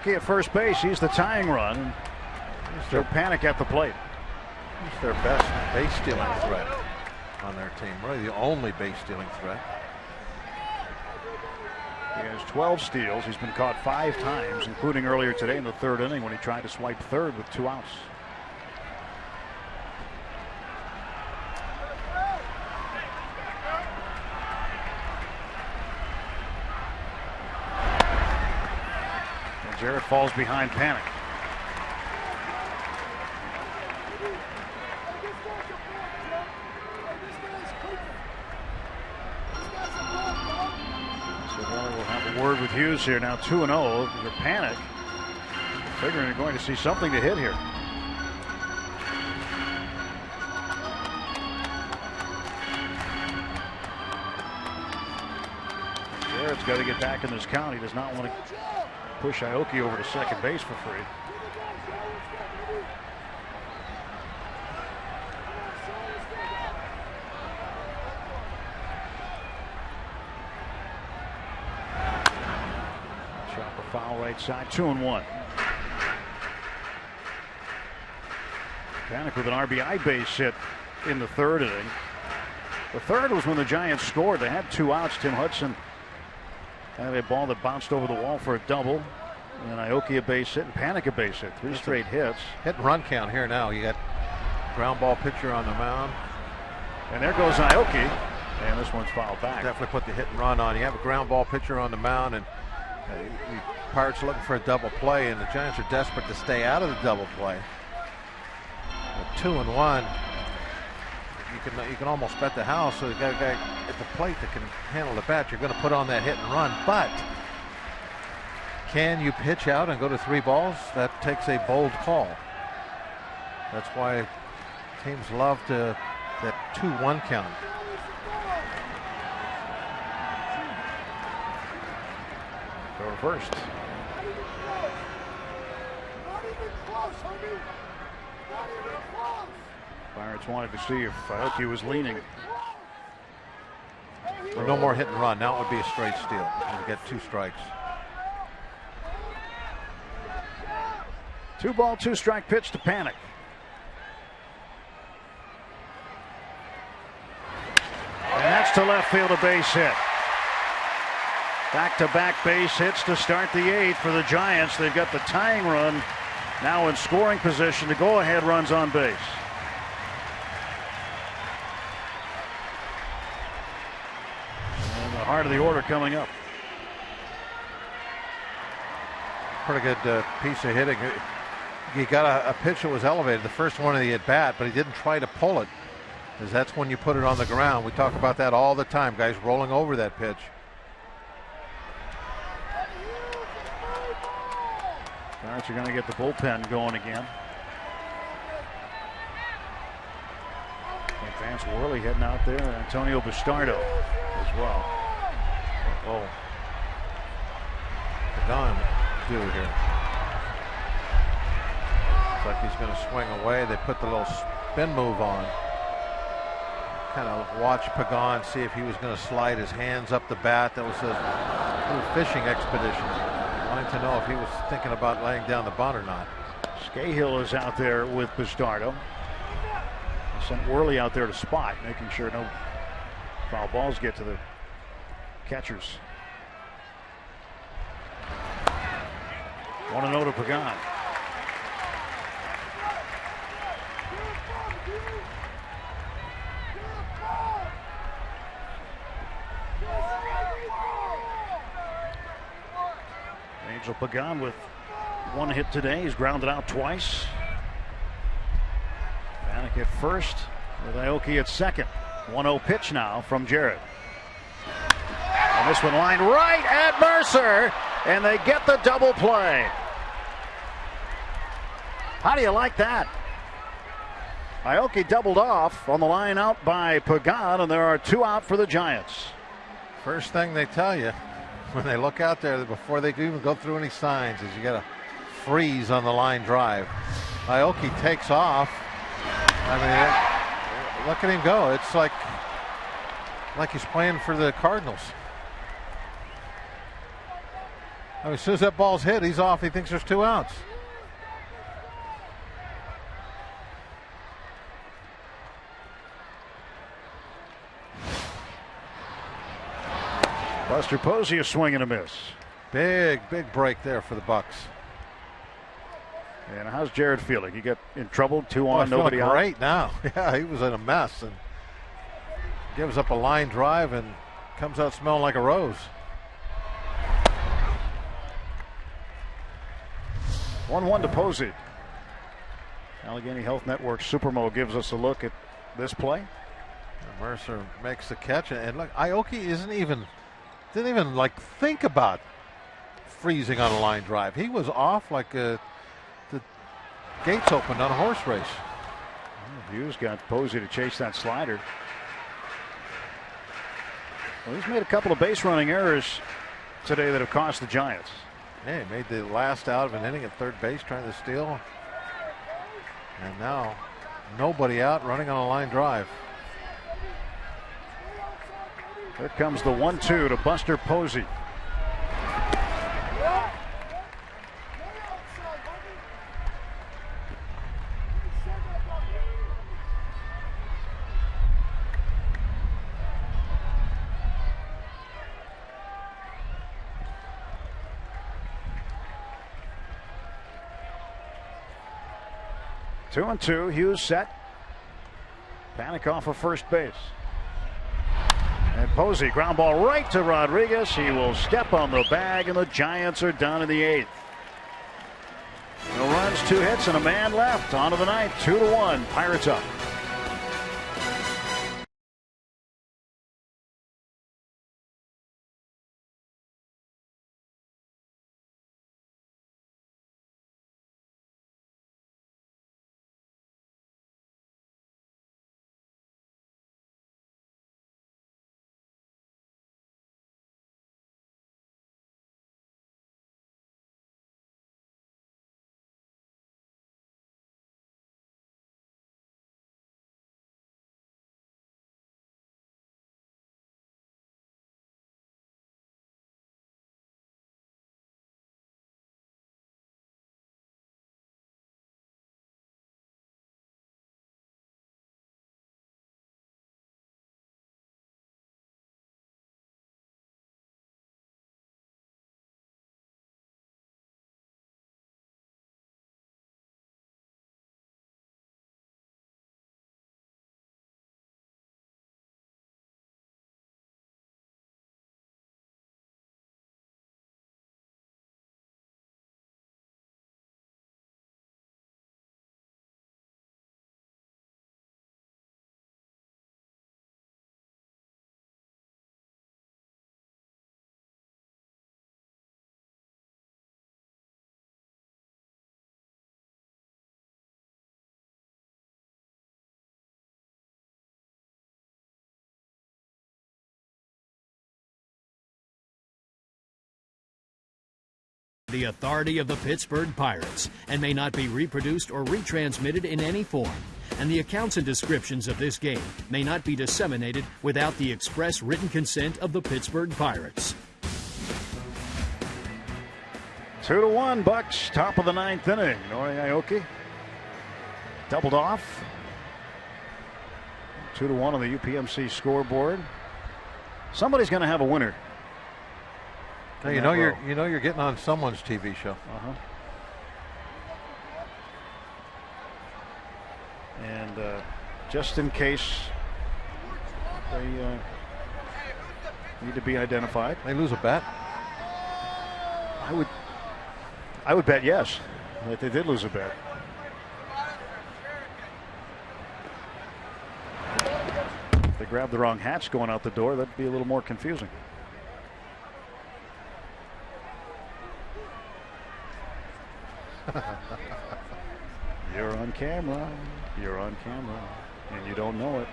Speaker 1: At first base, he's the tying run. There's panic at the plate.
Speaker 4: He's their best base stealing threat on their team. Really the only base stealing threat.
Speaker 1: He has 12 steals. He's been caught 5 times, including earlier today in the 3rd inning when he tried to swipe third with 2 outs. Jarrett falls behind Panic. So we'll have a word with Hughes here now. 2-0. Your Panic. Figuring you're going to see something to hit here. Jarrett's got to get back in this count. He does not want to push Aoki over to second base for free. Chopper foul right side, 2-1. Panic with an RBI base hit in the 3rd inning. The 3rd was when the Giants scored. They had 2 outs. Tim Hudson had a ball that bounced over the wall for a double. And Aoki a base hit and Panic a base hit. 3 straight hits.
Speaker 4: Hit and run count here now. You got ground ball pitcher on the mound.
Speaker 1: And there goes Aoki. And this one's fouled back.
Speaker 4: Definitely put the hit and run on. You have a ground ball pitcher on the mound, and the Pirates are looking for a double play, and the Giants are desperate to stay out of the double play. At 2-1. You can almost bet the house. So you got a guy at the plate that can handle the bat. You're going to put on that hit and run, but can you pitch out and go to 3 balls? That takes a bold call. That's why teams love that 2-1 count.
Speaker 1: Go to first. Pirates wanted to see if Aoki was leaning.
Speaker 4: Well, no more hit and run. Now it would be a straight steal. You get 2 strikes.
Speaker 1: 2-ball, 2-strike pitch to Panic. And that's to left field, a base hit. Back-to-back base hits to start the 8th for the Giants. They've got the tying run now in scoring position. The go-ahead runs on base. And the heart of the order coming up.
Speaker 4: Pretty good piece of hitting. He got a pitch that was elevated, the first one of the at-bat, but he didn't try to pull it, because that's when you put it on the ground. We talk about that all the time, guys rolling over that pitch.
Speaker 1: Pirates are going to get the bullpen going again. Vance Worley heading out there. Antonio Bastardo as well.
Speaker 4: Oh, Pagan do here. Looks like he's going to swing away. They put the little spin move on. Kind of watched Pagan see if he was going to slide his hands up the bat. That was a little fishing expedition. Wanting to know if he was thinking about laying down the bunt or not.
Speaker 1: Scahill is out there with Bastardo. Sent Worley out there to spot, making sure no foul balls get to the catchers. 1-0 to Pagan. Angel Pagan with one hit today. He's grounded out twice. Vanek at first with Aoki at second. 1-0 pitch now from Jared. And this one lined right at Mercer, and they get the double play. How do you like that? Aoki doubled off on the line out by Pagan, and there are two out for the Giants.
Speaker 4: First thing they tell you when they look out there before they even go through any signs is you got to freeze on the line drive. Aoki takes off. I mean, look at him go. It's like he's playing for the Cardinals. I mean, as soon as that ball's hit, he's off. He thinks there's 2 outs.
Speaker 1: Buster Posey, a swing and a miss.
Speaker 4: Big break there for the Bucks.
Speaker 1: And how's Jared feeling? He got in trouble, 2 on, nobody out.
Speaker 4: Great now. Yeah, he was in a mess and gives up a line drive and comes out smelling like a rose.
Speaker 1: 1-1 to Posey. Allegheny Health Network Supermo gives us a look at this play.
Speaker 4: Mercer makes the catch, and look, Aoki didn't even like think about freezing on a line drive. He was off like the gates opened on a horse race.
Speaker 1: Hughes got Posey to chase that slider. Well, he's made a couple of base running errors today that have cost the Giants.
Speaker 4: Yeah, he made the last out of an inning at third base trying to steal. And now nobody out, running on a line drive.
Speaker 1: Here comes the 1-2 to Buster Posey. Two and two. Hughes set. Panic off of first base. And Posey, ground ball right to Rodriguez. He will step on the bag, and the Giants are done in the 8th. No runs, 2 hits, and a man left. On to the 9th, 2-1. Pirates up.
Speaker 3: the authority of the Pittsburgh Pirates and may not be reproduced or retransmitted in any form. And the accounts and descriptions of this game may not be disseminated without the express written consent of the Pittsburgh Pirates.
Speaker 1: 2-1 Bucks, top of the 9th inning. Nori doubled off. 2-1 on the UPMC scoreboard. Somebody's going to have a winner.
Speaker 4: Now, you know you're getting on someone's TV show.
Speaker 1: And just in case they need to be identified,
Speaker 4: they lose a bet.
Speaker 1: I would bet yes that they did lose a bet. If they grabbed the wrong hats going out the door, that'd be a little more confusing. You're on camera. You're on camera. And you don't know it.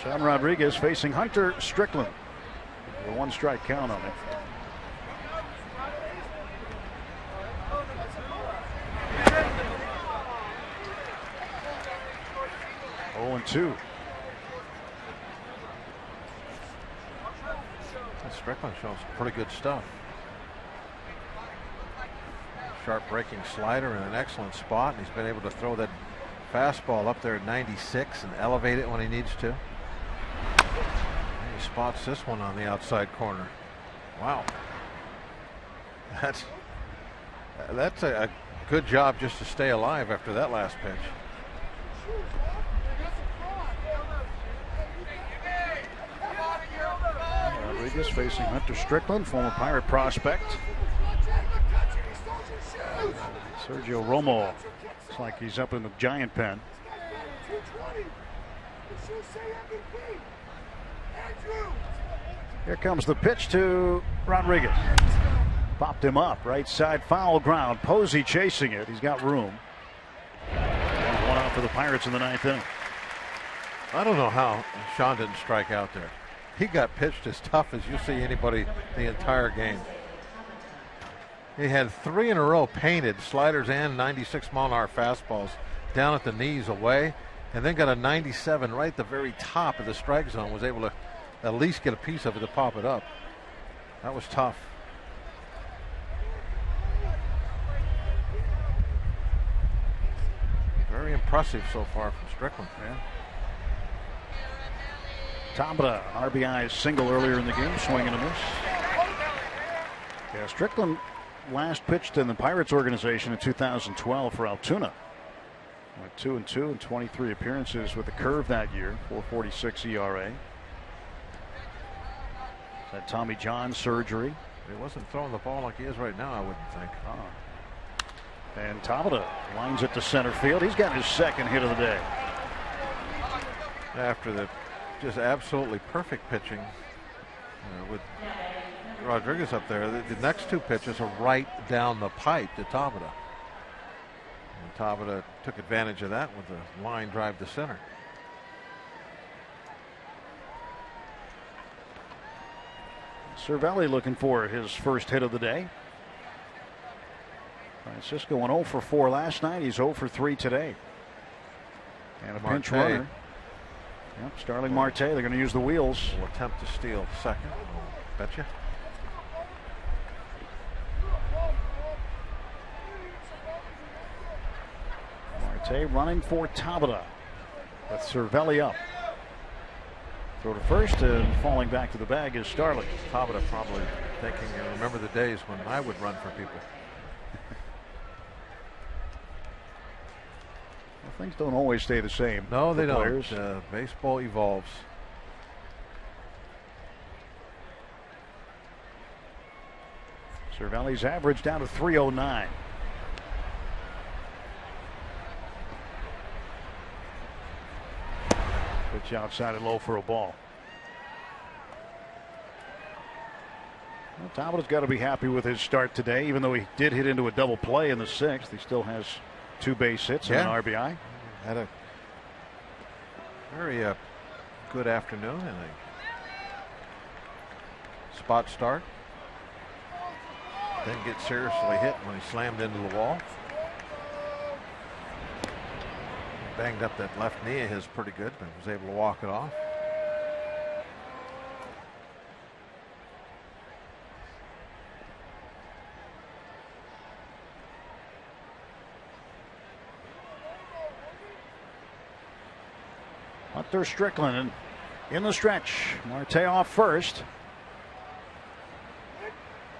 Speaker 1: Sean Rodriguez facing Hunter Strickland. The 1-strike count on it. Oh, 0-2.
Speaker 4: Strickland shows pretty good stuff. Sharp breaking slider in an excellent spot, and he's been able to throw that fastball up there at 96 and elevate it when he needs to. And he spots this one on the outside corner. Wow. That's a good job just to stay alive after that last pitch.
Speaker 1: Rodriguez facing Hunter Strickland, former Pirate prospect. Sergio Romo looks like he's up in the giant pen. Here comes the pitch to Rodriguez. Popped him up, right side foul ground. Posey chasing it. He's got room. And 1 out for the Pirates in the 9th inning.
Speaker 4: I don't know how Sean didn't strike out there. He got pitched as tough as you see anybody the entire game. He had 3 in a row painted sliders and 96-mile-an-hour fastballs down at the knees away, and then got a 97 right at the very top of the strike zone. Was able to at least get a piece of it to pop it up. That was tough. Very impressive so far from Strickland.
Speaker 1: Yeah. Tampa, RBI single earlier in the game, swing and a miss. Yeah, Strickland last pitched in the Pirates organization in 2012 for Altoona. Went 2-2 in 23 appearances with a curve that year, 4.46 ERA. Had Tommy John surgery.
Speaker 4: He wasn't throwing the ball like he is right now, I wouldn't think.
Speaker 1: And Tabata lines it to center field. He's got his second hit of the day.
Speaker 4: After the just absolutely perfect pitching with Rodriguez up there, the next 2 pitches are right down the pipe to Tabata. And Tabata took advantage of that with the line drive to center.
Speaker 1: Cervelli looking for his first hit of the day. Francisco went 0 for 4 last night. He's 0 for 3 today. And a pinch runner. Yep, Starling Marte. They're going to use the wheels.
Speaker 4: Will attempt to steal second. Betcha.
Speaker 1: Marte running for Tabata. With Cervelli up. Throw to first, and falling back to the bag is Starling.
Speaker 4: Tabata probably thinking, remember the days when I would run for people.
Speaker 1: Well, things don't always stay the same.
Speaker 4: No, they don't. Baseball evolves.
Speaker 1: Cervelli's average down to 309. Pitch outside and low for a ball. Well, Tabata's got to be happy with his start today, even though he did hit into a double play in the 6th. He still has 2 base hits and an RBI.
Speaker 4: Had a very good afternoon, and spot start. Didn't get seriously hit when he slammed into the wall. Banged up that left knee of his pretty good, but was able to walk it off.
Speaker 1: Hunter Strickland in the stretch. Marte off first.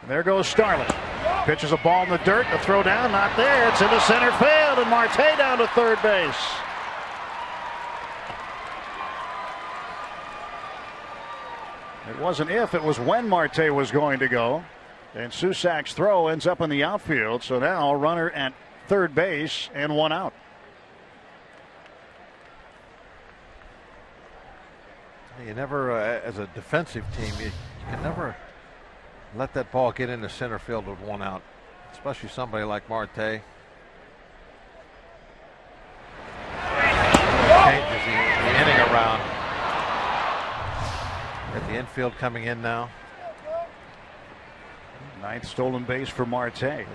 Speaker 1: And there goes Starling. Pitches a ball in the dirt. The throw down, not there. It's into center field, and Marte down to third base. It wasn't if, it was when Marte was going to go. And Susak's throw ends up in the outfield. So now a runner at third base and one out.
Speaker 4: You never, as a defensive team, you can never let that ball get into center field with one out, especially somebody like Marte. Changes the inning around. Got the infield coming in now.
Speaker 1: Ninth stolen base for Marte.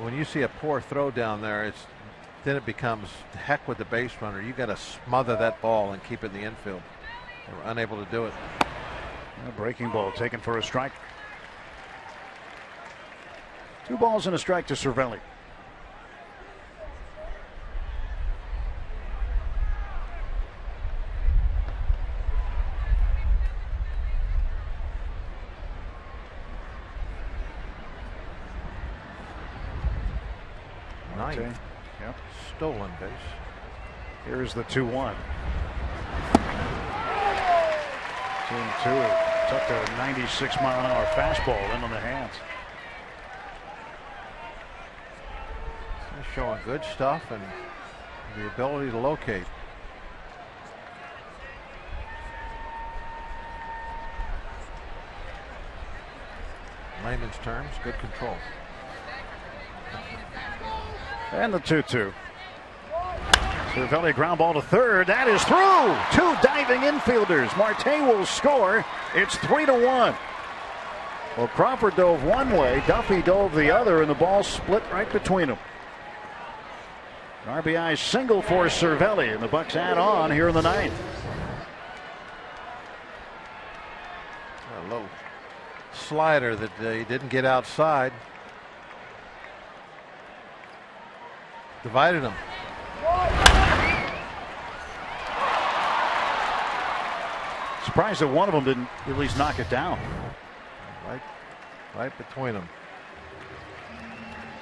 Speaker 4: When you see a poor throw down there, then it becomes heck with the base runner. You got to smother that ball and keep it in the infield. They were unable to do it.
Speaker 1: A breaking ball taken for a strike. 2 balls and a strike to Cervelli.
Speaker 4: Ninth.
Speaker 1: Yep.
Speaker 4: Stolen base.
Speaker 1: Here's the 2-1. 2-2. Tucked a 96-mile-an-hour fastball in on the hands.
Speaker 4: He's showing good stuff and the ability to locate. Layman's terms, good control.
Speaker 1: And the 2-2. Cervelli ground ball to third. That is through. 2 diving infielders. Marte will score. It's 3-1. Well, Crawford dove one way, Duffy dove the other, and the ball split right between them. An RBI single for Cervelli, and the Bucks add on here in the 9th.
Speaker 4: A little slider that he didn't get outside. Divided them.
Speaker 1: Surprised that one of them didn't at least knock it down.
Speaker 4: Right between them.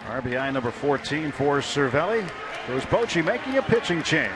Speaker 1: RBI number 14 for Cervelli. There's Bochy making a pitching change.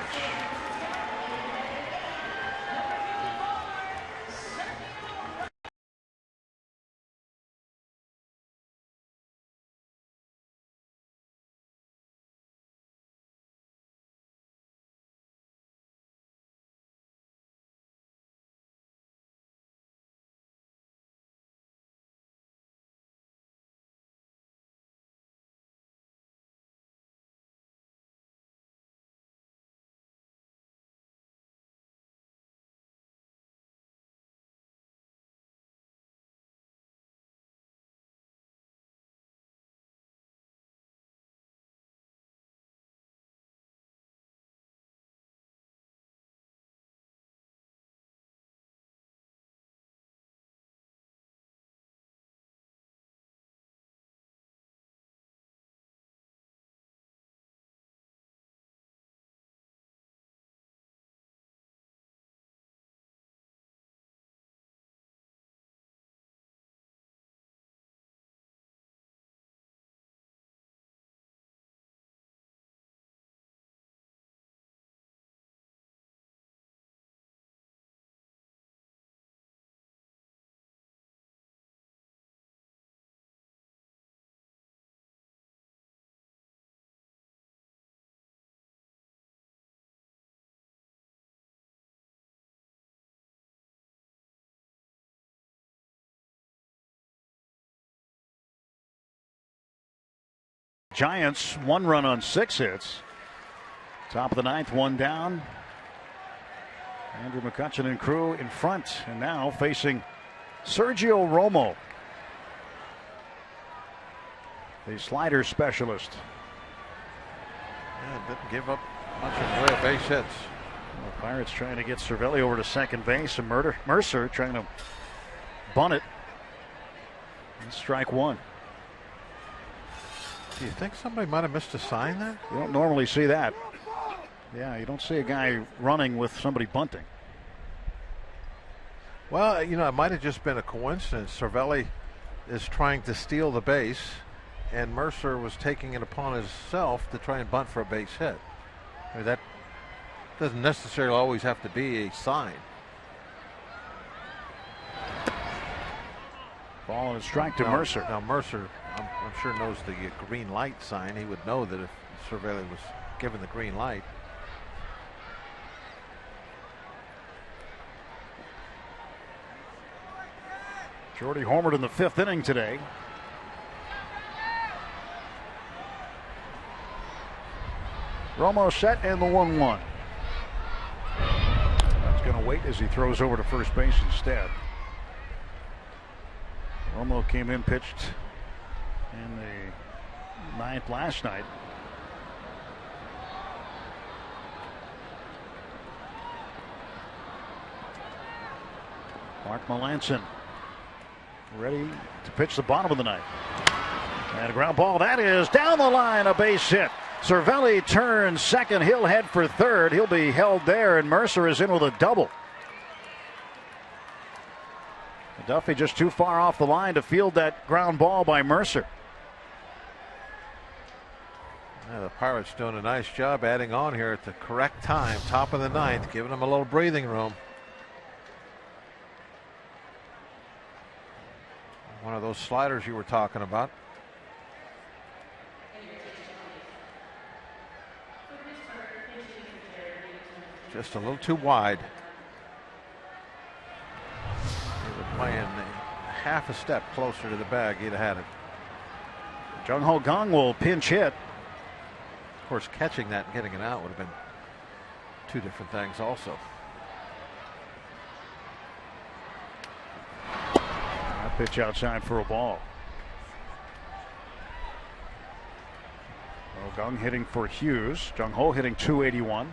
Speaker 1: Giants 1 run on 6 hits. Top of the 9th, 1 down. Andrew McCutchen and crew in front, and now facing Sergio Romo, the slider specialist.
Speaker 4: Yeah, didn't give up much in the way of base hits.
Speaker 1: The Pirates trying to get Cervelli over to second base, and Mercer trying to bunt it. And strike one.
Speaker 4: Do you think somebody might have missed a sign there?
Speaker 1: You don't normally see that. Yeah, you don't see a guy running with somebody bunting.
Speaker 4: Well, it might have just been a coincidence. Cervelli is trying to steal the base, and Mercer was taking it upon himself to try and bunt for a base hit. I mean, that doesn't necessarily always have to be a sign.
Speaker 1: Ball and a strike to Mercer.
Speaker 4: Now Mercer, I'm sure knows the green light sign. He would know that if Cervelli was given the green light.
Speaker 1: Jordy homered in the 5th inning today. Romo set and the 1-1. That's going to wait as he throws over to first base instead. Romo came in, pitched in the 9th last night. Mark Melanson ready to pitch the bottom of the ninth. And a ground ball. That is down the line, a base hit. Cervelli turns second. He'll head for third. He'll be held there, and Mercer is in with a double. Duffy just too far off the line to field that ground ball by Mercer.
Speaker 4: Yeah, the Pirates doing a nice job adding on here at the correct time, top of the ninth, giving them a little breathing room. One of those sliders you were talking about. Just a little too wide. They were playing half a step closer to the bag. He'd have had it.
Speaker 1: Jung Ho Kang will pinch hit.
Speaker 4: Of course, catching that and getting it out would have been two different things also.
Speaker 1: Pitch outside for a ball. Kang hitting for Hughes. Jung Ho hitting .281.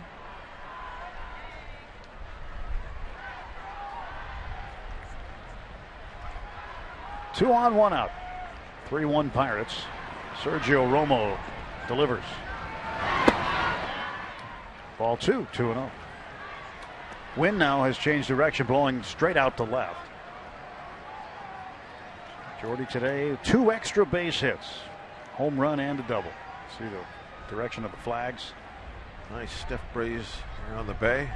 Speaker 1: Two on, one out. 3-1 Pirates. Sergio Romo delivers. Ball 2, 2-0. Wind now has changed direction, blowing straight out to left. Jordy today, 2 extra base hits. Home run and a double. See the direction of the flags.
Speaker 4: Nice stiff breeze here on the bay.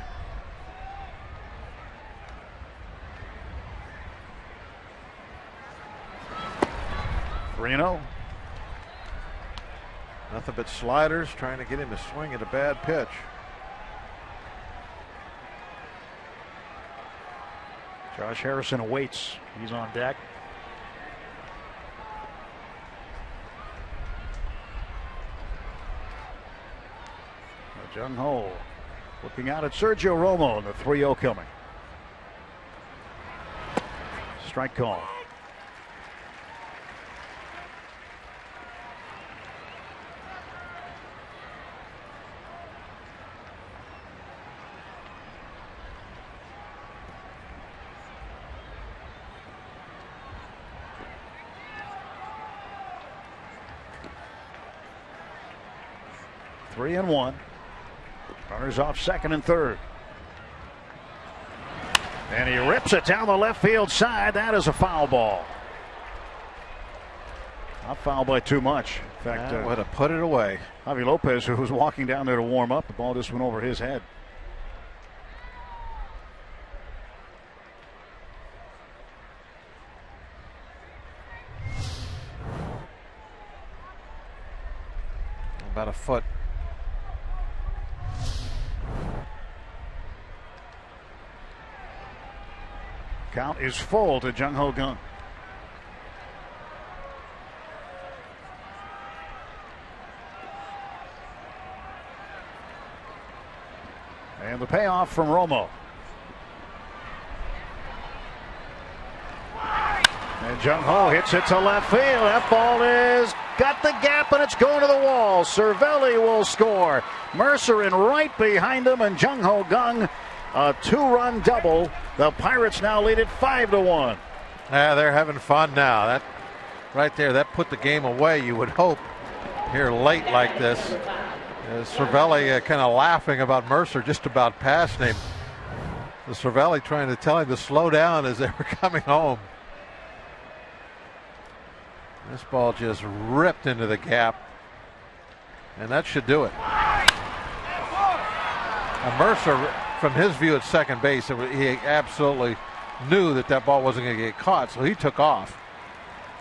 Speaker 1: Reno.
Speaker 4: Nothing but sliders, trying to get him to swing at a bad pitch.
Speaker 1: Josh Harrison awaits. He's on deck. Jung Ho looking out at Sergio Romo, and the 3-0 coming. Strike call. Three and one. Runners off second and third. And he rips it down the left field side. That is a foul ball. Not foul by too much. In fact,
Speaker 4: would have put it away.
Speaker 1: Javi Lopez, who was walking down there to warm up, the ball just went over his head.
Speaker 4: About a foot.
Speaker 1: Count is full to Jung Ho Kang. And the payoff from Romo. And Jung Ho hits it to left field. That ball is got the gap and it's going to the wall. Cervelli will score. Mercer in right behind him, and Jung Ho Kang a 2-run double. The Pirates now lead it 5-1.
Speaker 4: Yeah, they're having fun now. That right there, that put the game away, you would hope, here late like this. Cervelli kind of laughing about Mercer just about passing him. Cervelli trying to tell him to slow down as they were coming home. This ball just ripped into the gap, and that should do it. And Mercer, from his view at second base, he absolutely knew that that ball wasn't going to get caught, so he took off.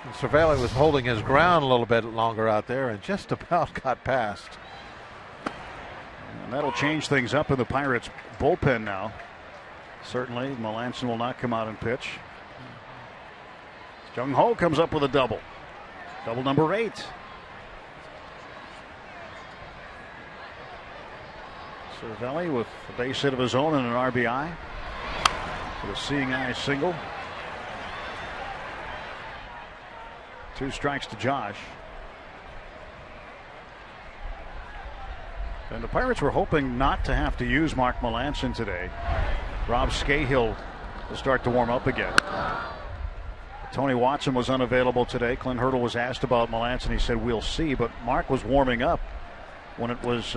Speaker 4: And Cervelli was holding his ground a little bit longer out there and just about got past.
Speaker 1: And that'll change things up in the Pirates bullpen now. Certainly, Melanson will not come out and pitch. Jung Ho comes up with a double. Double number 8. Cervelli with a base hit of his own and an RBI. With a seeing eye single. 2 strikes to Josh. And the Pirates were hoping not to have to use Mark Melanson today. Rob Scahill will start to warm up again. Tony Watson was unavailable today. Clint Hurdle was asked about Melanson. He said, we'll see. But Mark was warming up when it was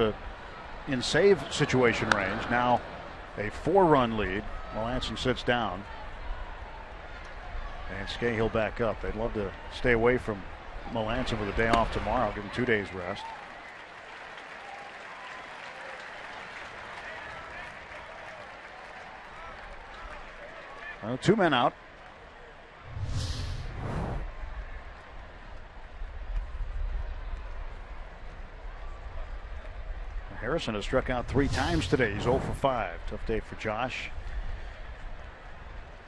Speaker 1: in save situation range. Now a 4-run lead. Melanson sits down. And Scahill back up. They'd love to stay away from Melanson with a day off tomorrow. Give him 2 days rest. Well, 2 men out. Harrison has struck out 3 times today. He's 0 for 5. Tough day for Josh.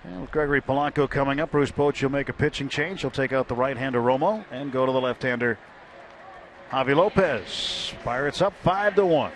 Speaker 1: And with Gregory Polanco coming up, Bruce Bochy will make a pitching change. He'll take out the right-hander Romo and go to the left-hander Javi Lopez. Pirates up 5-1.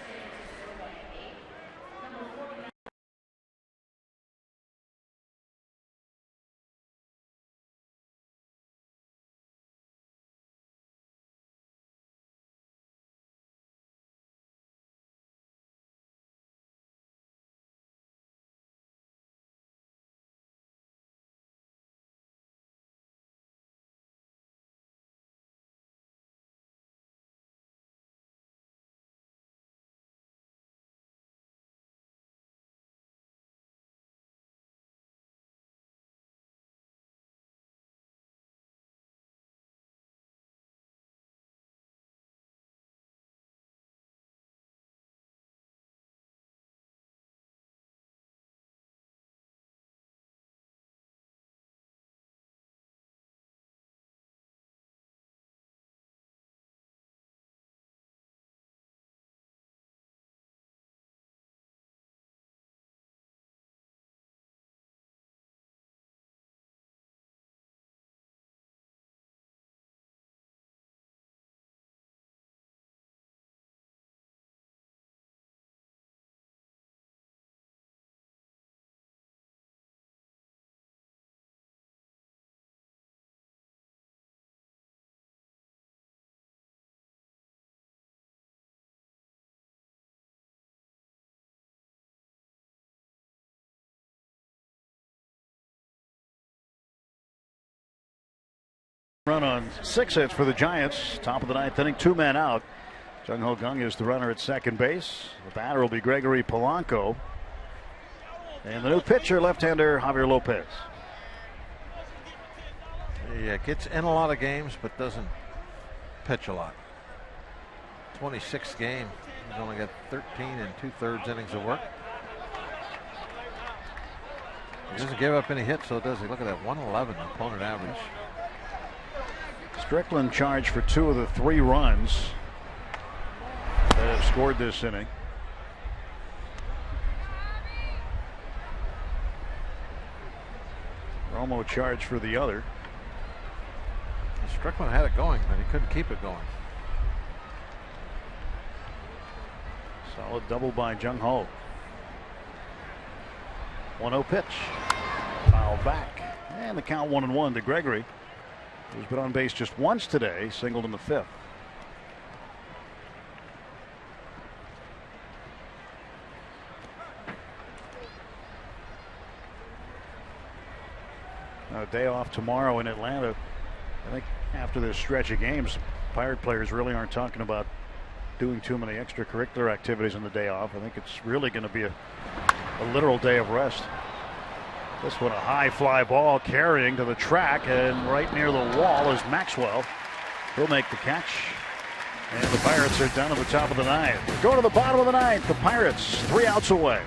Speaker 1: Run on 6 hits for the Giants. Top of the 9th inning, 2 men out. Jung Ho Kang is the runner at second base. The batter will be Gregory Polanco. And the new pitcher, left-hander Javier Lopez.
Speaker 4: Yeah, gets in a lot of games but doesn't pitch a lot. 26th game. He's only got 13 2/3 innings of work. He doesn't give up any hits, so does he? Look at that 111 opponent average.
Speaker 1: Strickland charged for 2 of the 3 runs that have scored this inning. Romo charged for the other.
Speaker 4: Strickland had it going, but he couldn't keep it going.
Speaker 1: Solid double by Jung Ho. 1-0 pitch. Foul back. And the count 1-1 to Gregory. who's been on base just once today, singled in the 5th. A day off tomorrow in Atlanta. I think after this stretch of games, Pirate players really aren't talking about doing too many extracurricular activities on the day off. I think it's really going to be a literal day of rest. This one, a high fly ball carrying to the track, and right near the wall is Maxwell. He'll make the catch. And the Pirates are down to the top of the 9th. Go to the bottom of the 9th. The Pirates 3 outs away.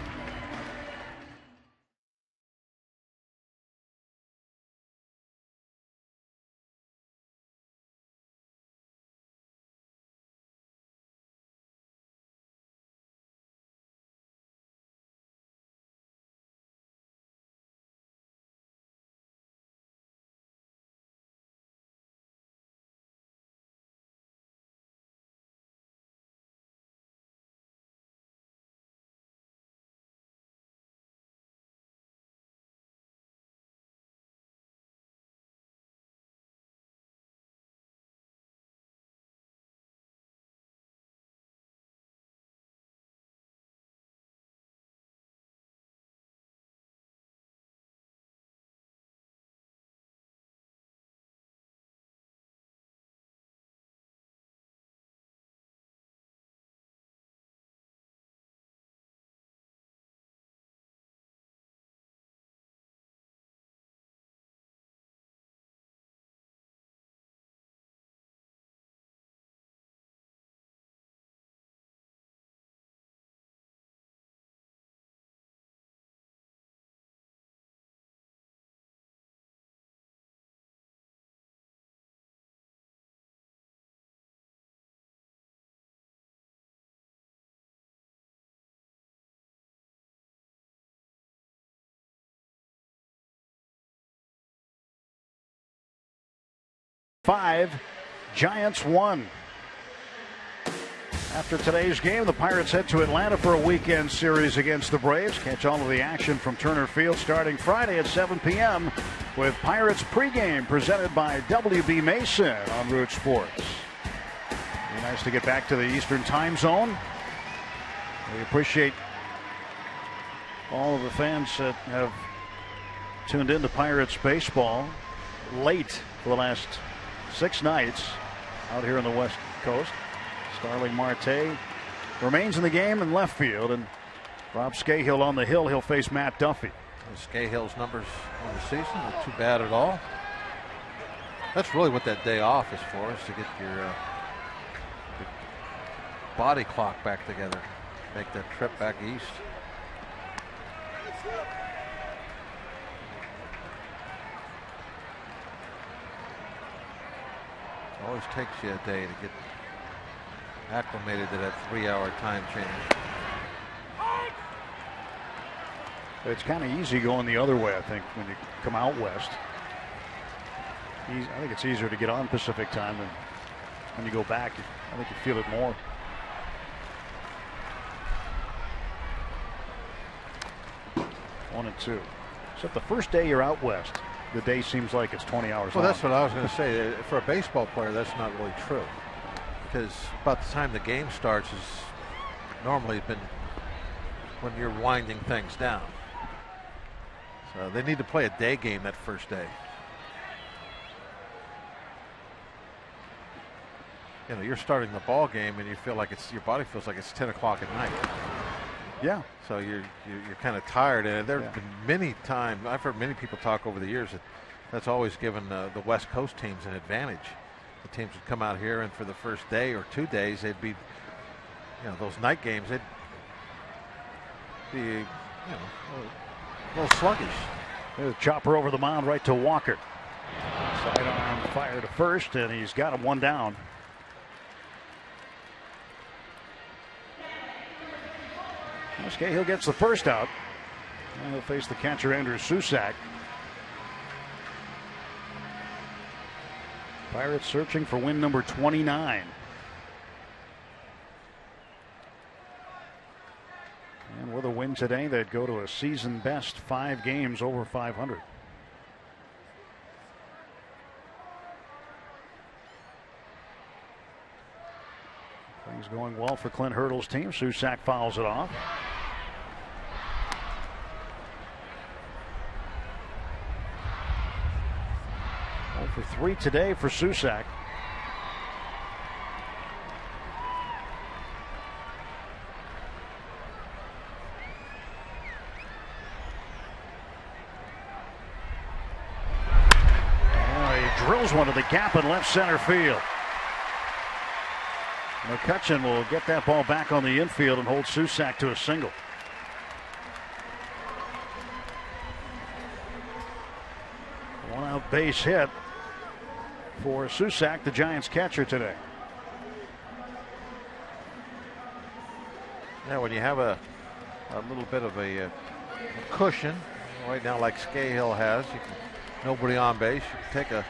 Speaker 1: Five, Giants 1. After today's game, the Pirates head to Atlanta for a weekend series against the Braves. Catch all of the action from Turner Field starting Friday at 7 p.m. with Pirates pregame presented by WB Mason on Root Sports. Be nice to get back to the Eastern time zone. We appreciate all of the fans that have tuned into Pirates baseball late for the last 6 nights out here on the West Coast. Starling Marte remains in the game in left field, and Rob Scahill on the hill. He'll face Matt Duffy.
Speaker 4: Scahill's numbers on the season are too bad at all. That's really what that day off is for, is to get your body clock back together. Make that trip back east. Always takes you a day to get acclimated to that 3-hour time change.
Speaker 1: It's kind of easy going the other way, I think, when you come out west. I think it's easier to get on Pacific time than when you go back. I think you feel it more. One and two. So the first day you're out west, the day seems like it's 20 hours long.
Speaker 4: Well, that's what I was going to say. For a baseball player, that's not really true. Because about the time the game starts is normally been when you're winding things down. So they need to play a day game that first day. You know, you're starting the ball game and you feel like your body feels like it's 10 o'clock at night.
Speaker 1: Yeah.
Speaker 4: So you're kind of tired, and there have been many times I've heard many people talk over the years that's always given the West Coast teams an advantage. The teams would come out here, and for the first day or 2 days, they'd be, those night games, they'd be, a little sluggish.
Speaker 1: There's a chopper over the mound right to Walker. Sidearm fire to first, and he's got him one down. Scahill gets the first out. And he'll face the catcher, Andrew Susac. Pirates searching for win number 29. And with a win today, they'd go to a season best 5 games over 500. Things going well for Clint Hurdle's team. Susac fouls it off. 0 for 3 today for Susac. Drills one to the gap in left center field. McCutchen will get that ball back on the infield and hold Susac to a single. One out base hit for Susac, the Giants catcher today.
Speaker 4: Yeah, when you have a little bit of a cushion right now, like Scahill has, you can, nobody on base, you can take a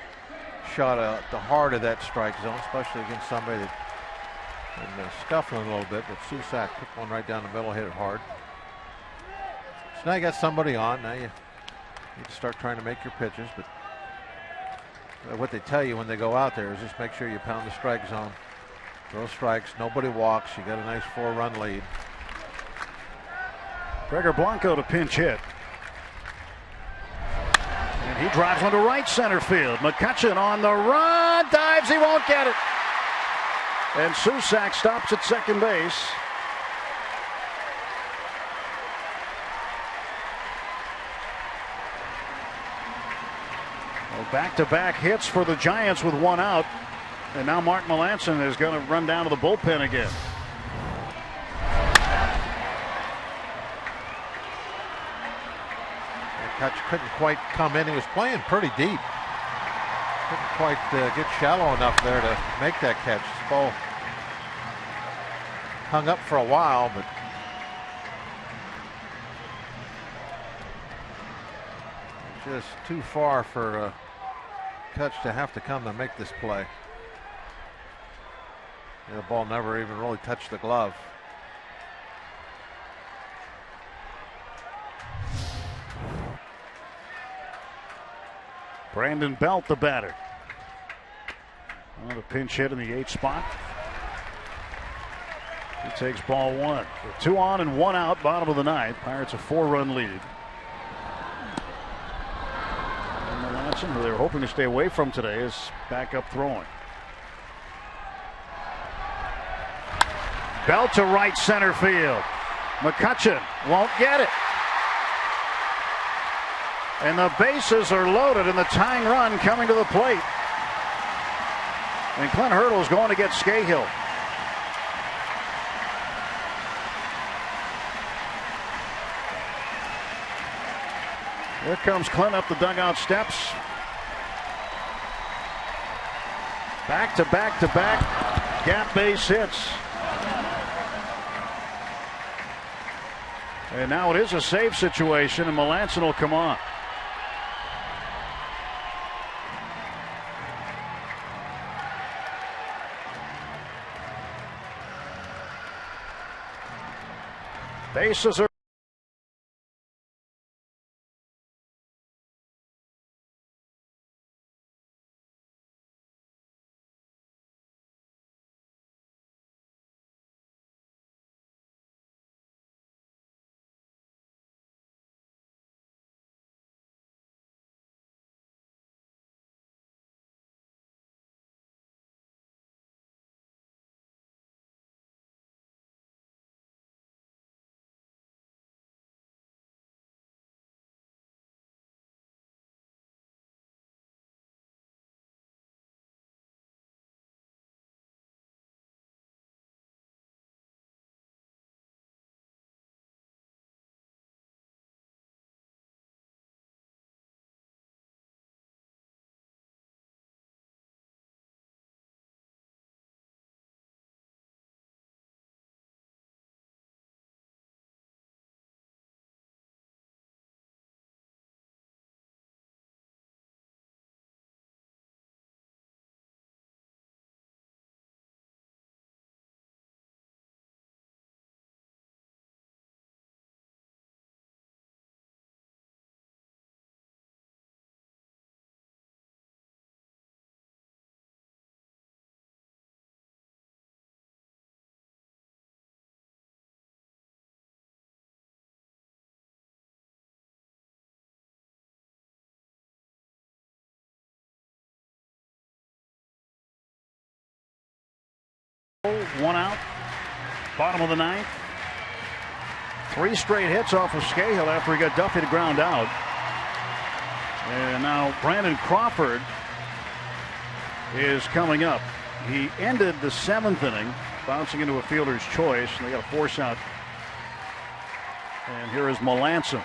Speaker 4: shot at the heart of that strike zone, especially against somebody that is scuffling a little bit. But Susac took one right down the middle, hit it hard. So now you got somebody on. Now you need to start trying to make your pitches. But what they tell you when they go out there is just make sure you pound the strike zone. Throw strikes, nobody walks. You got a nice 4-run lead.
Speaker 1: Gregor Blanco to pinch hit. He drives one to right center field. McCutchen on the run, dives, he won't get it. And Susac stops at second base. Well, back-to-back hits for the Giants with one out. And now Mark Melanson is going to run down to the bullpen again.
Speaker 4: Catch couldn't quite come in. He was playing pretty deep. Couldn't quite get shallow enough there to make that catch. This ball hung up for a while, but just too far for Kutch to have to come to make this play. The ball never even really touched the glove.
Speaker 1: Brandon Belt, the batter. The pinch hit in the 8th spot. He takes ball 1. With 2 on and 1 out, bottom of the 9th. Pirates a 4-run lead. And Melanson, who they were hoping to stay away from today, is back up throwing. Belt to right center field. McCutchen won't get it. And the bases are loaded, and the tying run coming to the plate. And Clint Hurdle is going to get Scahill. Here comes Clint up the dugout steps. Back to back to back gap base hits. And now it is a save situation, and Melanson will come on. Bases are 1 out. Bottom of the 9th. 3 straight hits off of Scahill after he got Duffy to ground out. And now Brandon Crawford is coming up. He ended the 7th inning, bouncing into a fielder's choice, and they got a force out. And here is Melanson.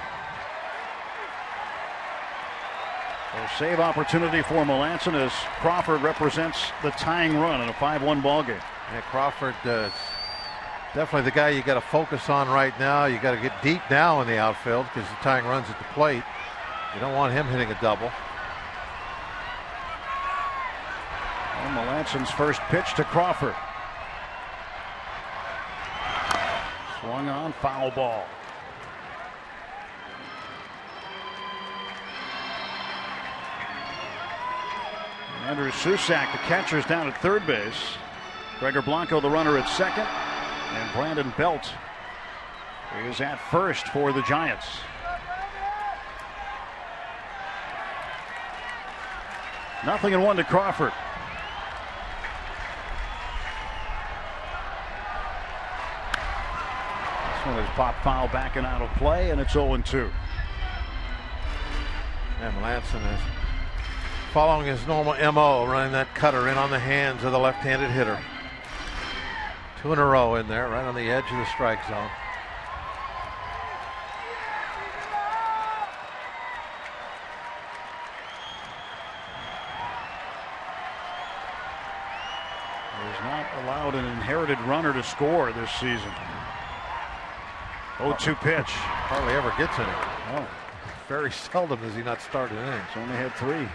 Speaker 1: A save opportunity for Melanson as Crawford represents the tying run in a 5-1 ball game.
Speaker 4: Yeah, Crawford definitely the guy you got to focus on right now. You got to get deep now in the outfield because the tying run's at the plate. You don't want him hitting a double.
Speaker 1: And Melanson's first pitch to Crawford. Swung on, foul ball. Andrew Susak, the catcher's down at third base. Gregor Blanco, the runner, at second. And Brandon Belt is at first for the Giants. Nothing in 1 to Crawford. This one is pop foul backing out of play, and it's 0-2.
Speaker 4: And Melanson is following his normal MO, running that cutter in on the hands of the left-handed hitter. 2 in a row in there, right on the edge of the strike zone.
Speaker 1: He's not allowed an inherited runner to score this season. 0-2 pitch.
Speaker 4: Hardly ever gets any. Oh, very seldom does he not start an inning.
Speaker 1: He's only had 3.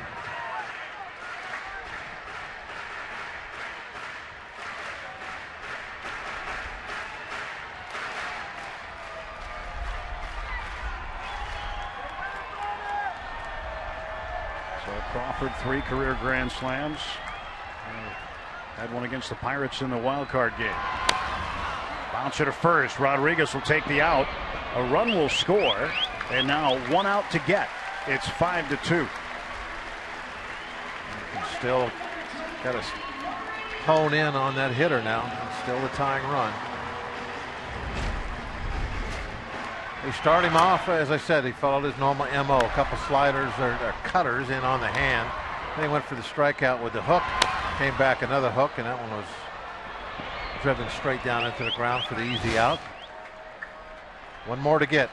Speaker 1: Crawford 3 career grand slams. Had one against the Pirates in the wild card game. Bounce to first. Rodriguez will take the out. A run will score. And now 1 out to get. It's 5-2.
Speaker 4: Still got to hone in on that hitter now. Still the tying run. They start him off, as I said, he followed his normal MO. A couple sliders or cutters in on the hand. Then he went for the strikeout with the hook. Came back another hook, and that one was driven straight down into the ground for the easy out. 1 more to get.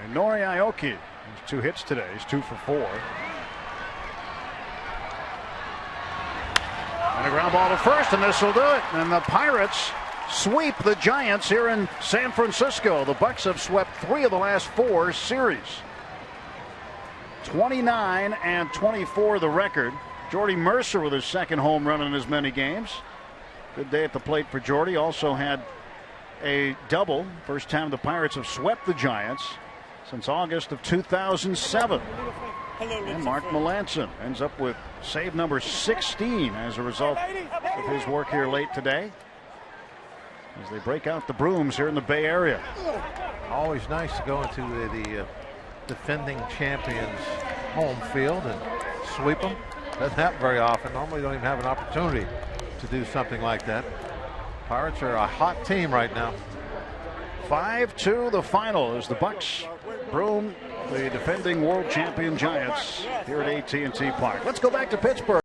Speaker 1: And Nori Aoki has 2 hits today. He's 2 for 4. And a ground ball to first, and this will do it. And the Pirates sweep the Giants here in San Francisco. The Bucks have swept 3 of the last 4 series. 29-24 the record. Jordy Mercer with his 2nd home run in as many games. Good day at the plate for Jordy. Also had a double. First time the Pirates have swept the Giants since August of 2007. And Mark Melanson ends up with save number 16 as a result of his work here late today, as they break out the brooms here in the Bay Area.
Speaker 4: Always nice to go into the defending champions home field and sweep them. Doesn't happen very often. Normally you don't even have an opportunity to do something like that. Pirates are a hot team right now.
Speaker 1: 5-2 the final as the Bucks broom the defending world champion Giants here at AT&T Park. Let's go back to Pittsburgh.